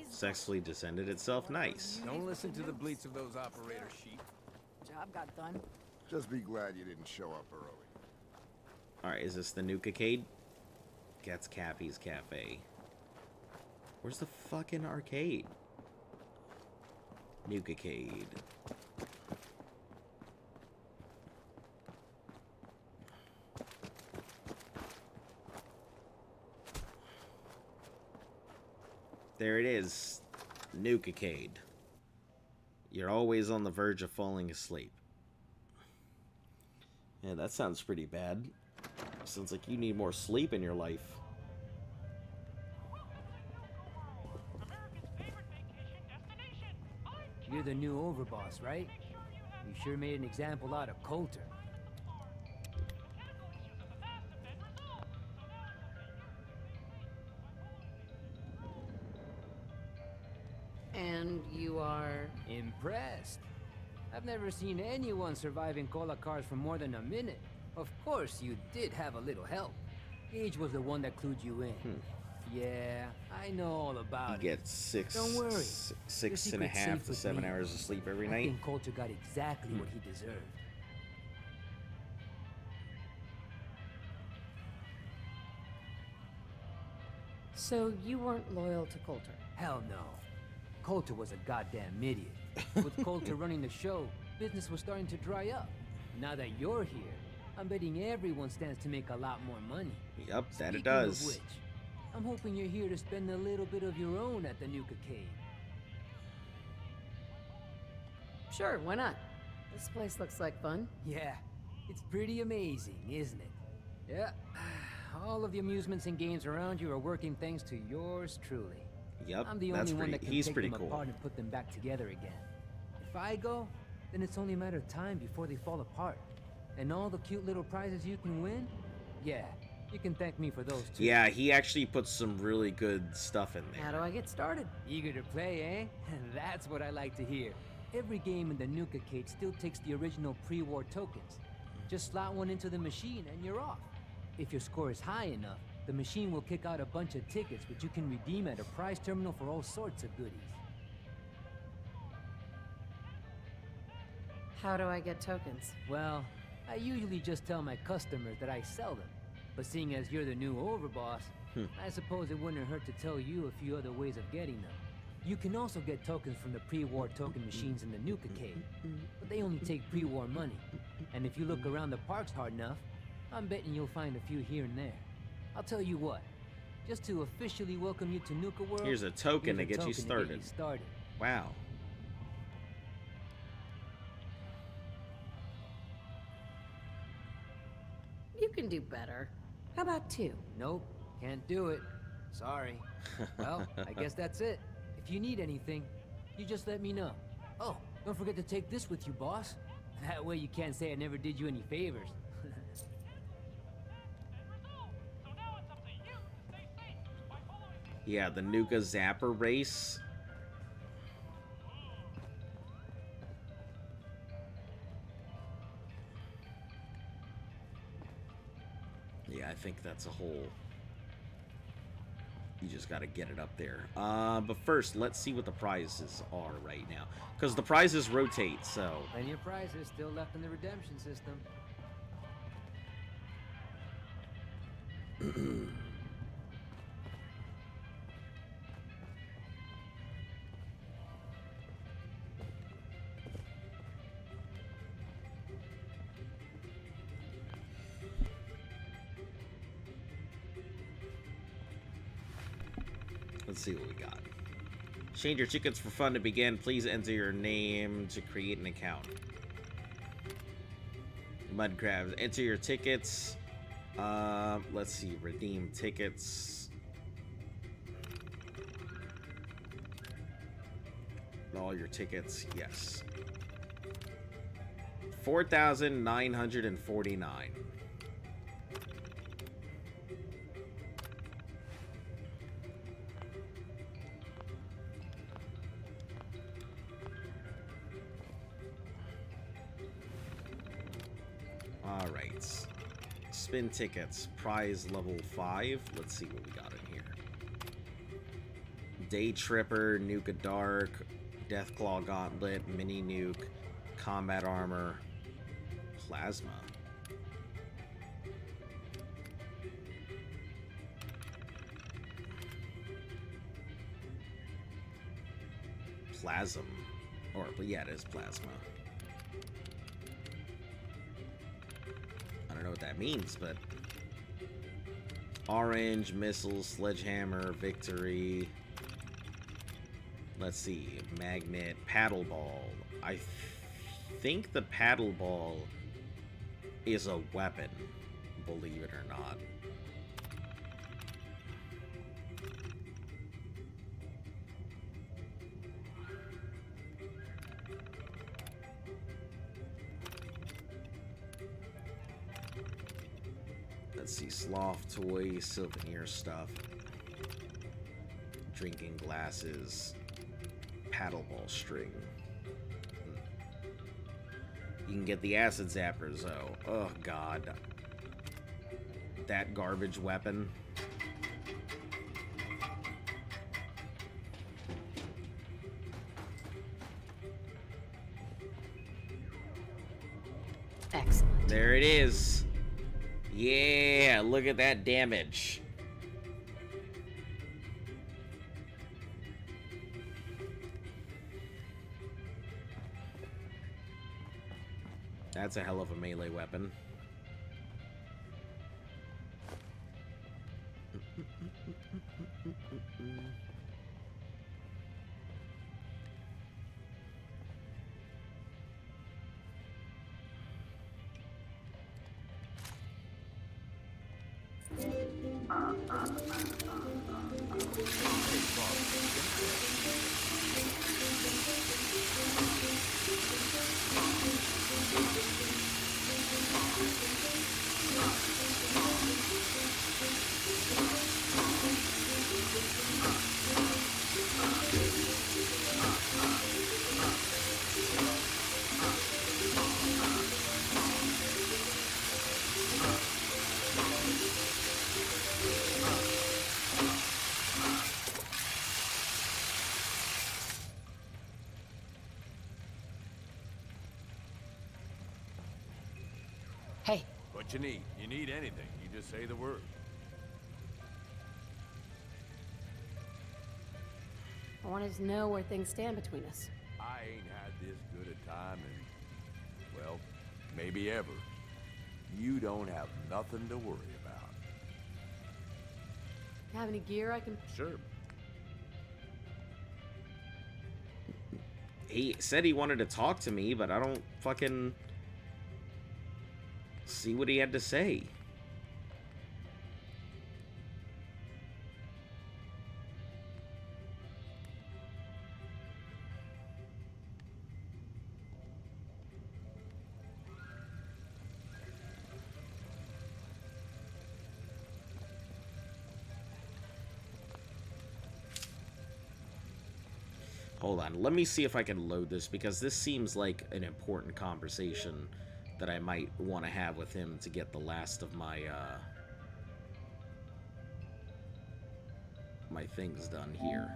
Successfully descended itself. Nice. Don't listen to the bleats of those operator sheep. Job got done. Just be glad you didn't show up early. Alright, is this the Nuka-cade? Gets Cappy's Cafe. Where's the fucking arcade? Nuka-cade. There it is. Nuka-cade. You're always on the verge of falling asleep. Yeah, that sounds pretty bad. Sounds like you need more sleep in your life. You're the new overboss, right? You sure made an example out of Coulter. And you are... Impressed. I've never seen anyone surviving cola cars for more than a minute. Of course, you did have a little help. Gage was the one that clued you in. Yeah, I know all about it. You get six and a half to 7 hours of sleep every I night. think Coulter got exactly what he deserved. So you weren't loyal to Coulter? Hell no. Coulter was a goddamn idiot. With Coulter running the show, business was starting to dry up. Now that you're here, I'm betting everyone stands to make a lot more money. Yep, that Speaking it does. Of which, I'm hoping you're here to spend a little bit of your own at the Nuka-cade. Sure, why not? This place looks like fun. Yeah, it's pretty amazing, isn't it? Yeah, all of the amusements and games around you are working thanks to yours truly. Yep, I'm the that's only one pretty. that can He's take pretty them cool. apart and put them back together again. If I go, then it's only a matter of time before they fall apart. And all the cute little prizes you can win, yeah, you can thank me for those too. Yeah, he actually puts some really good stuff in How there. do I get started? Eager to play, eh? That's what I like to hear. Every game in the Nuka-cade still takes the original pre-war tokens. Just slot one into the machine and you're off. If your score is high enough, the machine will kick out a bunch of tickets which you can redeem at a prize terminal for all sorts of goodies. How do I get tokens? Well, I usually just tell my customers that I sell them. But seeing as you're the new overboss, I suppose it wouldn't hurt to tell you a few other ways of getting them. You can also get tokens from the pre-war token machines in the Nuka-cade, but they only take pre-war money. And if you look around the parks hard enough, I'm betting you'll find a few here and there. I'll tell you what, just to officially welcome you to Nuka World, Here's a token to get you started. Wow. You can do better. How about 2? Nope, can't do it. Sorry. Well, I guess that's it. If you need anything, you just let me know. Oh, don't forget to take this with you, boss. That way you can't say I never did you any favors. Yeah, the Nuka Zapper race. Yeah, I think that's a whole... You just got to get it up there. But first, let's see what the prizes are right now. Because the prizes rotate, so... Plenty of prizes still left in the redemption system. Let's see what we got. Change your tickets for fun to begin. Please enter your name to create an account. Mud crabs. Enter your tickets. Let's see. Redeem tickets. All your tickets. Yes. 4,949. Alright. Spin tickets. Prize level 5. Let's see what we got in here. Day Tripper, Nuka Dark, Deathclaw Gauntlet, Mini Nuke, Combat Armor, Plasma. Plasm. Or, yeah, it is Plasma. I don't know what that means, but... Orange, Missile, Sledgehammer, Victory... Let's see, Magnet, Paddle Ball. I think the Paddle Ball is a weapon, believe it or not. Let's see, Sloth Toys, souvenir stuff, drinking glasses, paddleball string. You can get the acid zappers though. Oh god. That garbage weapon. Excellent. There it is. Yeah, look at that damage. That's a hell of a melee weapon. Hey. What you need? You need anything, you just say the word. I wanted to know where things stand between us. I ain't had this good a time in, well, maybe ever. You don't have nothing to worry about. Have any gear I can... Sure. He said he wanted to talk to me, but I don't fucking see what he had to say. Hold on, let me see if I can load this, because this seems like an important conversation that I might want to have with him to get the last of my, my things done here.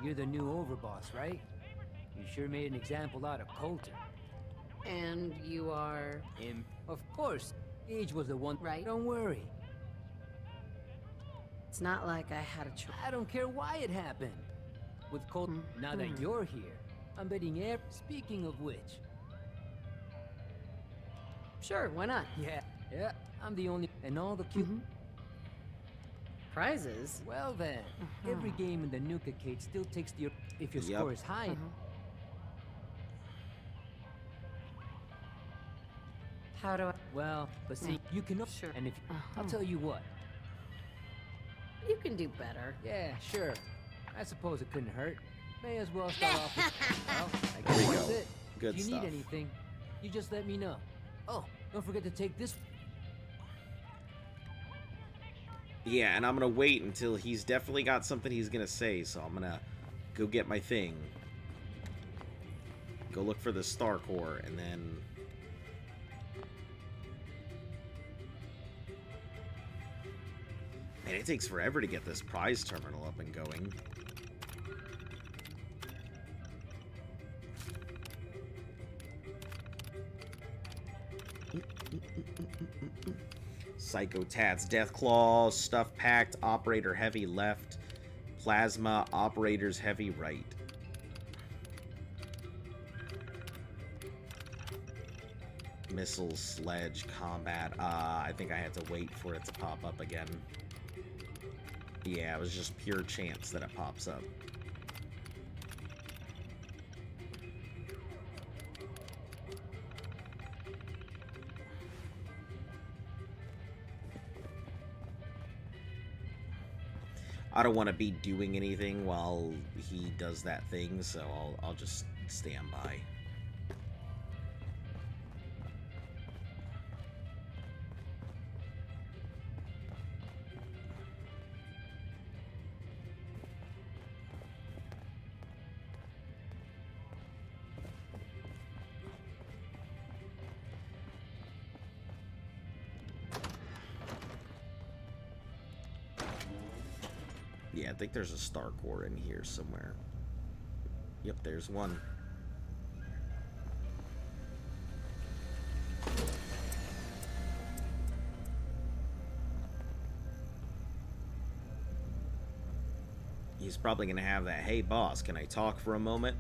You're the new overboss, right? You sure made an example out of Coulter. And you are... Him? Of course. Gage was the one, Right. Don't worry. It's not like I had a choice. I don't care why it happened. With Coulter, now that you're here, I'm betting Speaking of which... Sure, why not? Yeah, I'm the only... And all the cute... Prizes? Well then, every game in the Nuka-Cade still takes the... If your score is high... How do I... Well, but see, you can... Sure. And if... I'll tell you what. You can do better. Yeah, sure. I suppose it couldn't hurt. May as well start off with... Well, I There guess we that's go. it. Good if you stuff. need anything, you just let me know. Oh, Don't forget to take this. Yeah, and I'm gonna wait until he's definitely got something he's gonna say, so I'm gonna go get my thing. Go look for the star core, and then... Man, it takes forever to get this prize terminal up and going. Psycho Tats, Deathclaw, Stuff Packed, Operator Heavy left, Plasma, Operators Heavy right. Missile, Sledge, Combat. I think I had to wait for it to pop up again. Yeah, it was just pure chance that it pops up. I don't want to be doing anything while he does that thing, so I'll just stand by. Yeah, I think there's a star core in here somewhere. Yep, there's one. He's probably gonna have that, "Hey boss, can I talk for a moment?"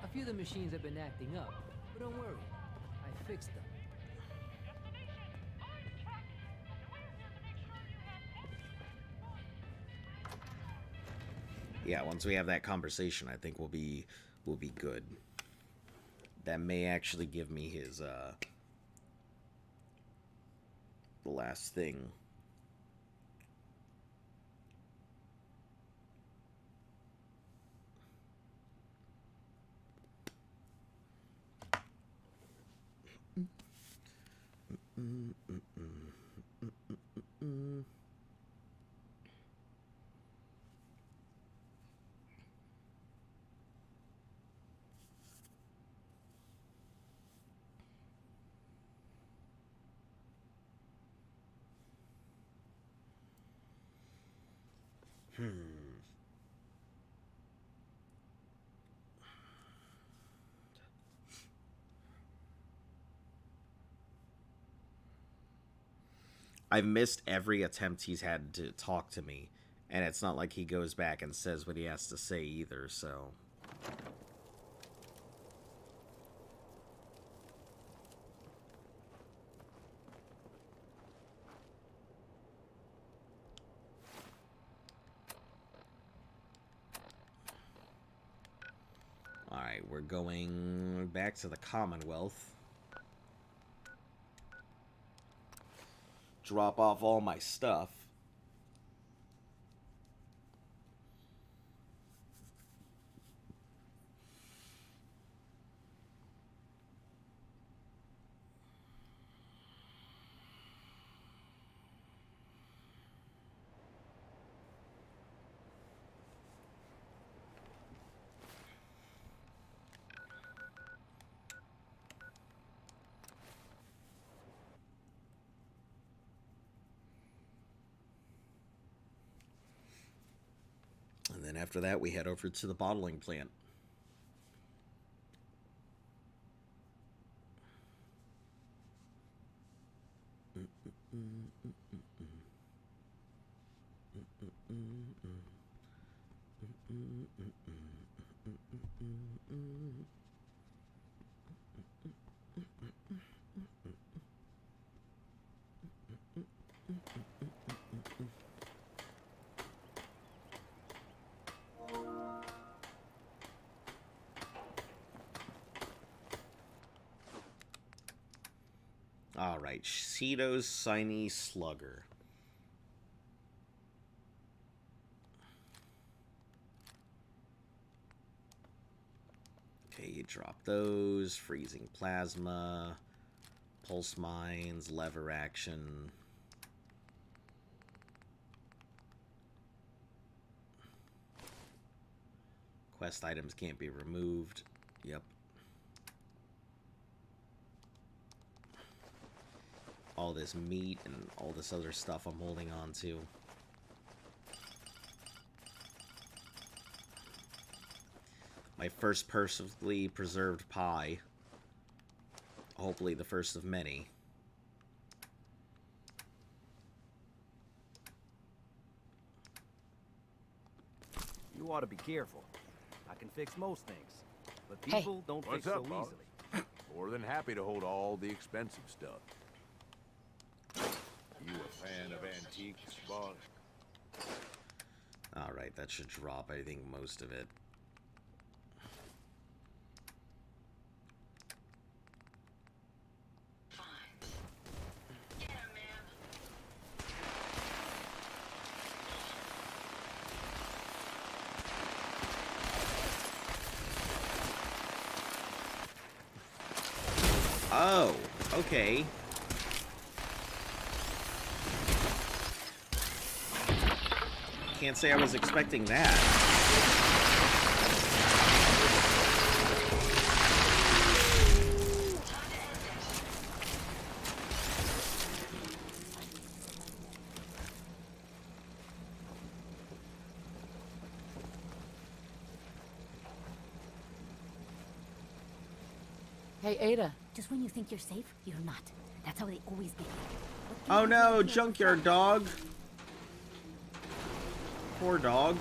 A few of the machines have been acting up, but don't worry, I fixed them. Yeah, once we have that conversation, I think we'll be good. That may actually give me his the last thing. I've missed every attempt he's had to talk to me, and it's not like he goes back and says what he has to say either, so... Alright, we're going back to the Commonwealth. Drop off all my stuff. And then after that, we head over to the bottling plant. Alright, Cheeto's Shiny Slugger. Okay, you drop those. Freezing Plasma. Pulse Mines. Lever Action. Quest items can't be removed. Yep. All this meat and all this other stuff I'm holding on to. My first perfectly preserved pie. Hopefully the first of many. You ought to be careful. I can fix most things, but people don't fix so easily. More than happy to hold all the expensive stuff. You a fan of antiques, boss? Alright, that should drop, I think, most of it. Oh, okay. Can't say I was expecting that. Hey, Ada. Just when you think you're safe, you're not. That's how they always get you. Oh no, junkyard dog. Poor dog.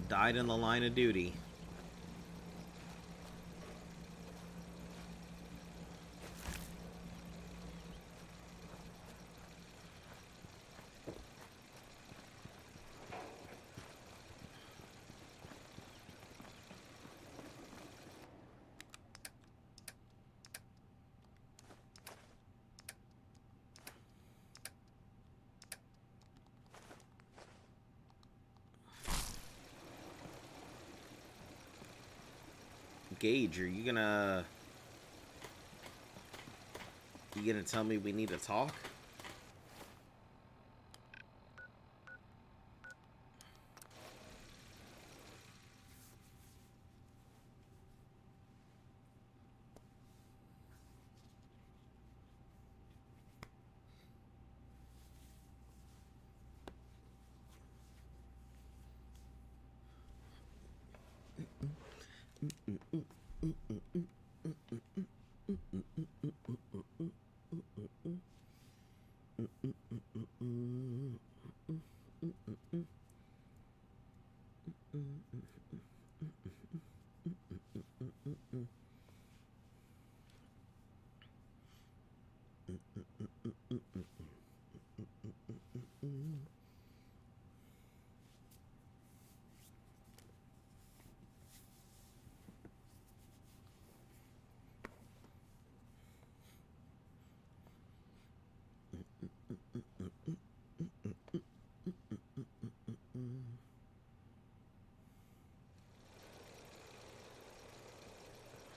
Died in the line of duty. Gage, are you gonna tell me we need to talk?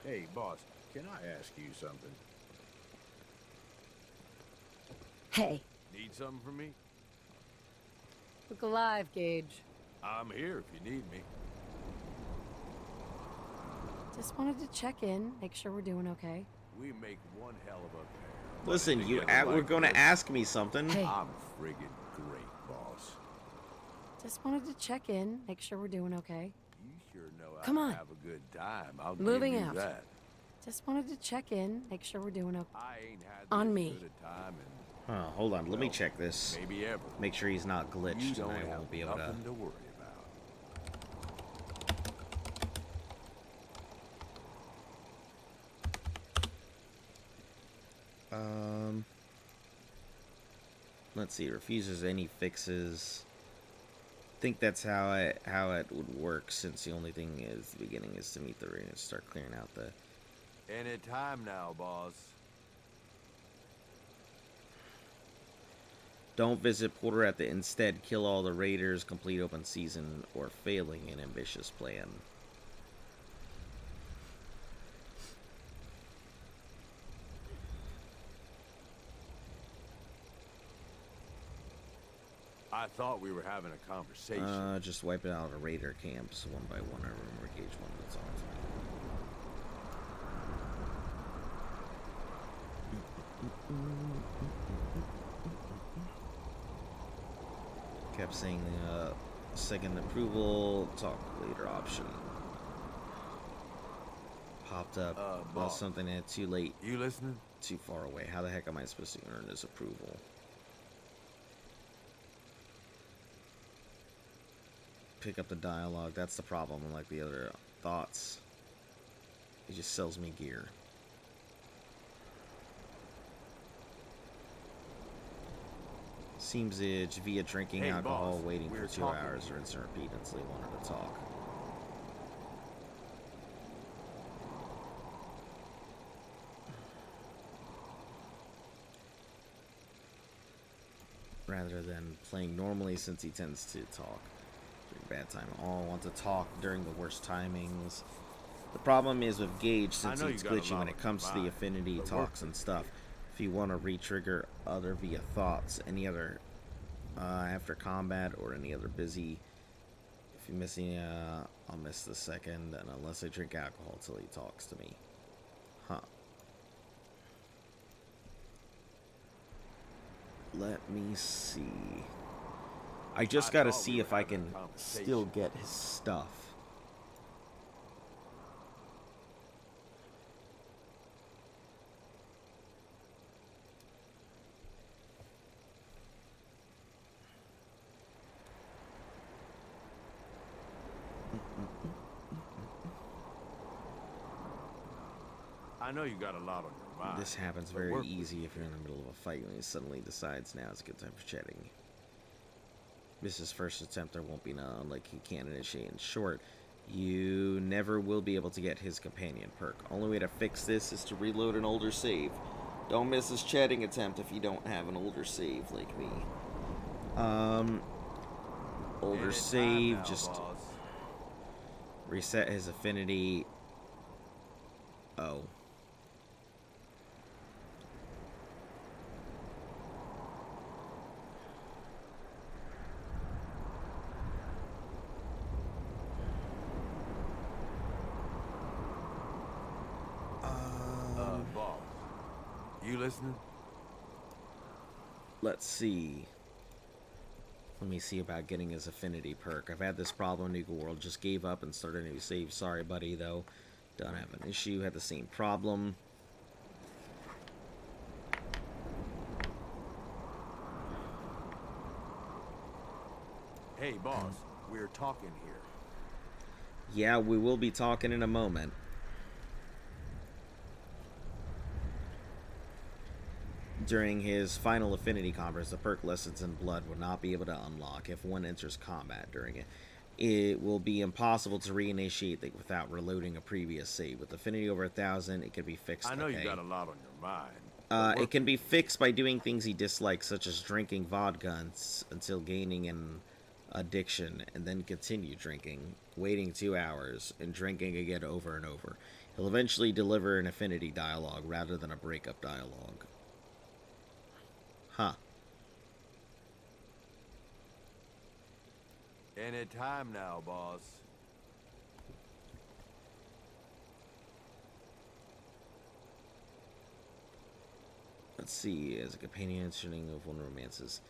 Hey, boss, can I ask you something? Hey. Need something from me? Look alive, Gage. I'm here if you need me. Just wanted to check in, make sure we're doing okay. We make one hell of a pair. Listen, you were going to ask me something. Hey. I'm friggin' great, boss. Just wanted to check in, make sure we're doing okay. You sure know how Come to on. have a good time. I'll Moving give you out. that. Just wanted to check in, make sure we're doing okay. I ain't had On this me. good a time in, Hold on, let me check this. maybe ever. Make sure he's not You glitched and don't I have won't be able to... nothing to worry about. Let's see, refuses any fixes. Think that's how it would work, since the only thing is the beginning is to meet the ring and start clearing out the Any time now, boss. Don't visit Porter at the instead. Kill all the raiders, complete open season, or failing an ambitious plan. I thought we were having a conversation. Just wipe it out of raider camps one by one. I remember Gage one that's all. Kept saying second approval, talk later option. Popped up about something that too late. You listening? Too far away. How the heck am I supposed to earn his approval? Pick up the dialogue. That's the problem. Unlike the other thoughts, he just sells me gear. Seems it's via drinking alcohol, boss, waiting for 2 talking hours, rinse and repeat until he wanted to talk. Rather than playing normally, since he tends to talk during bad time. All want to talk during the worst timings. The problem is with Gage, since he's glitchy when it comes to the affinity talks and stuff. If you want to re-trigger other via thoughts, any other after combat or any other busy, if you miss any, I'll miss the second, and unless I drink alcohol till he talks to me. Huh. Let me see. I just gotta see if I can still get his stuff. I know you got a lot on your mind. This happens very easy if you're in the middle of a fight when he suddenly decides now is a good time for chatting. This is his first attempt, there won't be none, like he can't initiate. In short, you never will be able to get his companion perk. Only way to fix this is to reload an older save. Don't miss his chatting attempt if you don't have an older save like me. Older save, now, just boss. Reset his affinity. Oh. Boss. You listening? Let's see. Let me see about getting his affinity perk. I've had this problem in Nuka World. Just gave up and started a new save. Sorry, buddy, though. Don't have an issue. Had the same problem. Hey, boss. We're talking here. Yeah, we will be talking in a moment. During his final affinity conference, the perk Lessons in Blood will not be able to unlock if one enters combat during it. It will be impossible to reinitiate it without reloading a previous save. With affinity over 1,000, it can be fixed. I know you got a lot on your mind. It can be fixed by doing things he dislikes, such as drinking vodka until gaining an addiction, and then continue drinking, waiting 2 hours, and drinking again over and over. He'll eventually deliver an affinity dialogue rather than a breakup dialogue. Huh. Any time now, boss. Let's see, as a companion inserting of one romances.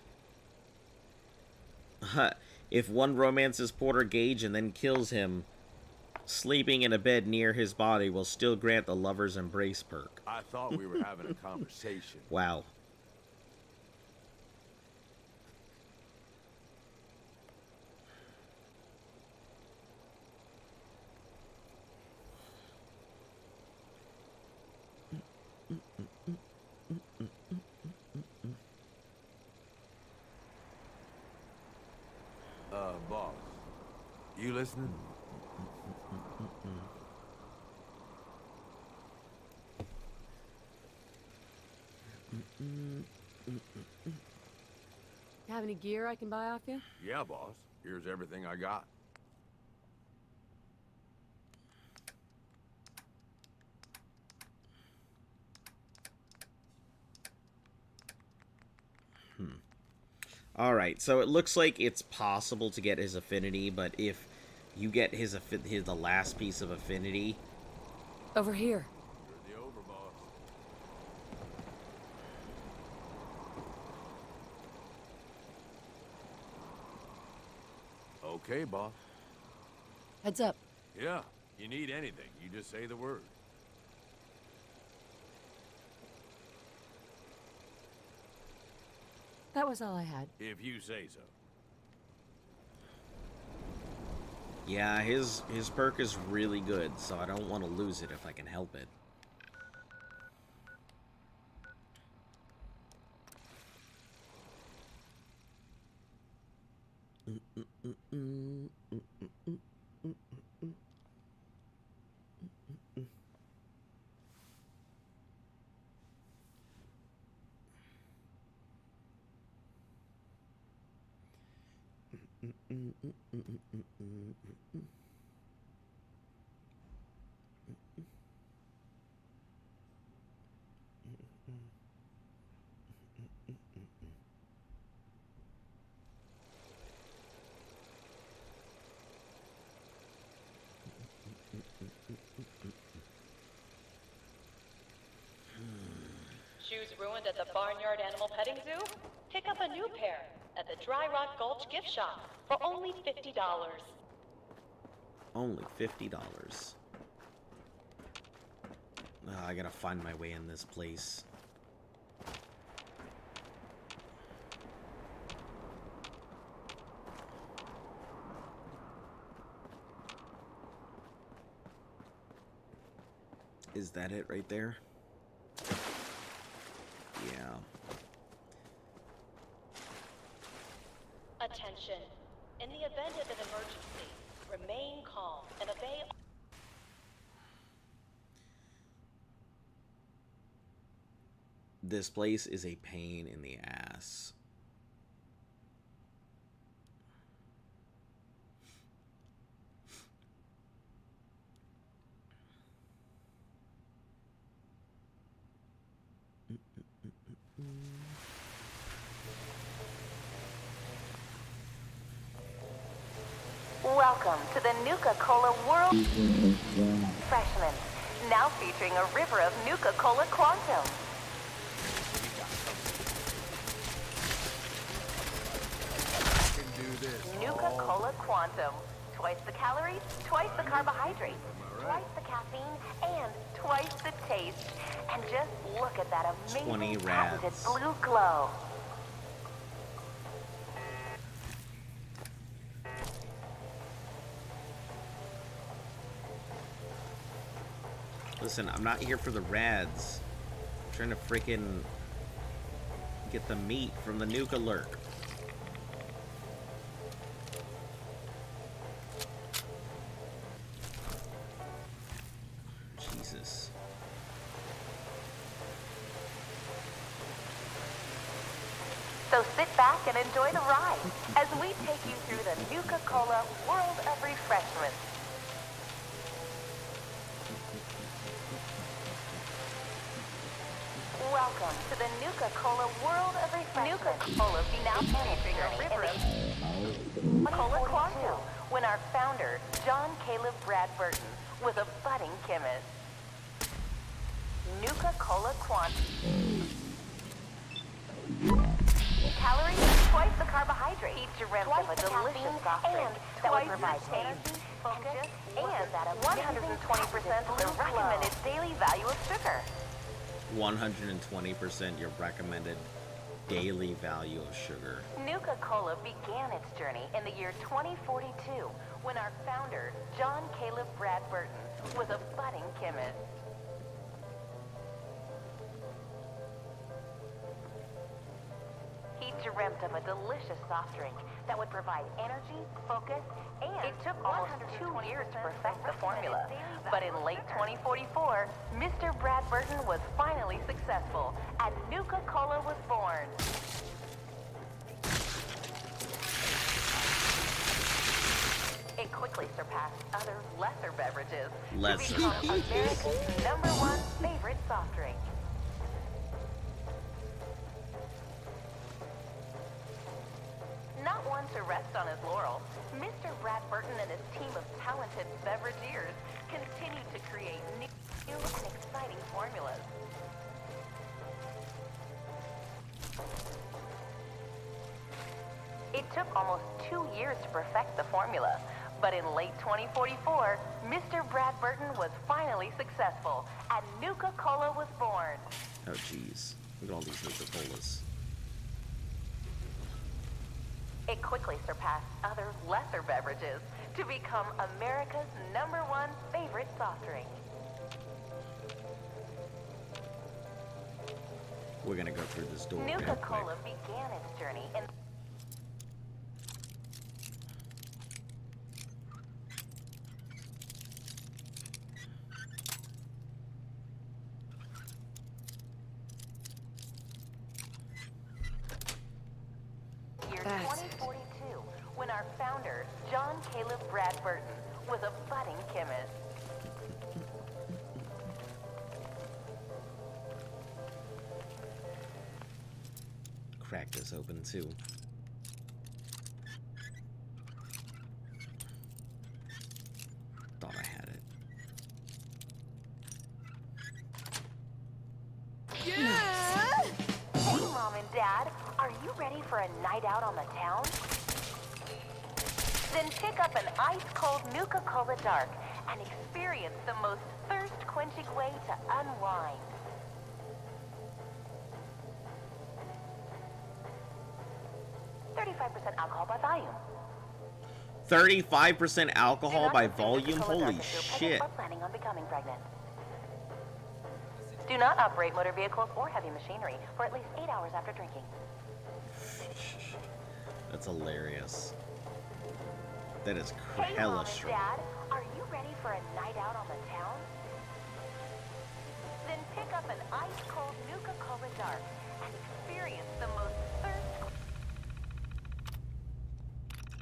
If one romances Porter Gage and then kills him, sleeping in a bed near his body will still grant the lover's embrace perk. I thought we were having a conversation. Wow. Boss. You listening? Have any gear I can buy off you? Yeah, boss. Here's everything I got. Alright, so it looks like it's possible to get his affinity, but if you get the last piece of affinity... Over here. You're the overboss. Okay, boss. Heads up. Yeah, you need anything, you just say the word. That was all I had. If you say so. Yeah, his perk is really good, so I don't want to lose it if I can help it. Shoes ruined at the Barnyard Animal Petting Zoo? Pick up a new pair at the Dry Rock Gulch gift shop for only $50. Only $50. I gotta find my way in this place. Is that it right there? Yeah. Attention. In the event of an emergency, remain calm and obey. This place is a pain in the ass. Welcome to the Nuka-Cola World Freshman, now featuring a river of Nuka-Cola Quantum. Nuka-Cola Quantum. Twice the calories, twice the carbohydrates, twice the caffeine, and twice the taste. And just look at that amazing patented blue glow. Listen, I'm not here for the rads. I'm trying to freaking get the meat from the Nuka Lurk. Jesus. So sit back and enjoy the ride as we take you through the Nuka-Cola World of Refreshment. Welcome to the Nuka-Cola World of Refreshment. Nuka-Cola be now featuring a river of Cola Quantum when our founder, John Caleb Bradburton, was a budding chemist. Nuka-Cola Quantum. Calories, twice the carbohydrate, each dreamt of a delicious soft drink that would provide energy, focus, and 120% the recommended daily value of sugar. 120% your recommended daily value of sugar. Nuka-Cola began its journey in the year 2042 when our founder, John Caleb Bradburton, was a budding chemist. He he dreamt of a delicious soft drink that would provide energy, focus, and it took almost 2 years to perfect the formula. But in late 2044, Mr. Brad Burton was finally successful, and Nuka-Cola was born. It quickly surpassed other lesser beverages to become America's #1 favorite soft drink. Not one to rest on his laurels, Mr. Brad Burton and his team of talented beverageers continue to create new and exciting formulas. It took almost 2 years to perfect the formula, but in late 2044, Mr. Brad Burton was finally successful, and Nuka-Cola was born. Oh, jeez. Look at all these Nuka-Colas. It quickly surpassed other lesser beverages to become America's #1 favorite soft drink. We're gonna go through this door real quick. Nuka-Cola began its journey in year 2042, when our founder, John Caleb Brad Burton, was a budding chemist. Crack this open too. Thought I had it. Hey, Mom and Dad, are you ready for a night out on the town? Then pick up an ice-cold Nuka-Cola Dark and experience the most thirst-quenching way to unwind. .35% alcohol by volume. 35% alcohol by volume? Holy shit. Or planning on becoming pregnant. Do not operate motor vehicles or heavy machinery for at least 8 hours after drinking. That's hilarious. That is Hey, hella Mom and strong. Dad, are you ready for a night out on the town? Then pick up an ice-cold Nuka-Cola Dark and experience the most thirst.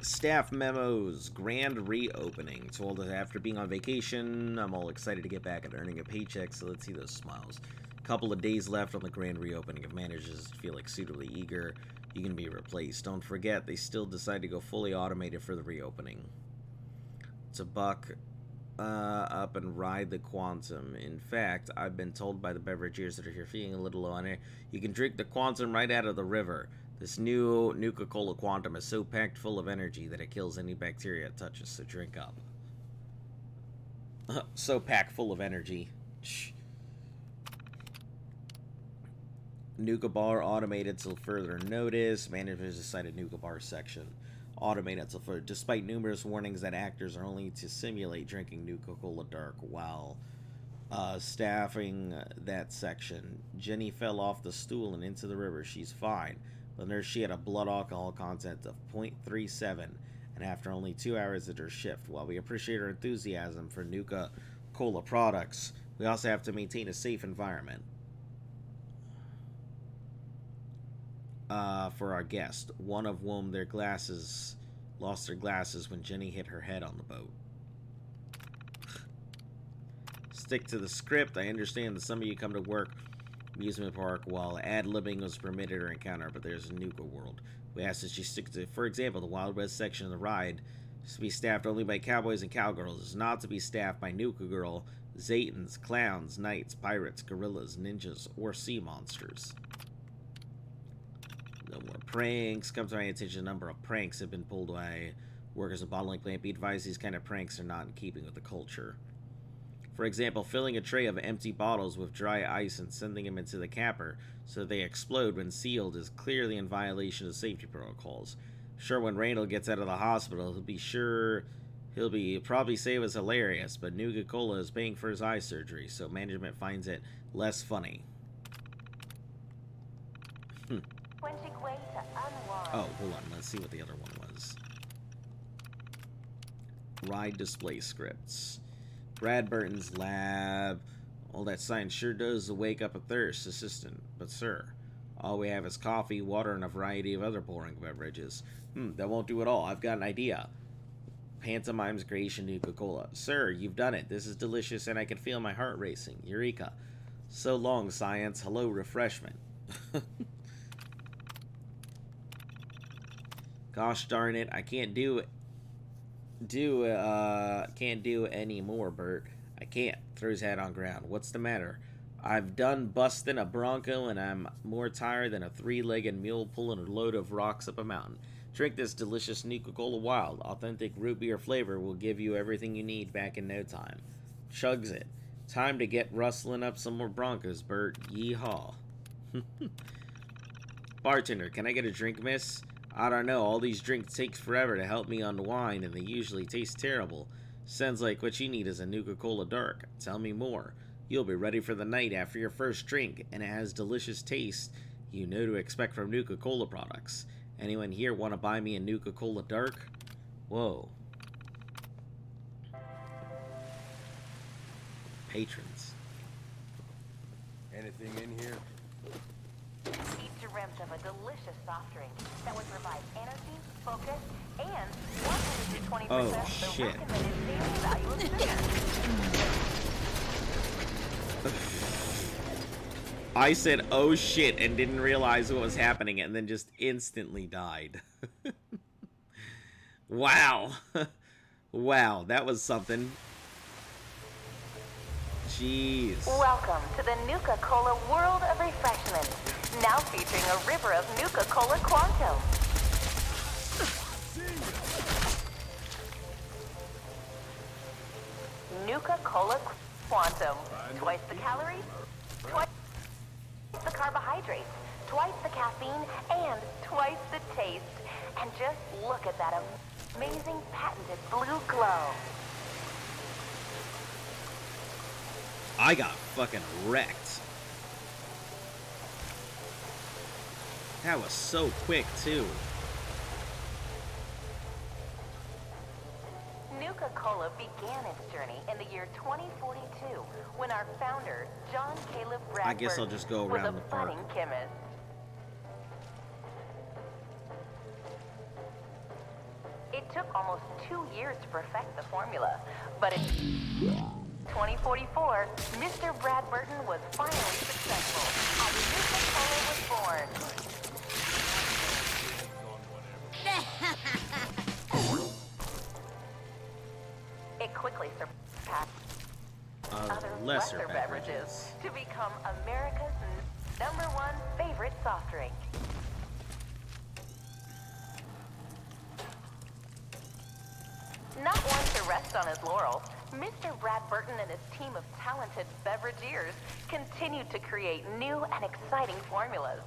Staff memos. Grand reopening. Told that after being on vacation, I'm all excited to get back and earning a paycheck, so let's see those smiles. Couple of days left on the grand reopening. If managers feel like suitably eager, you can be replaced. Don't forget, they still decide to go fully automated for the reopening. To buck up and ride the Quantum. In fact, I've been told by the beverageers that are here feeling a little low on air, you can drink the Quantum right out of the river. This new Nuka-Cola Quantum is so packed full of energy that it kills any bacteria it touches, so drink up. So packed full of energy. Shh. Nuka Bar automated till further notice. Managers decided Nuka Bar section. Automated till further. Despite numerous warnings that actors are only to simulate drinking Nuka-Cola Dark while staffing that section. Jenny fell off the stool and into the river. She's fine. The nurse, she had a blood alcohol content of 0.37, and after only 2 hours at her shift. While we appreciate her enthusiasm for Nuka-Cola products, we also have to maintain a safe environment. For our guest, one of whom lost their glasses when Jenny hit her head on the boat. Stick to the script. I understand that some of you come to work amusement park while ad-libbing was permitted or encounter, but there's a Nuka World. We ask that you stick to, for example, the Wild West section of the ride is to be staffed only by cowboys and cowgirls. It's not to be staffed by Nuka Girl, Zatans, clowns, knights, pirates, gorillas, ninjas, or sea monsters. No more pranks. Come to my attention, a number of pranks have been pulled by workers of bottling plant. Be advised, these kind of pranks are not in keeping with the culture. For example, filling a tray of empty bottles with dry ice and sending them into the capper so they explode when sealed is clearly in violation of safety protocols. Sure, when Randall gets out of the hospital, he'll probably say it was hilarious, but Nuka-Cola is paying for his eye surgery, so management finds it less funny. Quenching way to unwind. Oh, hold on. Let's see what the other one was. Ride display scripts. Brad Burton's lab. All that science sure does wake up a thirst, assistant. But sir, all we have is coffee, water, and a variety of other boring beverages. That won't do it all. I've got an idea. Pantomime's creation Nuka-Cola. Sir, you've done it. This is delicious, and I can feel my heart racing. Eureka. So long, science. Hello, refreshment. Gosh darn it, I can't do any more, Bert. I can't. Throw his head on ground. What's the matter? I've done busting a bronco, and I'm more tired than a three-legged mule pulling a load of rocks up a mountain. Drink this delicious Nuka-Cola Wild. Authentic root beer flavor will give you everything you need back in no time. Chugs it. Time to get rustling up some more broncos, Bert. Yeehaw. Bartender, can I get a drink, miss? I don't know. All these drinks take forever to help me unwind, and they usually taste terrible. Sounds like what you need is a Nuka-Cola Dark. Tell me more. You'll be ready for the night after your first drink, and it has delicious taste you know to expect from Nuka-Cola products. Anyone here want to buy me a Nuka-Cola Dark? Whoa. Patrons. Anything in here? Each dreamt of a delicious soft drink that would provide energy, focus, and 120% the recommended daily value of sugar. I said, oh shit, and didn't realize what was happening, and then just instantly died. Wow. Wow, that was something. Jeez. Welcome to the Nuka-Cola world of refreshment. Now featuring a river of Nuka-Cola Quantum. Nuka-Cola Quantum. Twice the calories, twice the carbohydrates, twice the caffeine, and twice the taste. And just look at that amazing patented blue glow. I got fucking wrecked. That was so quick, too. Nuka-Cola began its journey in the year 2042 when our founder, John Caleb Bradford, I guess I'll just go around the park. was a budding chemist. It took almost 2 years to perfect the formula, but in 2044, Mr. Brad Burton was finally successful, and Nuka-Cola was born. It quickly surpassed other lesser beverages to become America's #1 favorite soft drink. Not one to rest on his laurels, Mr. Brad Burton and his team of talented beverageers continued to create new and exciting formulas.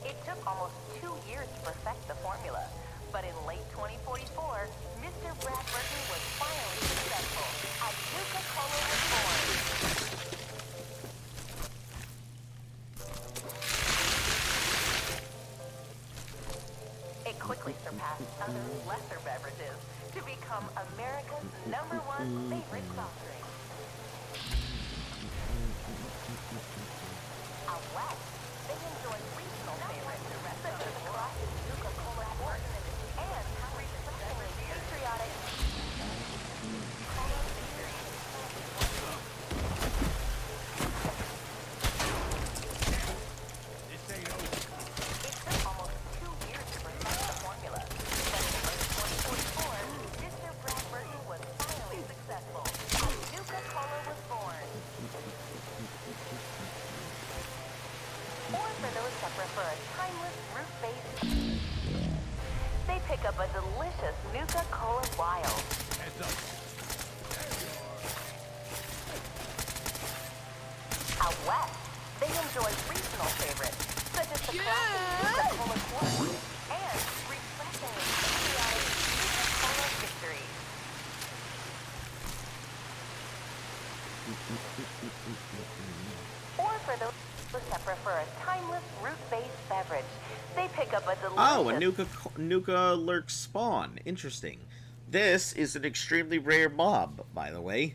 It took almost 2 years to perfect the formula, but in late 2044, Mr. Brad Burton was finally successful, and Nuka-Cola was born. It quickly surpassed other lesser beverages to become America's #1 favorite soft drink. Out west, they enjoy regional favorites such as classic Nuka-Cola Sport and refreshingly patriotic Cola Victory. It took almost 2 years to perfect the formula, but in late 2044, Mr. Brad Burton was finally successful, and Nuka-Cola was born. Or for those that prefer a timeless, fruit-based, they pick up a delicious Nuka-Cola Wild. Out west, they enjoy regional favorites, such as the classic Nuka-Cola Quarter and refreshing patriotic Nuka-Cola Victory. Or for those that prefer a timeless root-based beverage, they pick up a delicious... Oh, a Nuka Lurk spawn. Interesting. This is an extremely rare mob, by the way.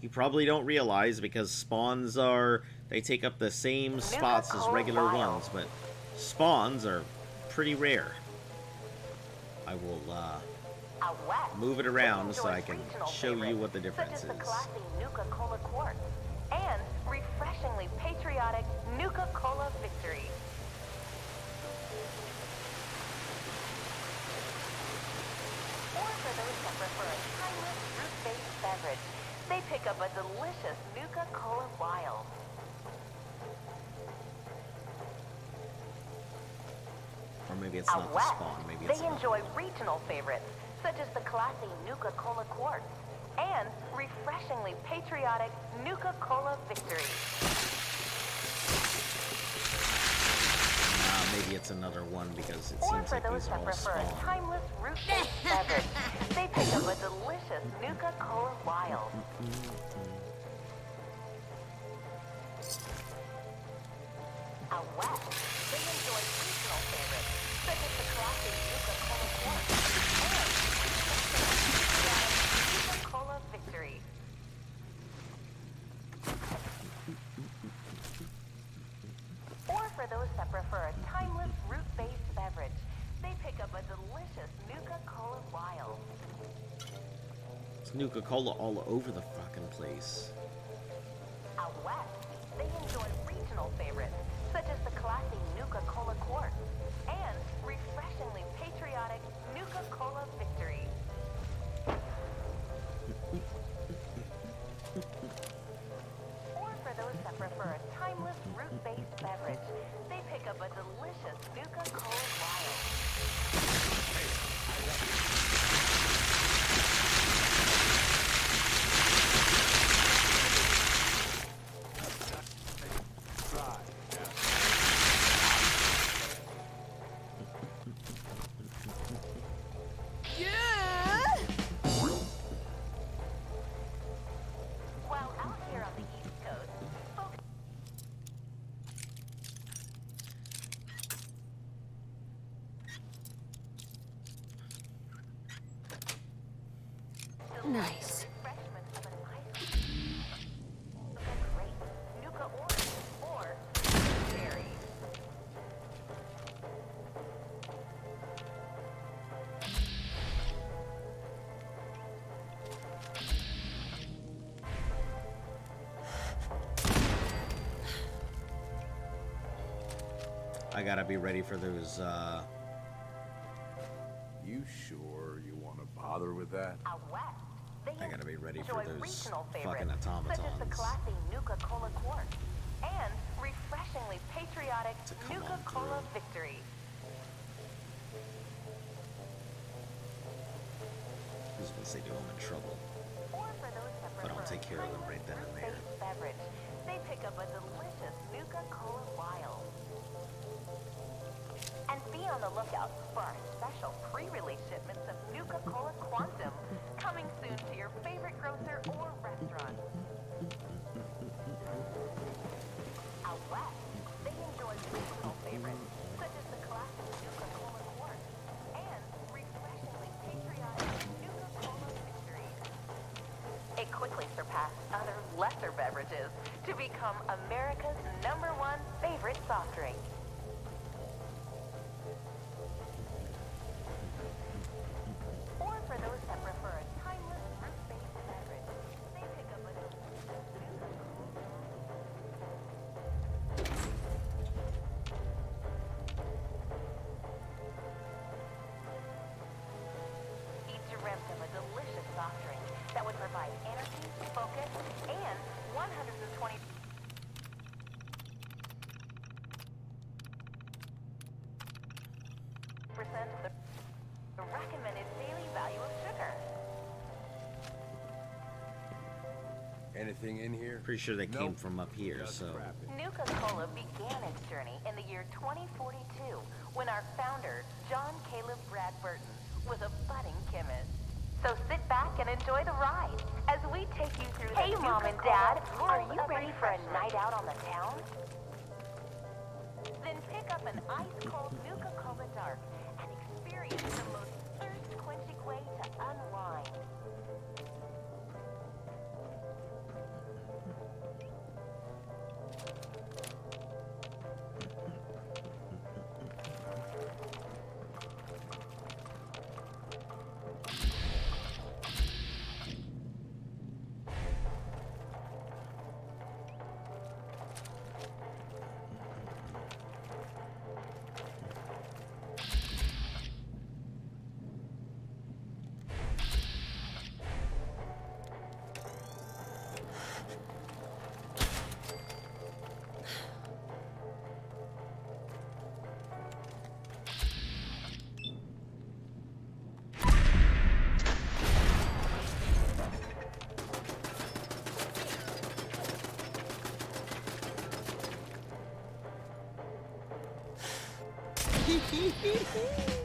You probably don't realize because spawns are... They take up the same spots as regular ones, but spawns are pretty rare. I will, move it around so I can show you what the difference is. Nuka-Cola Quartz and refreshingly patriotic Nuka-Cola Victory. Or for those that prefer a timeless fruit-based beverage, they pick up a delicious Nuka-Cola Wild. Or maybe it's not the spawn, maybe it's they enjoy regional favorites, such as the classy Nuka-Cola Quartz and refreshingly patriotic Nuka-Cola Victory. Maybe it's another one because it seems like these all spawn. A timeless root-based beverage, they pick up a delicious Nuka-Cola Wild. Out west, they enjoy regional favorites, such as the classic Nuka-Cola Quartz and Nuka-Cola Victory. Or for those that prefer a timeless root-based beverage, they pick up a delicious Nuka-Cola Wild. It's Nuka-Cola all over the fucking place. Out west, they enjoy regional favorites, such as the classy Nuka-Cola Quartz and refreshingly patriotic Nuka-Cola Victory. Or for those that prefer a timeless root-based beverage, they pick up a delicious Nuka-Cola Wild. Nice. Nuka Orange or Berry. I gotta be ready for those, You sure you want to bother with that? Out west, I gotta be ready for those regional fucking favorites, such as the automatons. classy Nuka-Cola Quartz and refreshingly patriotic Nuka-Cola Victory. I was gonna say, do I'm in trouble. Or for those that But I'll prefer take care of them right then and there. fruit-based beverage, they pick up a delicious Nuka-Cola Wild. And be on the lookout for our special pre-release shipments of Nuka-Cola Quantum, coming soon to your favorite grocer or restaurant. Out west, they enjoy regional favorites, such as the classic Nuka-Cola Quartz and refreshingly patriotic Nuka-Cola Victory. It quickly surpassed other lesser beverages to become America's #1 favorite soft drink. Or for those that prefer a timeless fruit-based beverage, they pick up a delicious Each dreamt of a delicious soft drink that would provide energy, focus, and 120% of the recommended daily value of sugar. Anything in here? Pretty sure they came from up here, so. Nuka-Cola began its journey in the year 2042 when our founder, John Caleb Brad Burton, was a budding chemist. So sit back and enjoy the ride as we take you through Hey, Mom and Dad, are you ready for a night out on the town? Then pick up an ice-cold Nuka-Cola Dark and experience the most thirst-quenching way to unwind.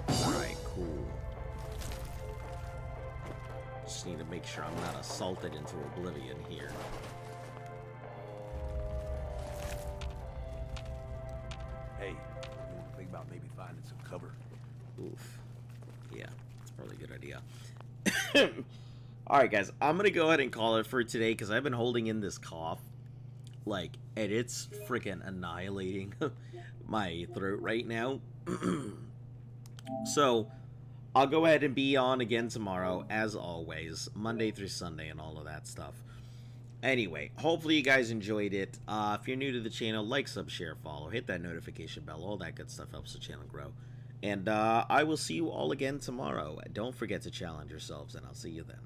Alright, cool. Just need to make sure I'm not assaulted into oblivion here. Hey, you want to think about maybe finding some cover? Oof. Yeah, that's probably a good idea. Alright, guys, I'm gonna go ahead and call it for today because I've been holding in this cough. Like, and it's freaking annihilating my throat right now. So, I'll go ahead and be on again tomorrow, as always, Monday through Sunday and all of that stuff. Anyway, hopefully you guys enjoyed it. If you're new to the channel, like, sub, share, follow, hit that notification bell, all that good stuff helps the channel grow. And I will see you all again tomorrow. Don't forget to challenge yourselves, and I'll see you then.